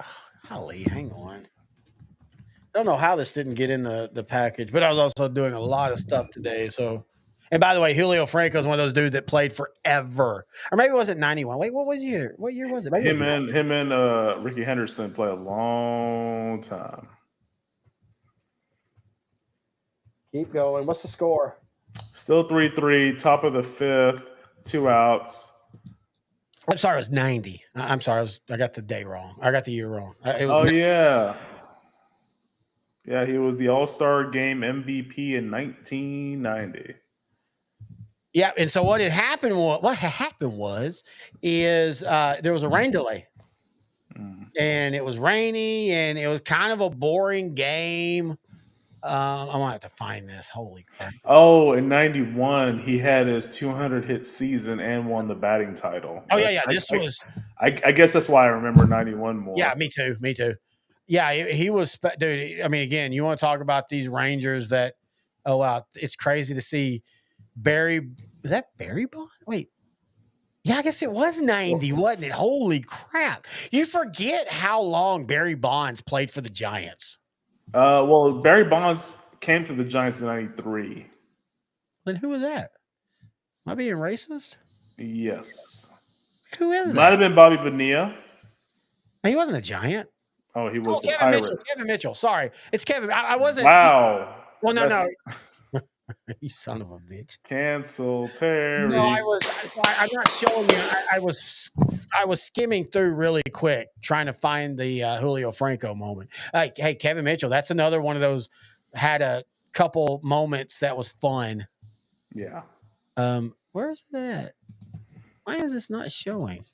Oh, golly, hang on. I don't know how this didn't get in the package, but I was also doing a lot of stuff today. So, and by the way, Julio Franco is one of those dudes that played forever. Or maybe it wasn't 91. Wait, what year was it? Maybe him and Ricky Henderson played a long time. Keep going. What's the score? Still 3-3, top of the 5th, 2 outs. I'm sorry, it was 90. I'm sorry, I got the day wrong. I got the year wrong. Yeah. Yeah, he was the All-Star Game MVP in 1990. Yeah, and so what had happened was there was a rain delay. And it was rainy, and it was kind of a boring game. I'm gonna have to find this. Holy crap! Oh, in '91, he had his 200 hit season and won the batting title. Oh yeah. This was. I guess that's why I remember '91 more. Yeah, me too. Yeah, he was, dude. I mean, again, you want to talk about these Rangers that? Oh wow, it's crazy to see Barry. Was that Barry Bonds? Wait. Yeah, I guess it was 90, wasn't it? Holy crap. You forget how long Barry Bonds played for the Giants. Well, Barry Bonds came to the Giants in '93. Then who was that? Am I being racist? Yes. Who is that? Might have been Bobby Bonilla. No, he wasn't a Giant. Oh, he was Kevin Mitchell. Kevin Mitchell. Sorry. It's Kevin. I wasn't. Wow. Well, no. You son of a bitch. Cancel Terry. No, I'm not showing you. I was skimming through really quick trying to find the Julio Franco moment. Hey, Kevin Mitchell, that's another one of those had a couple moments that was fun. Yeah. Where is it at? Why is this not showing?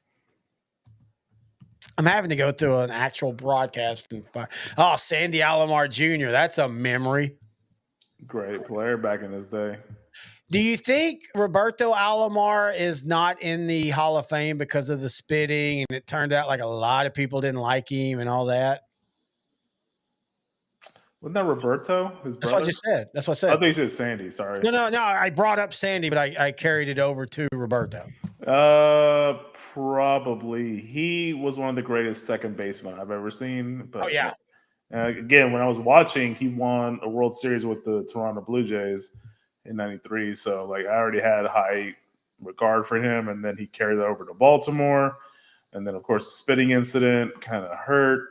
I'm having to go through an actual broadcast and find. Oh, Sandy Alomar Jr. That's a memory. Great player back in his day. Do you think Roberto Alomar is not in the Hall of Fame because of the spitting, and it turned out like a lot of people didn't like him and all that? Wasn't that Roberto, his brother? That's what I just said. That's what I said. I think you said Sandy. Sorry. No. I brought up Sandy, but I carried it over to Roberto. Probably. He was one of the greatest second basemen I've ever seen. But oh yeah. Again, when I was watching, he won a World Series with the Toronto Blue Jays in '93. So, like, I already had high regard for him, and then he carried that over to Baltimore. And then, of course, the spitting incident kind of hurt.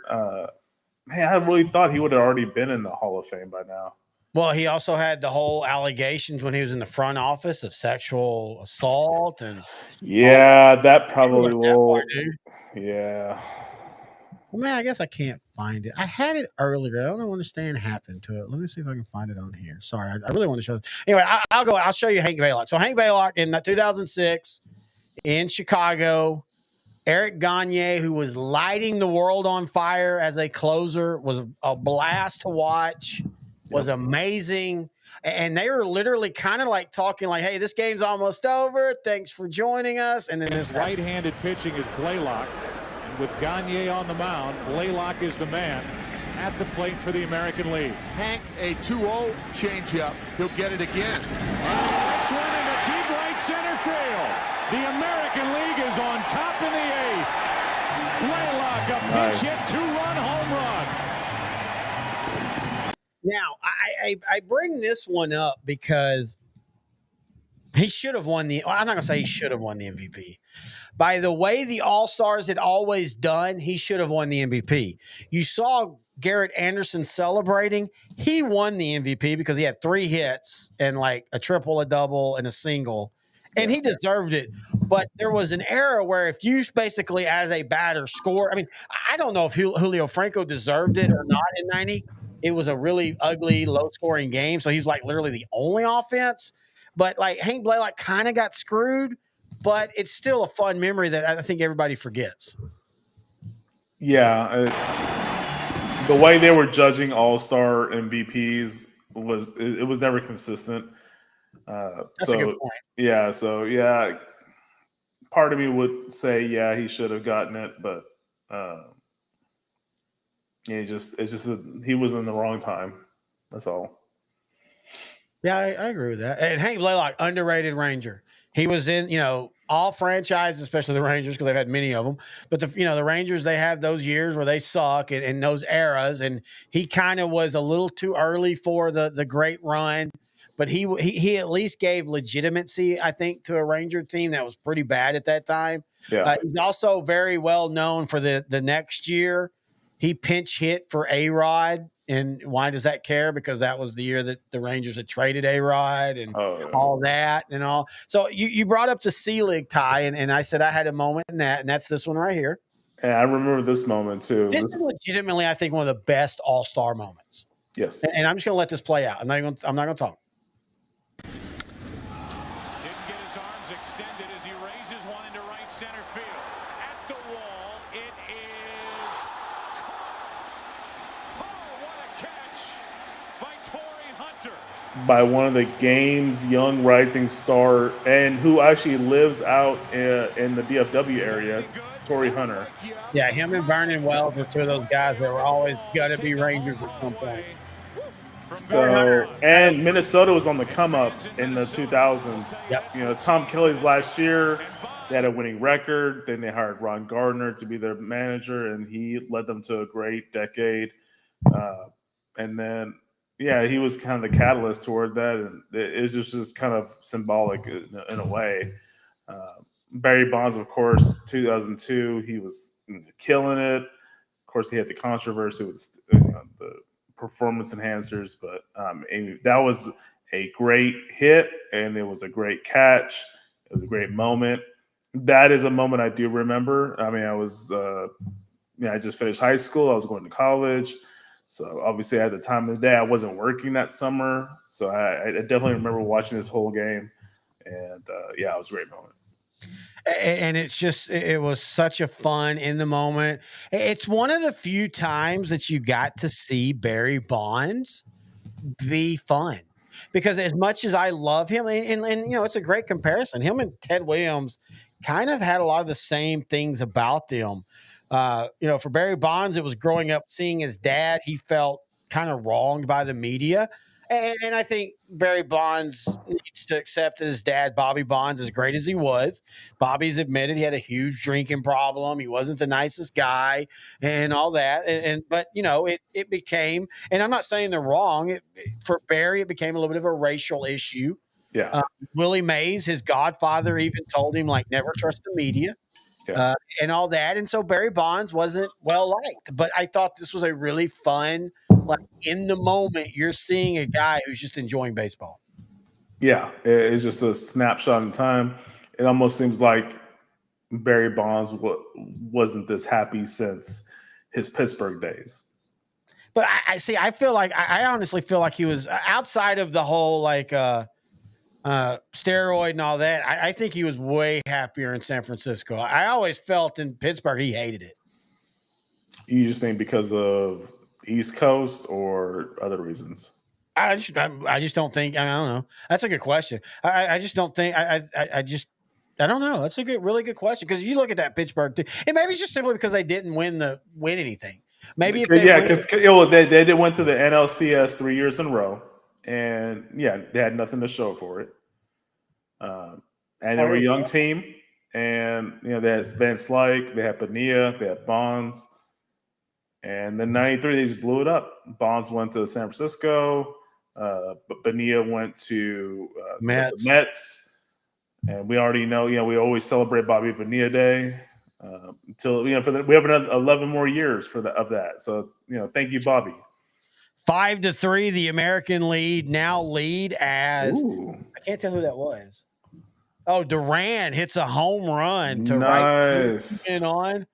Man, I really thought he would have already been in the Hall of Fame by now. Well, he also had the whole allegations when he was in the front office of sexual assault and that probably will. Yeah. Well, man, I guess I can't find it. I had it earlier. I don't understand what happened to it. Let me see if I can find it on here. Sorry, I really want to show this. Anyway, I'll show you Hank Baylock. So Hank Baylock in 2006 in Chicago, Eric Gagne, who was lighting the world on fire as a closer, was a blast to watch, was amazing. And they were literally kind of like talking like, hey, this game's almost over. Thanks for joining us. And then this right-handed pitching is Blaylock. With Gagne on the mound, Blaylock is the man at the plate for the American League. Hank, a 2-0 changeup. He'll get it again. That's one into deep right center field. The American League is on top in the eighth. Blaylock, a pinch hit, 2-run home run. Now, I bring this one up because he should have won the – I'm not going to say he should have won the MVP. By the way the All-Stars had always done, he should have won the MVP. You saw Garrett Anderson celebrating. He won the MVP because he had 3 hits and like a triple, a double, and a single. And he deserved it. But there was an era where if you basically as a batter score – I mean, I don't know if Julio Franco deserved it or not in 90. It was a really ugly, low-scoring game. So he's like literally the only offense. But like Hank Blaylock kind of got screwed. But it's still a fun memory that I think everybody forgets. Yeah. The way they were judging all-star MVPs was never consistent. That's a good point. Yeah. So, yeah, part of me would say, yeah, he should have gotten it. But he was in the wrong time. That's all. Yeah, I agree with that. And Hank Blaylock, underrated Ranger. He was in, all franchises, especially the Rangers, because they've had many of them. But the Rangers, they have those years where they suck and those eras. And he kind of was a little too early for the great run. But he at least gave legitimacy, I think, to a Ranger team that was pretty bad at that time. Yeah. He's also very well known for the next year. He pinch hit for A-Rod. And why does that care? Because that was the year that the Rangers had traded A-Rod and all that and all. So you brought up the C-League tie, and I said I had a moment in that, and that's this one right here. Yeah, I remember this moment too. This is legitimately, I think, one of the best All-Star moments. Yes. And I'm just going to let this play out. I'm not going to talk. Didn't get his by one of the game's young rising star, and who actually lives out in the DFW area, Torrey Hunter. Yeah, him and Vernon Wells were two of those guys that were always going to be Rangers at some point. So, and Minnesota was on the come up in the 2000s. Yep. You know, Tom Kelly's last year, they had a winning record. Then they hired Ron Gardner to be their manager, and he led them to a great decade. And then, yeah, he was kind of the catalyst toward that, and it's just kind of symbolic in a way. Barry Bonds, of course, 2002, he was killing it. Of course, he had the controversy with the performance enhancers, but that was a great hit, and it was a great catch. It was a great moment. That is a moment I do remember. I mean, I just finished high school. I was going to college. So obviously at the time of the day, I wasn't working that summer. So I definitely remember watching this whole game. And it was a great moment. And it was such a fun in the moment. It's one of the few times that you got to see Barry Bonds be fun, because as much as I love him, and it's a great comparison. Him and Ted Williams kind of had a lot of the same things about them. For Barry Bonds, it was growing up seeing his dad. He felt kind of wronged by the media. And I think Barry Bonds needs to accept that his dad, Bobby Bonds, as great as he was, Bobby's admitted he had a huge drinking problem. He wasn't the nicest guy and all that. But it became, and I'm not saying they're wrong. For Barry, it became a little bit of a racial issue. Yeah. Willie Mays, his godfather, even told him, like, never trust the media. Yeah. And all that. And so Barry Bonds wasn't well liked, but I thought this was a really fun, like, in the moment, you're seeing a guy who's just enjoying baseball. Yeah. It's just a snapshot in time. It almost seems like Barry Bonds wasn't this happy since his Pittsburgh days. But I honestly feel like he was, outside of the whole, like, steroid and all that, I think he was way happier in San Francisco. I always felt in Pittsburgh he hated it. You just think because of East Coast or other reasons? I just don't think. I don't know. That's a good question. I just don't think. I don't know. That's a really good question, because you look at that Pittsburgh team, and maybe it's just simply because they didn't win anything. Maybe if they because they went to the NLCS 3 years in a row. And they had nothing to show for it. And they were a young team. And they had Van Slyke, they had Bonilla, they had Bonds. And then '93, they just blew it up. Bonds went to San Francisco. Bonilla went to the Mets. And we already know, we always celebrate Bobby Bonilla Day until we have another 11 more years of that. So thank you, Bobby. 5-3, the American lead as I can't tell who that was. Oh, Duran hits a home run to nice. Right on.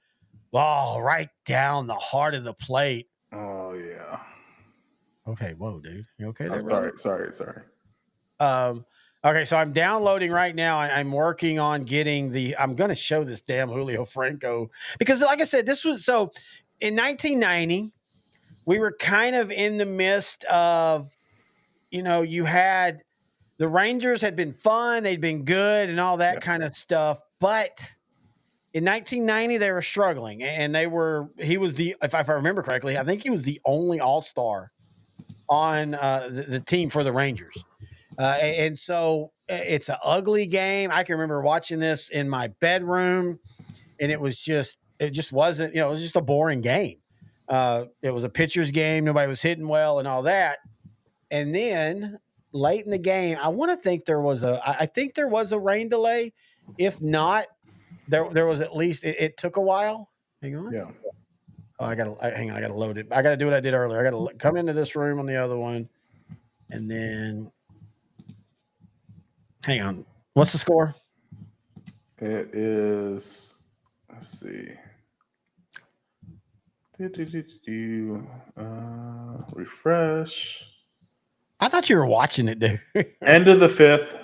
Oh, right down the heart of the plate. Oh yeah. Okay, whoa, dude. You okay? Sorry. Okay, so I'm downloading right now. I'm working on getting I'm going to show this damn Julio Franco, because, like I said, this was so in 1990. We were kind of in the midst of, you had the Rangers had been fun. They'd been good and all that kind of stuff. But in 1990, they were struggling, and he was if I remember correctly, I think he was the only All-Star on the team for the Rangers. And so it's an ugly game. I can remember watching this in my bedroom, and it just wasn't, it was just a boring game. It was a pitcher's game. Nobody was hitting well and all that. And then late in the game, I think there was a rain delay. If not, there was at least, it took a while. Hang on. Yeah. Oh, hang on. I got to load it. I got to do what I did earlier. I got to come into this room on the other one. And then hang on. What's the score? It is, let's see. Refresh. I thought you were watching it, dude. End of the fifth,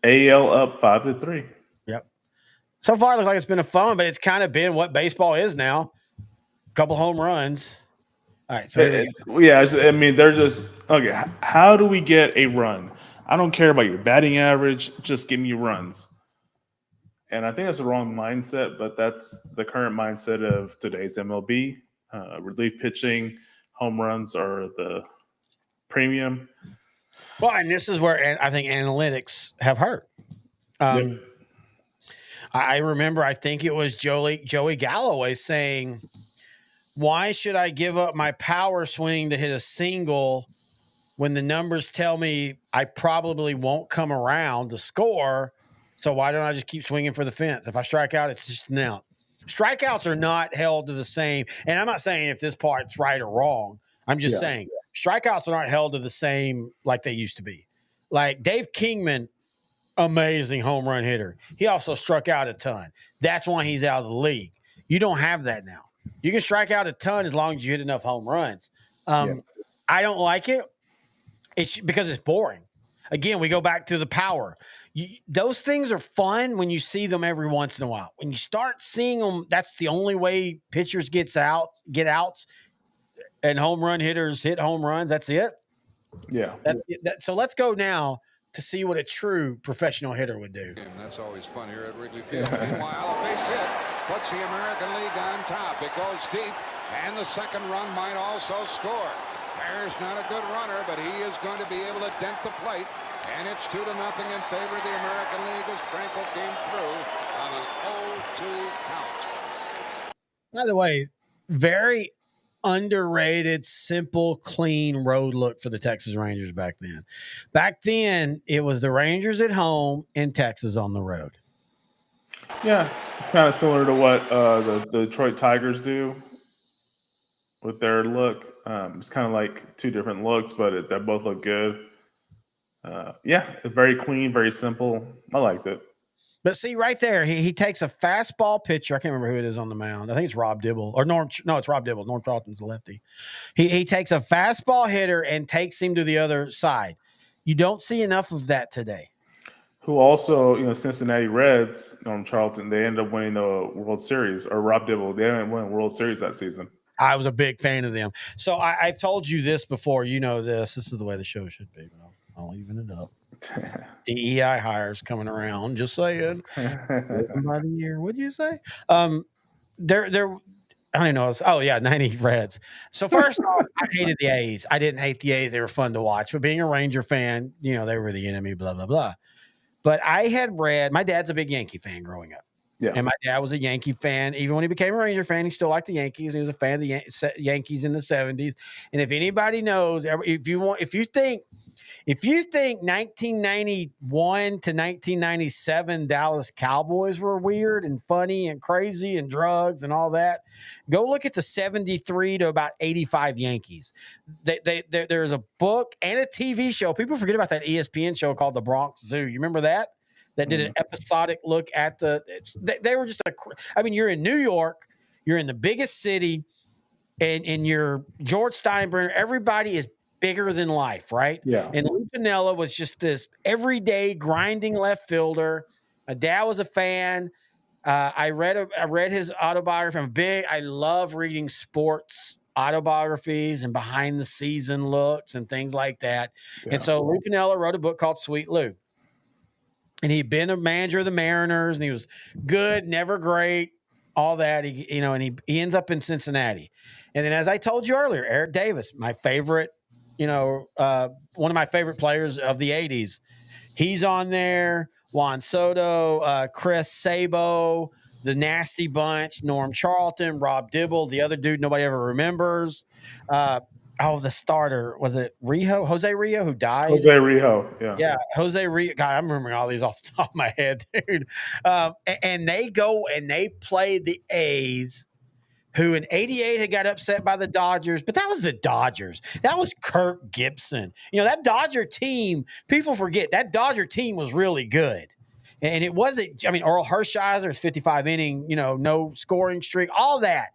AL up 5-3. Yep. So far, it looks like it's been a fun, but it's kind of been what baseball is now. A couple home runs. All right. So I mean, they're just okay. How do we get a run? I don't care about your batting average. Just give me runs. And I think that's the wrong mindset, but that's the current mindset of today's MLB. Relief pitching, home runs are the premium. Well, and this is where I think analytics have hurt. Yep. I remember, I think it was Joey Galloway saying, why should I give up my power swing to hit a single when the numbers tell me I probably won't come around to score? So why don't I just keep swinging for the fence? If I strike out, it's just an out. Strikeouts are not held to the same. And I'm not saying if this part's right or wrong. I'm just saying strikeouts are not held to the same like they used to be. Like Dave Kingman, amazing home run hitter. He also struck out a ton. That's why he's out of the league. You don't have that now. You can strike out a ton as long as you hit enough home runs. I don't like it. It's because it's boring. Again, we go back to the power. Those things are fun when you see them every once in a while. When you start seeing them, that's the only way pitchers get outs, and home run hitters hit home runs. That's it. Yeah. So let's go now to see what a true professional hitter would do. And that's always fun here at Wrigley Field. Meanwhile, a base hit puts the American League on top. It goes deep, and the second run might also score. Bear's not a good runner, but he is going to be able to dent the plate. And it's 2-0 in favor of the American League as Franco came through on an 0-2 count. By the way, very underrated, simple, clean road look for the Texas Rangers back then. Back then, it was the Rangers at home and Texas on the road. Yeah, kind of similar to what the Detroit Tigers do with their look. It's kind of like two different looks, but they both look good. Very clean, very simple. I liked it. But see, right there, he takes a fastball pitcher. I can't remember who it is on the mound. I think it's Rob Dibble or Norm. No, it's Rob Dibble. Norm Charlton's the lefty. He takes a fastball hitter and takes him to the other side. You don't see enough of that today. Who also, Cincinnati Reds, Norm Charlton, they ended up winning the World Series, or Rob Dibble, they didn't win World Series that season. I was a big fan of them. So I've told you this before. You know this. This is the way the show should be, but I'll even it up. DEI hires coming around. Just saying. By the year, what'd you say? They're I don't know. 90 Reds. So first off, I hated the A's. I didn't hate the A's. They were fun to watch. But being a Ranger fan, they were the enemy. Blah blah blah. But I had read. My dad's a big Yankee fan growing up. Yeah. And my dad was a Yankee fan. Even when he became a Ranger fan, he still liked the Yankees. He was a fan of the Yankees in the 70s. And if anybody knows, if you think 1991 to 1997 Dallas Cowboys were weird and funny and crazy and drugs and all that, go look at the 73 to about 85 Yankees. There's a book and a TV show. People forget about that ESPN show called The Bronx Zoo. You remember that? That did an episodic look at they were just you're in New York, you're in the biggest city, and you're George Steinbrenner. Everybody is bigger than life, right? Yeah. And Lou Piniella was just this everyday grinding left fielder. My dad was a fan. I read his autobiography. I love reading sports autobiographies and behind the season looks and things like that. Yeah. And so Lou Piniella wrote a book called Sweet Lou. And he'd been a manager of the Mariners, and he was good, never great, all that. He ends up in Cincinnati. And then, as I told you earlier, Eric Davis, my favorite, one of my favorite players of the 80s. He's on there. Juan Soto, Chris Sabo, the Nasty Bunch, Norm Charlton, Rob Dibble, the other dude nobody ever remembers. The starter, was it Rijo? Jose Rijo, who died? Jose Rijo, yeah. Yeah, Jose Rijo. God, I'm remembering all these off the top of my head, dude. And they go and they play the A's, who in 88 had got upset by the Dodgers, but that was the Dodgers. That was Kirk Gibson. That Dodger team, people forget, that Dodger team was really good. And it wasn't, Earl Hershiser's 55 inning, no scoring streak, all that.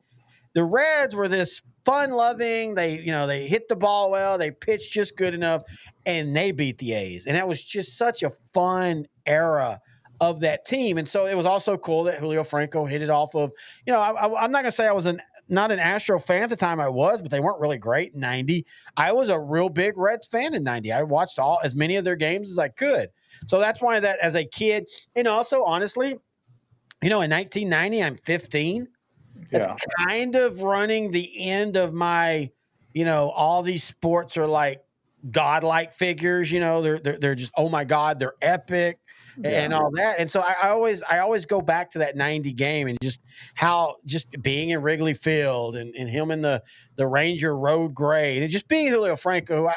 The Reds were this fun-loving. They hit the ball well. They pitched just good enough, and they beat the A's. And that was just such a fun era of that team. And so it was also cool that Julio Franco hit it off of, I'm not going to say I was not an Astro fan at the time. I was, but they weren't really great in 90. I was a real big Reds fan in 90. I watched as many of their games as I could. So that's why that as a kid, and also honestly, in 1990, I'm 15. That's kind of running the end of my, all these sports are like godlike figures, they're just, oh my God, they're epic and all that. And so I always go back to that 90 game and just how just being in Wrigley Field and him in the Ranger Road Gray and just being Julio Franco, who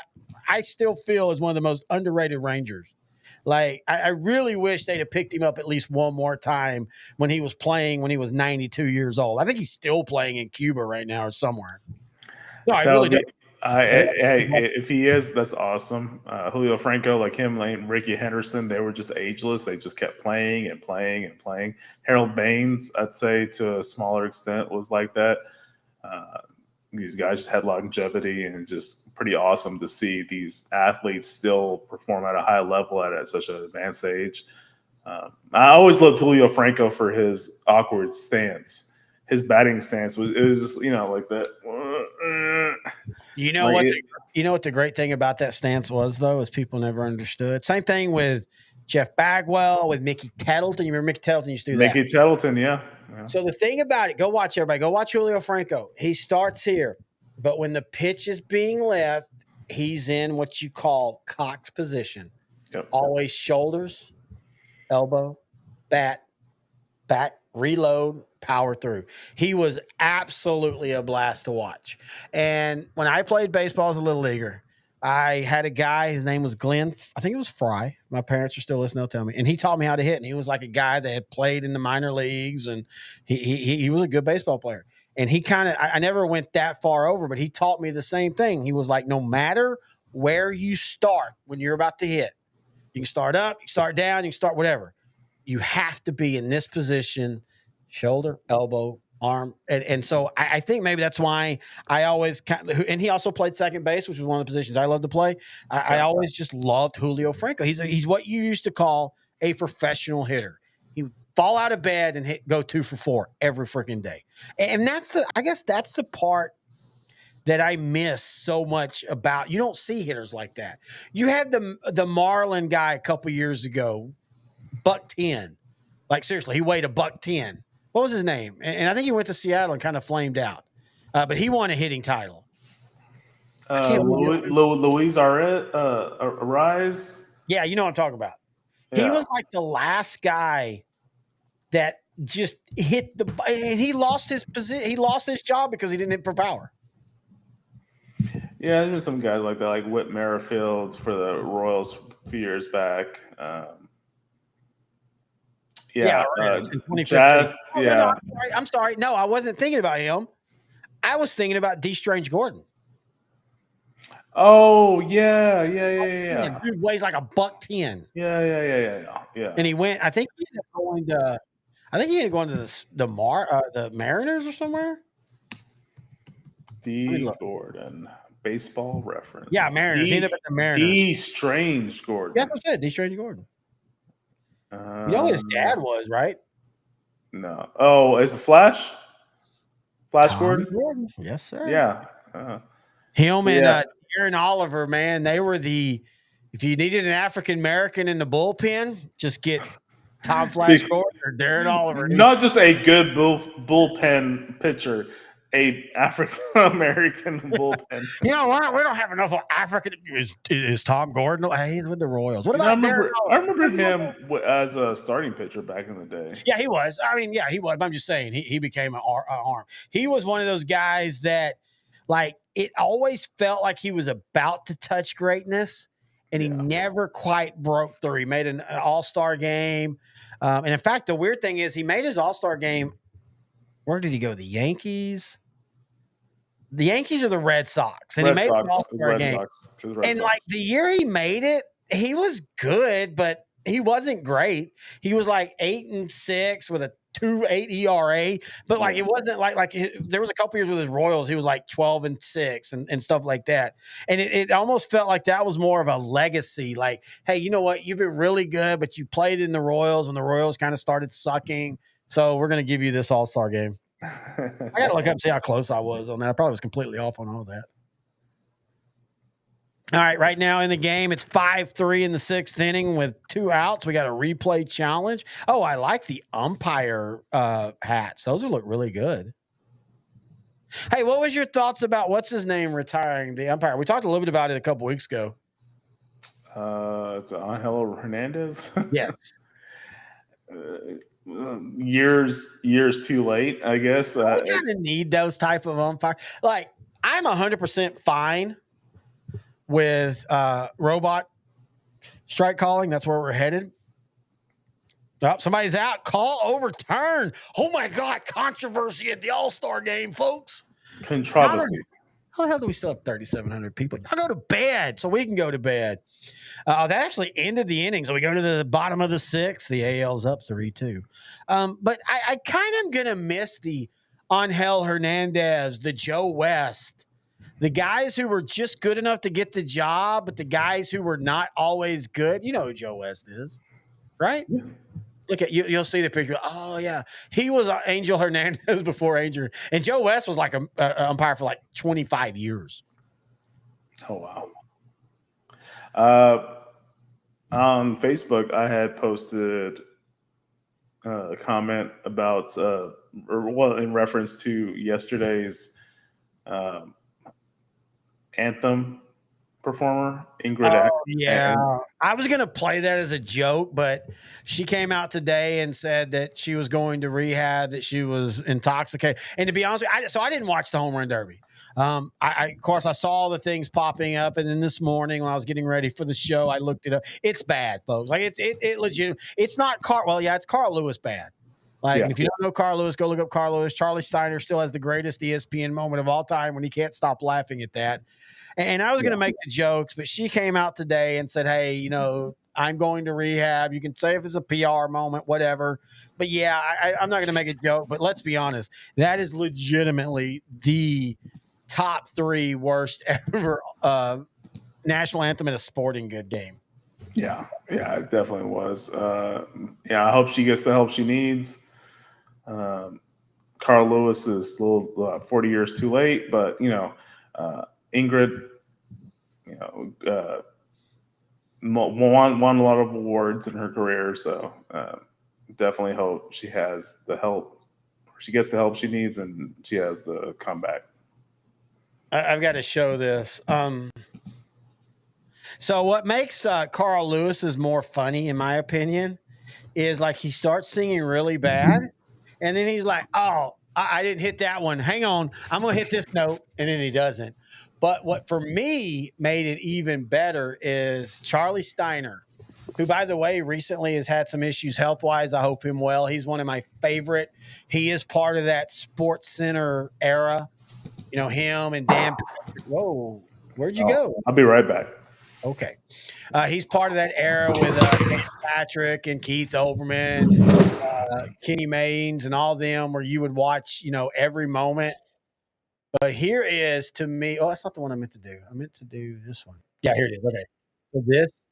I still feel is one of the most underrated Rangers. Like, I really wish they'd have picked him up at least one more time when he was playing when he was 92 years old. I think he's still playing in Cuba right now or somewhere. No, I really do. If he is, that's awesome. Julio Franco, like him, like Ricky Henderson, they were just ageless. They just kept playing and playing and playing. Harold Baines, I'd say to a smaller extent, was like that. These guys just had longevity, and it's just pretty awesome to see these athletes still perform at a high level at such an advanced age. I always loved Julio Franco for his awkward stance. His batting stance was just like that. You know what the great thing about that stance was though is people never understood. Same thing with Jeff Bagwell, with Mickey Tettleton. You remember Mickey Tettleton used to do that? Mickey Tettleton, yeah. So the thing about it, go watch Julio Franco. He starts here, but when the pitch is being left, he's in what you call Cox position. Yep. Always shoulders, elbow, bat, reload, power through. He was absolutely a blast to watch. And when I played baseball as a little leaguer, I had a guy, his name was Glenn, I think it was Fry. My parents are still listening, they'll tell me. And he taught me how to hit. And he was like a guy that had played in the minor leagues, and he was a good baseball player. And he I never went that far over, but he taught me the same thing. He was like, no matter where you start when you're about to hit, you can start up, you can start down, you can start whatever. You have to be in this position, shoulder, elbow, arm. And so I think maybe that's why I always and he also played second base, which was one of the positions I love to play. I always just loved Julio Franco. He's what you used to call a professional hitter. He would fall out of bed and go 2 for 4 every freaking day. And I guess that's the part that I miss so much about. You don't see hitters like that. You had the Marlin guy a couple years ago, $110. Like seriously, he weighed $110. What was his name? And I think he went to Seattle and kind of flamed out. But he won a hitting title. Luis Ariz. Yeah, you know what I'm talking about. Yeah. He was like the last guy that just hit and he lost his position. He lost his job because he didn't hit for power. Yeah, there's some guys like that, like Whit Merrifield for the Royals a few years back. In 2015. No, I'm sorry. No, I wasn't thinking about him. I was thinking about D. Strange Gordon. Oh, yeah. Dude weighs like $110. Yeah. And he went. I think he ended up going to the Mariners or somewhere. D. Gordon, baseball reference. Yeah, Mariners. He ended up at the Mariners. D. Strange Gordon. Yeah, that's what I said. D. Strange Gordon. You know what his dad was, right? No. Oh, is it Flash? Flash Gordon? Yes, sir. Yeah. Him and Darren Oliver, man, they were if you needed an African American in the bullpen, just get Tom Flash Gordon or Darren Oliver. Not just a good bullpen pitcher, a African American bullpen. You know what? We don't have enough of African. Is Tom Gordon? Hey, he's with the Royals. What about I remember him as a starting pitcher back in the day. Yeah, he was. I mean, yeah, he was. I'm just saying he became an arm. He was one of those guys that, like, it always felt like he was about to touch greatness, and he never quite broke through. He made an all-star game. And in fact, the weird thing is he made his all-star game. Where did he go? The Yankees? The Yankees or the Red Sox? And he made an all-star game. And like the year he made it, he was good, but he wasn't great. He was like 8-6 with a 2.8 ERA, but like it wasn't like there was a couple years with his Royals, he was like 12-6 and stuff like that. And it almost felt like that was more of a legacy. Like, hey, you know what? You've been really good, but you played in the Royals when the Royals kind of started sucking. So we're going to give you this all-star game. I got to look up and see how close I was on that. I probably was completely off on all that. All right, right now in the game, it's 5-3 in the 6th inning with 2 outs. We got a replay challenge. Oh, I like the umpire hats. Those look really good. Hey, what was your thoughts about what's his name retiring, the umpire? We talked a little bit about it a couple weeks ago. It's Angelo Hernandez. Yes. Years too late, I guess. We kind of need those type of umpires. Like, I'm 100% fine with robot strike calling. That's where we're headed. Oh, somebody's out. Call overturned. Oh my God! Controversy at the All-Star game, folks. Controversy. How the hell do we still have 3,700 people? I'll go to bed so we can go to bed. That actually ended the inning. So we go to the bottom of the 6th. The AL's up 3-2. But I kind of am going to miss the Angel Hernandez, the Joe West, the guys who were just good enough to get the job, but the guys who were not always good. You know who Joe West is, right? Yeah. Look at you. You'll see the picture. Oh yeah, he was Angel Hernandez before Angel, and Joe West was like an umpire for like 25 years. Oh wow. On Facebook, I had posted a comment about, in reference to yesterday's anthem performer, Ingrid. Oh, yeah. I was going to play that as a joke, but she came out today and said that she was going to rehab, that she was intoxicated. And to be honest, I didn't watch the home run derby. Of course, I saw all the things popping up, and then this morning when I was getting ready for the show, I looked it up. It's bad, folks. Like it legit. It's not Carl. Well, yeah, it's Carl Lewis bad. Like, if you don't know Carl Lewis, go look up Carl Lewis. Charlie Steiner still has the greatest ESPN moment of all time when he can't stop laughing at that. And I was going to make the jokes, but she came out today and said, hey, you know, I'm going to rehab. You can say if it's a PR moment, whatever. But yeah, I'm not going to make a joke, but let's be honest. That is legitimately the top 3 worst ever national anthem in a sporting good game. Yeah, it definitely was. I hope she gets the help she needs. Carl Lewis is a little 40 years too late, but, Ingrid, won a lot of awards in her career, so definitely hope she has the help. She gets the help she needs, and she has the comeback. I've got to show this. So what makes Carl Lewis's more funny, in my opinion, is like he starts singing really bad, and then he's like, "Oh, I didn't hit that one. Hang on, I'm gonna hit this note," and then he doesn't. But what for me made it even better is Charlie Steiner, who, by the way, recently has had some issues health-wise. I hope him well. He's one of my favorite. He is part of that Sports Center era. You know, him and Dan Patrick. Whoa, where'd you go? I'll be right back. Okay. He's part of that era with Patrick and Keith Olbermann, Kenny Maynes, and all them, where you would watch, every moment. But here is, to me, that's not the one I meant to do. I meant to do this one. Yeah, here it is. Okay. So this,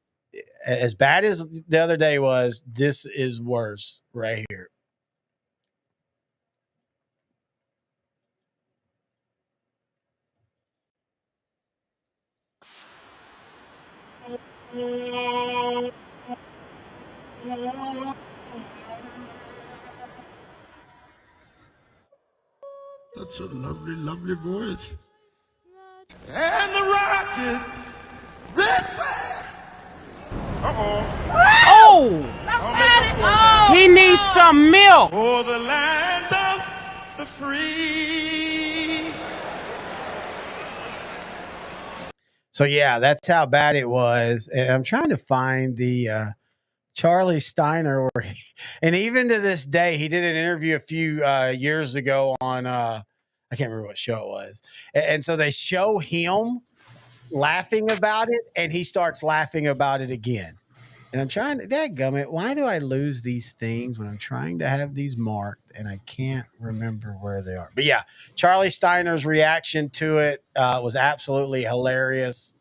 as bad as the other day was, this is worse right here. That's a lovely, lovely voice. And the Rockets, that bad. Oh! He needs some milk. For the land of the free. So yeah, that's how bad it was. And I'm trying to find the Charlie Steiner, and even to this day, he did an interview a few years ago on I can't remember what show it was, and so they show him laughing about it, and he starts laughing about it again. And I'm trying to, dadgummit, why do I lose these things when I'm trying to have these marked and I can't remember where they are? But yeah, Charlie Steiner's reaction to it was absolutely hilarious.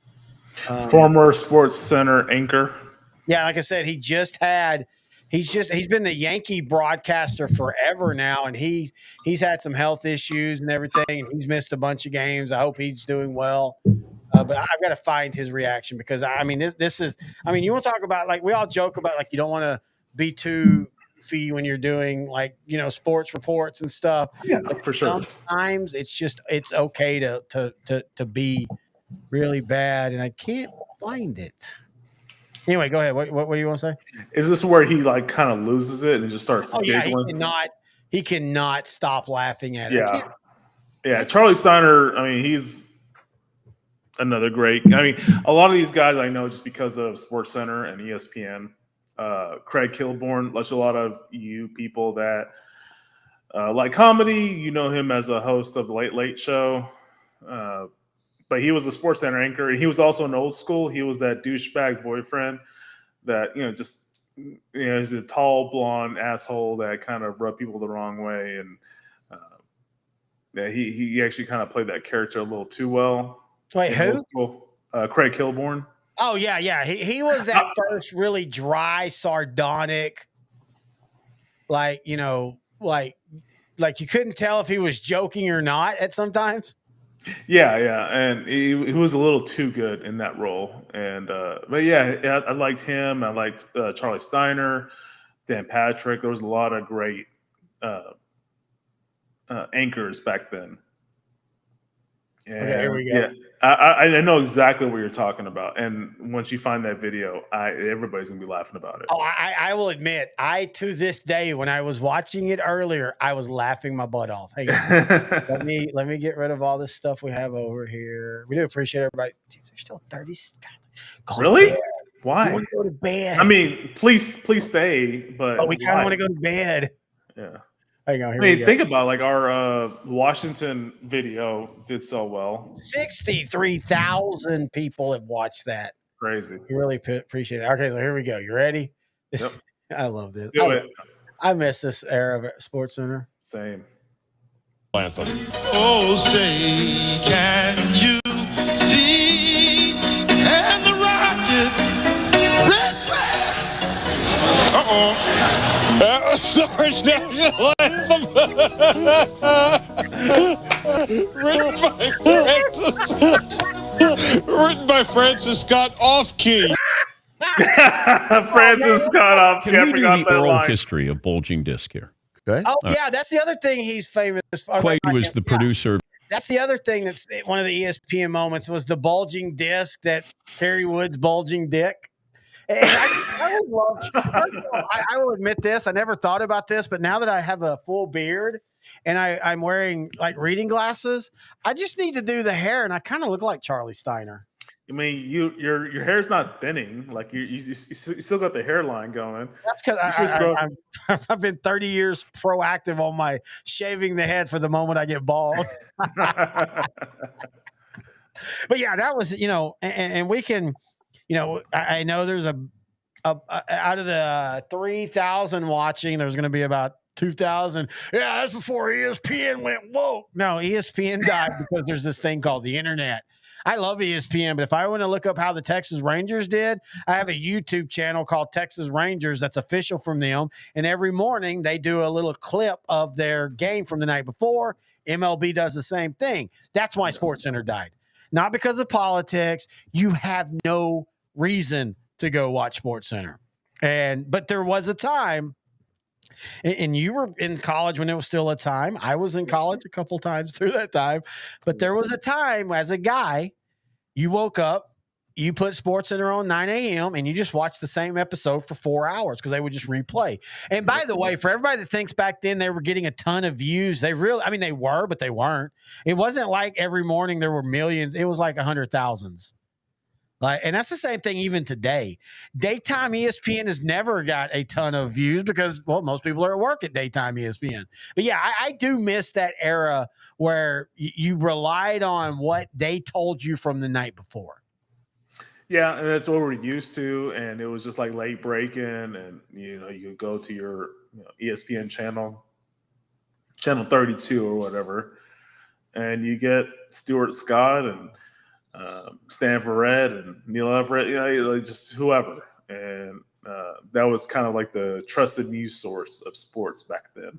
Former Sports Center anchor. Yeah, like I said, he just had he's been the Yankee broadcaster forever now, and he's had some health issues and everything, and he's missed a bunch of games. I hope he's doing well. But I've got to find his reaction because I mean this is you want to talk about, like, we all joke about, like, you don't want to be too goofy when you're doing, like, sports reports and stuff. Yeah, but for sure. Sometimes it's okay to be really bad, and I can't find it. Anyway, go ahead. What do you want to say? Is this where he like kind of loses it and just starts giggling? He cannot stop laughing at it. Yeah. Charlie Steiner. I mean, he's another great. I mean, a lot of these guys I know just because of SportsCenter and ESPN. Craig Kilborn, a lot of you people that like comedy, you know him as a host of the Late Late Show. But he was a SportsCenter anchor, and he was also an old school. He was that douchebag boyfriend that, he's a tall, blonde asshole that kind of rubbed people the wrong way. And he actually kind of played that character a little too well. Wait, who? Craig Kilborn. Oh, yeah. He was that first really dry, sardonic, like you couldn't tell if he was joking or not at sometimes. Yeah, and he was a little too good in that role. And but yeah, I liked him. I liked Charlie Steiner, Dan Patrick. There was a lot of great anchors back then. And, okay, here we go. Yeah, I know exactly what you're talking about. And once you find that video, everybody's gonna be laughing about it. Oh, I will admit, to this day, when I was watching it earlier, I was laughing my butt off. Hang on. let me get rid of all this stuff we have over here. We do appreciate everybody. Dude, there's still 30. Really? Why? I want to go to bed. I mean, please stay, but we kind of want to go to bed. Yeah. Hang on, think about, like, our Washington video did so well. 63,000 people have watched that. Crazy. We really appreciate it. Okay, so here we go. You ready? Yep. I love this. Do it. I miss this era of SportsCenter. Same. Anthem. Oh, say, can you see? And the Rockets, red flag. Sarge National Anthem. Written by Francis Scott Off-Key. Francis Scott Off-Key. Can we do the oral history of bulging disc here? Okay. Oh, yeah, that's the other thing he's famous for. Quaid was the producer. That's the other thing that's one of the ESPN moments was the bulging disc, that Terry Woods bulging dick. And I will admit this. I never thought about this, but now that I have a full beard and I'm wearing, like, reading glasses, I just need to do the hair, and I kind of look like Charlie Steiner. I mean, your hair's not thinning. Like, you still got the hairline going. That's because I've been 30 years proactive on my shaving the head for the moment I get bald. But yeah, that was, and we can, I know there's a out of the 3,000 watching, there's going to be about 2,000. Yeah, that's before ESPN went woke. No, ESPN died because there's this thing called the internet. I love ESPN, but if I want to look up how the Texas Rangers did, I have a YouTube channel called Texas Rangers that's official from them. And every morning they do a little clip of their game from the night before. MLB does the same thing. That's why SportsCenter died. Not because of politics. You have no reason to go watch SportsCenter. But there was a time, and you were in college when it was still a time. I was in college a couple times through that time. But there was a time as a guy, you woke up, you put SportsCenter on 9 a.m., and you just watched the same episode for 4 hours because they would just replay. And by the way, for everybody that thinks back then they were getting a ton of views, they were, but they weren't. It wasn't like every morning there were millions. It was like 100,000s. And that's the same thing even today. Daytime ESPN has never got a ton of views because, well, most people are at work at daytime ESPN. But yeah, I do miss that era where you relied on what they told you from the night before. Yeah, and that's what we're used to. And it was just like late breaking, and you could go to your ESPN channel 32 or whatever, and you get Stuart Scott and Stan Verrett and Neil Everett, just whoever. And That was kind of like the trusted news source of sports back then.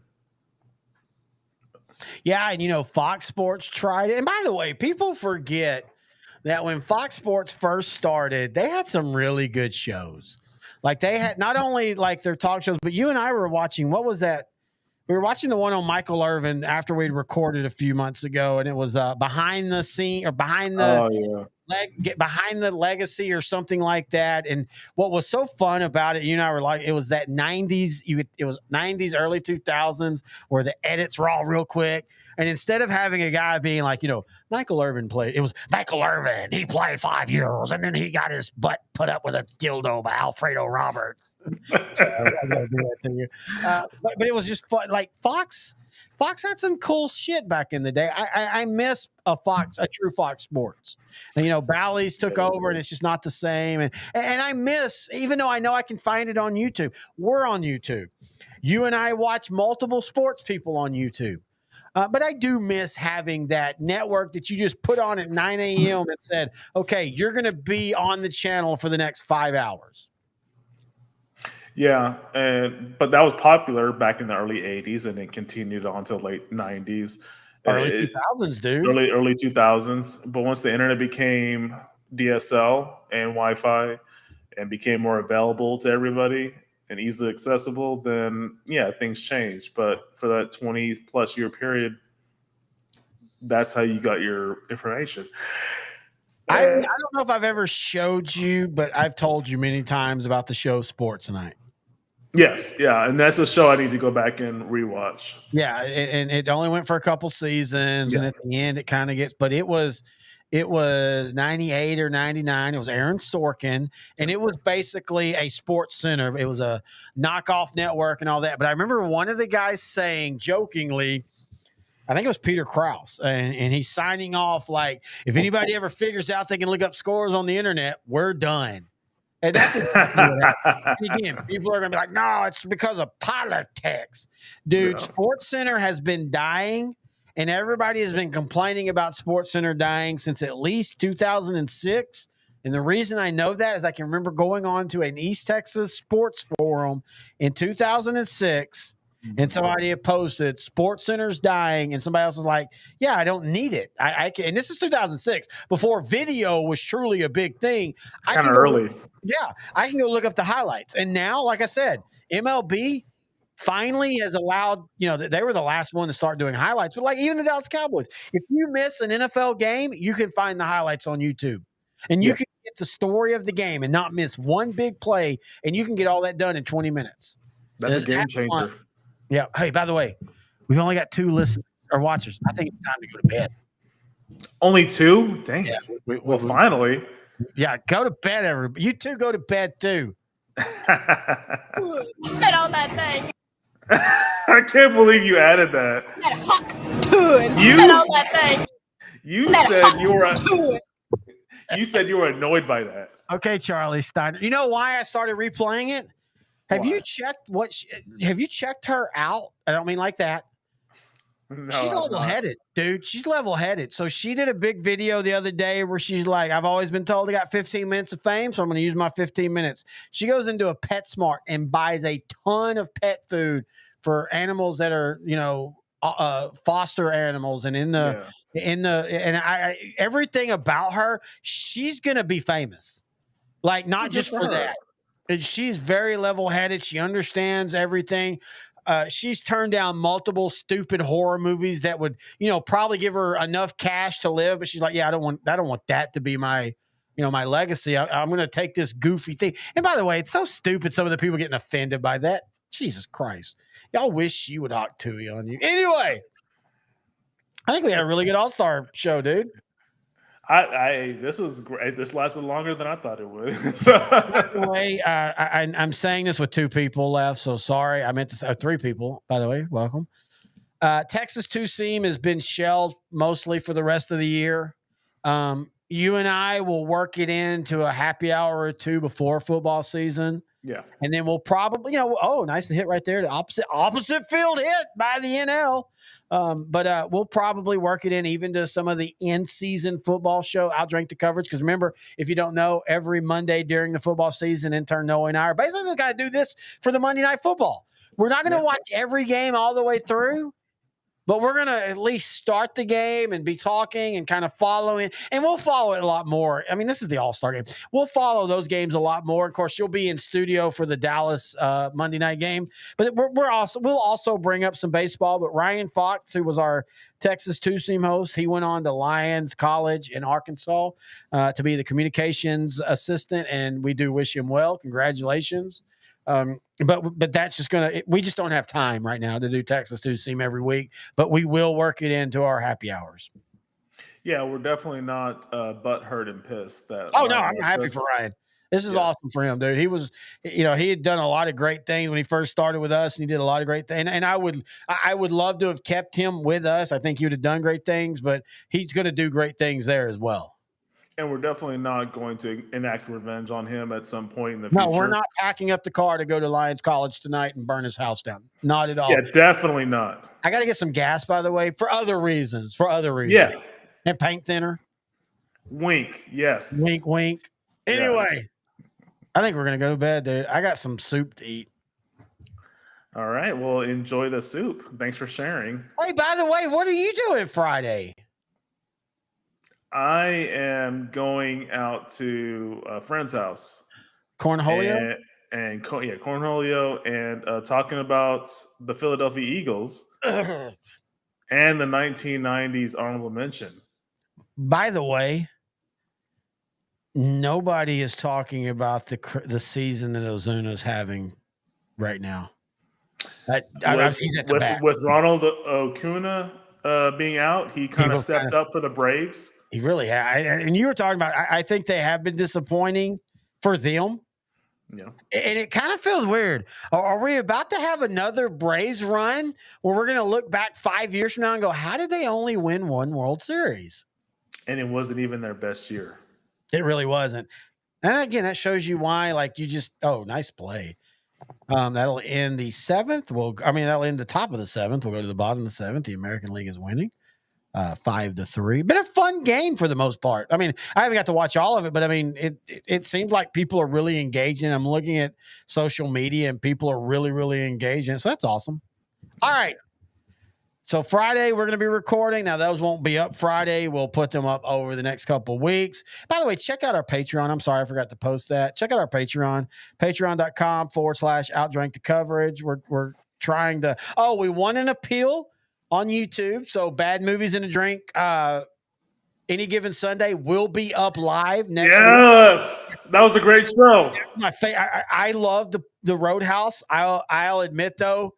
Yeah, and Fox Sports tried it. And by the way, people forget that when Fox Sports first started, they had some really good shows. Like they had not only like their talk shows, but you and I were watching, what was that? We were watching the one on Michael Irvin after we'd recorded a few months ago, and it was behind the scene or behind the get behind the legacy or something like that. And what was so fun about it, you and I were like, it was that 90s, it was 90s, early 2000s where the edits were all real quick. And instead of having a guy being like, Michael Irvin played, it was Michael Irvin. He played 5 years and then he got his butt put up with a dildo by Alfredo Roberts. So I gotta do that to you. But it was just fun. Like Fox had some cool shit back in the day. I miss a true Fox Sports. And Bally's took over and it's just not the same. And I miss, even though I know I can find it on YouTube, we're on YouTube. You and I watch multiple sports people on YouTube. But I do miss having that network that you just put on at 9 a.m. and said, okay, you're going to be on the channel for the next 5 hours. Yeah, but that was popular back in the early 80s and it continued on to late 90s. Early 2000s, dude. Early 2000s. But once the internet became DSL and Wi-Fi and became more available to everybody and easily accessible, then things changed. But for that 20 plus year period, that's how you got your information. I don't know if I've ever showed you, but I've told you many times about the show Sports Night. Yes, yeah, and that's a show I need to go back and rewatch. Yeah, and it only went for a couple seasons, and at the end it kind of gets. But it was 98 or 99. It was Aaron Sorkin, and it was basically a Sports Center. It was a knockoff network and all that. But I remember one of the guys saying jokingly, I think it was Peter Krause, and he's signing off like, if anybody ever figures out they can look up scores on the internet, we're done. And that's exactly what happened. And again, people are going to be like, no, it's because of politics. Dude, Sports Center has been dying, and everybody has been complaining about Sports Center dying since at least 2006. And the reason I know that is I can remember going on to an East Texas sports forum in 2006, and somebody had posted Sports Center's dying, and somebody else was like, yeah, I don't need it. I can, and this is 2006 before video was truly a big thing. It's kind of early. Yeah, I can go look up the highlights. And now, like I said, MLB finally has allowed, they were the last one to start doing highlights. But like even the Dallas Cowboys, if you miss an NFL game, you can find the highlights on YouTube. And you can get the story of the game and not miss one big play, and you can get all that done in 20 minutes. That's a game changer. Fun. Yeah. Hey, by the way, we've only got 2 listeners or watchers. I think it's time to go to bed. Only 2? Dang. Yeah, well, finally. Yeah, go to bed, everybody. You two go to bed, too. Spit on that thing. I can't believe you added that. That hawk to it. Spit on that thing. You said you were annoyed by that. Okay, Charlie Steiner. You know why I started replaying it? Have you checked have you checked her out? I don't mean like that. No, she's level-headed, dude. She's level-headed. So she did a big video the other day where she's like, I've always been told I got 15 minutes of fame, so I'm going to use my 15 minutes. She goes into a PetSmart and buys a ton of pet food for animals that are, foster animals. And everything about her, she's going to be famous. Like, not just for that. And she's very level-headed. She understands everything. She's turned down multiple stupid horror movies that would, probably give her enough cash to live. But she's like, yeah, I don't want that to be my, my legacy. I'm going to take this goofy thing. And by the way, it's so stupid. Some of the people getting offended by that. Jesus Christ. Y'all wish she would hawk Tui on you. Anyway, I think we had a really good All-Star show, dude. This was great. This lasted longer than I thought it would. By the way, I'm saying this with 2 people left, so sorry. I meant to say 3 people, by the way. Welcome. Texas 2 Seam has been shelved mostly for the rest of the year. You and I will work it into a happy hour or 2 before football season. Yeah. And then we'll probably, nice hit right there. The opposite field hit by the NL. But we'll probably work it in even to some of the in-season football show, OutDrank The Coverage. Because remember, if you don't know, every Monday during the football season, intern Noah and I are basically going to do this for the Monday Night Football. We're not going to watch every game all the way through, but we're going to at least start the game and be talking and kind of following. And we'll follow it a lot more. I mean, this is the All-Star game. We'll follow those games a lot more. Of course, you'll be in studio for the Dallas Monday night game. But we'll also bring up some baseball. But Ryan Fox, who was our Texas two-seam host, he went on to Lyons College in Arkansas to be the communications assistant. And we do wish him well. Congratulations. But that's just we just don't have time right now to do Texas two-seam every week, but we will work it into our happy hours. Yeah, we're definitely not butthurt and pissed that. Oh no, I'm happy for Ryan. This is awesome for him, dude. He was, he had done a lot of great things when he first started with us, and he did a lot of great things. And I would love to have kept him with us. I think he would have done great things, but he's going to do great things there as well. And we're definitely not going to enact revenge on him at some point in the future. No, we're not packing up the car to go to Lyons College tonight and burn his house down. Not at all. Yeah, definitely not. I got to get some gas, by the way, for other reasons. Yeah. And paint thinner. Wink. Yes. Wink, wink. Anyway, I think we're going to go to bed, dude. I got some soup to eat. All right. Well, enjoy the soup. Thanks for sharing. Hey, by the way, what are you doing Friday? I am going out to a friend's house. Cornholio? Cornholio, and talking about the Philadelphia Eagles and the 1990s honorable mention. By the way, nobody is talking about the season that Ozuna's having right now. He's at the back. With Ronald Acuna being out, he kind of stepped up for the Braves. He really had. And you were talking about, I think they have been disappointing for them. Yeah. And it kind of feels weird. Are we about to have another Braves run where we're going to look back 5 years from now and go, how did they only win one World Series? And it wasn't even their best year. It really wasn't. And again, that shows you why, nice play. That'll end the seventh. That'll end the top of the seventh. We'll go to the bottom of the seventh. The American League is winning 5-3. Been a fun game for the most part. I mean, I haven't got to watch all of it, but I mean, it seems like people are really engaging. I'm looking at social media and people are really, really engaging. So that's awesome. All right. So Friday, we're going to be recording. Now, those won't be up Friday. We'll put them up over the next couple of weeks. By the way, check out our Patreon. I'm sorry, I forgot to post that. Check out our Patreon, patreon.com/OutDrank The Coverage. We're trying to, we won an appeal on YouTube. So Bad Movies and a Drink, Any Given Sunday will be up live next week. Yes, that was a great show. I love the Roadhouse. I'll admit though,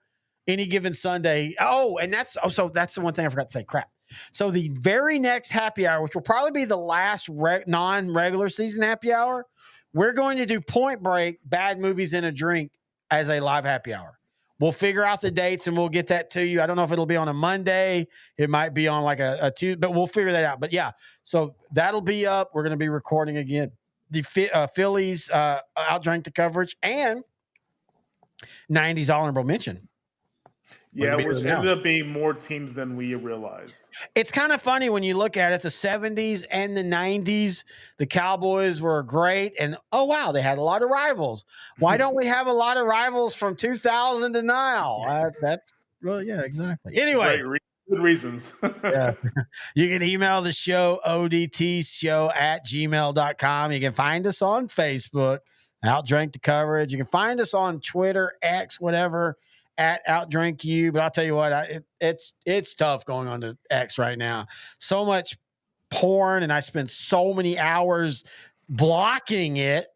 Any Given Sunday. And that's the one thing I forgot to say. Crap. So the very next happy hour, which will probably be the last non-regular season happy hour, we're going to do Point Break, Bad Movies and a Drink as a live happy hour. We'll figure out the dates and we'll get that to you. I don't know if it'll be on a Monday. It might be on like a Tuesday, but we'll figure that out. But yeah, so that'll be up. We're going to be recording again. The Phillies OutDrank The Coverage and 90s honorable mention. Yeah, which ended up being more teams than we realized. It's kind of funny when you look at it, the 70s and the 90s, the Cowboys were great. And, they had a lot of rivals. Why don't we have a lot of rivals from 2000 to now? Exactly. Anyway. Good reasons. Yeah. You can email the show, odtshow@gmail.com. You can find us on Facebook, OutDrank The Coverage. You can find us on Twitter, X, whatever, at OutDrank You. But I'll tell you what, it's tough going on to X right now. So much porn, and I spend so many hours blocking it.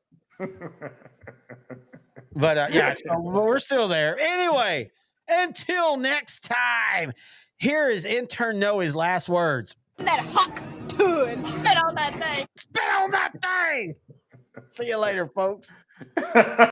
But we're still there. Anyway, until next time, here is intern Noah's last words. That hawk too and spit on that thing. Spit on that thing. See you later, folks.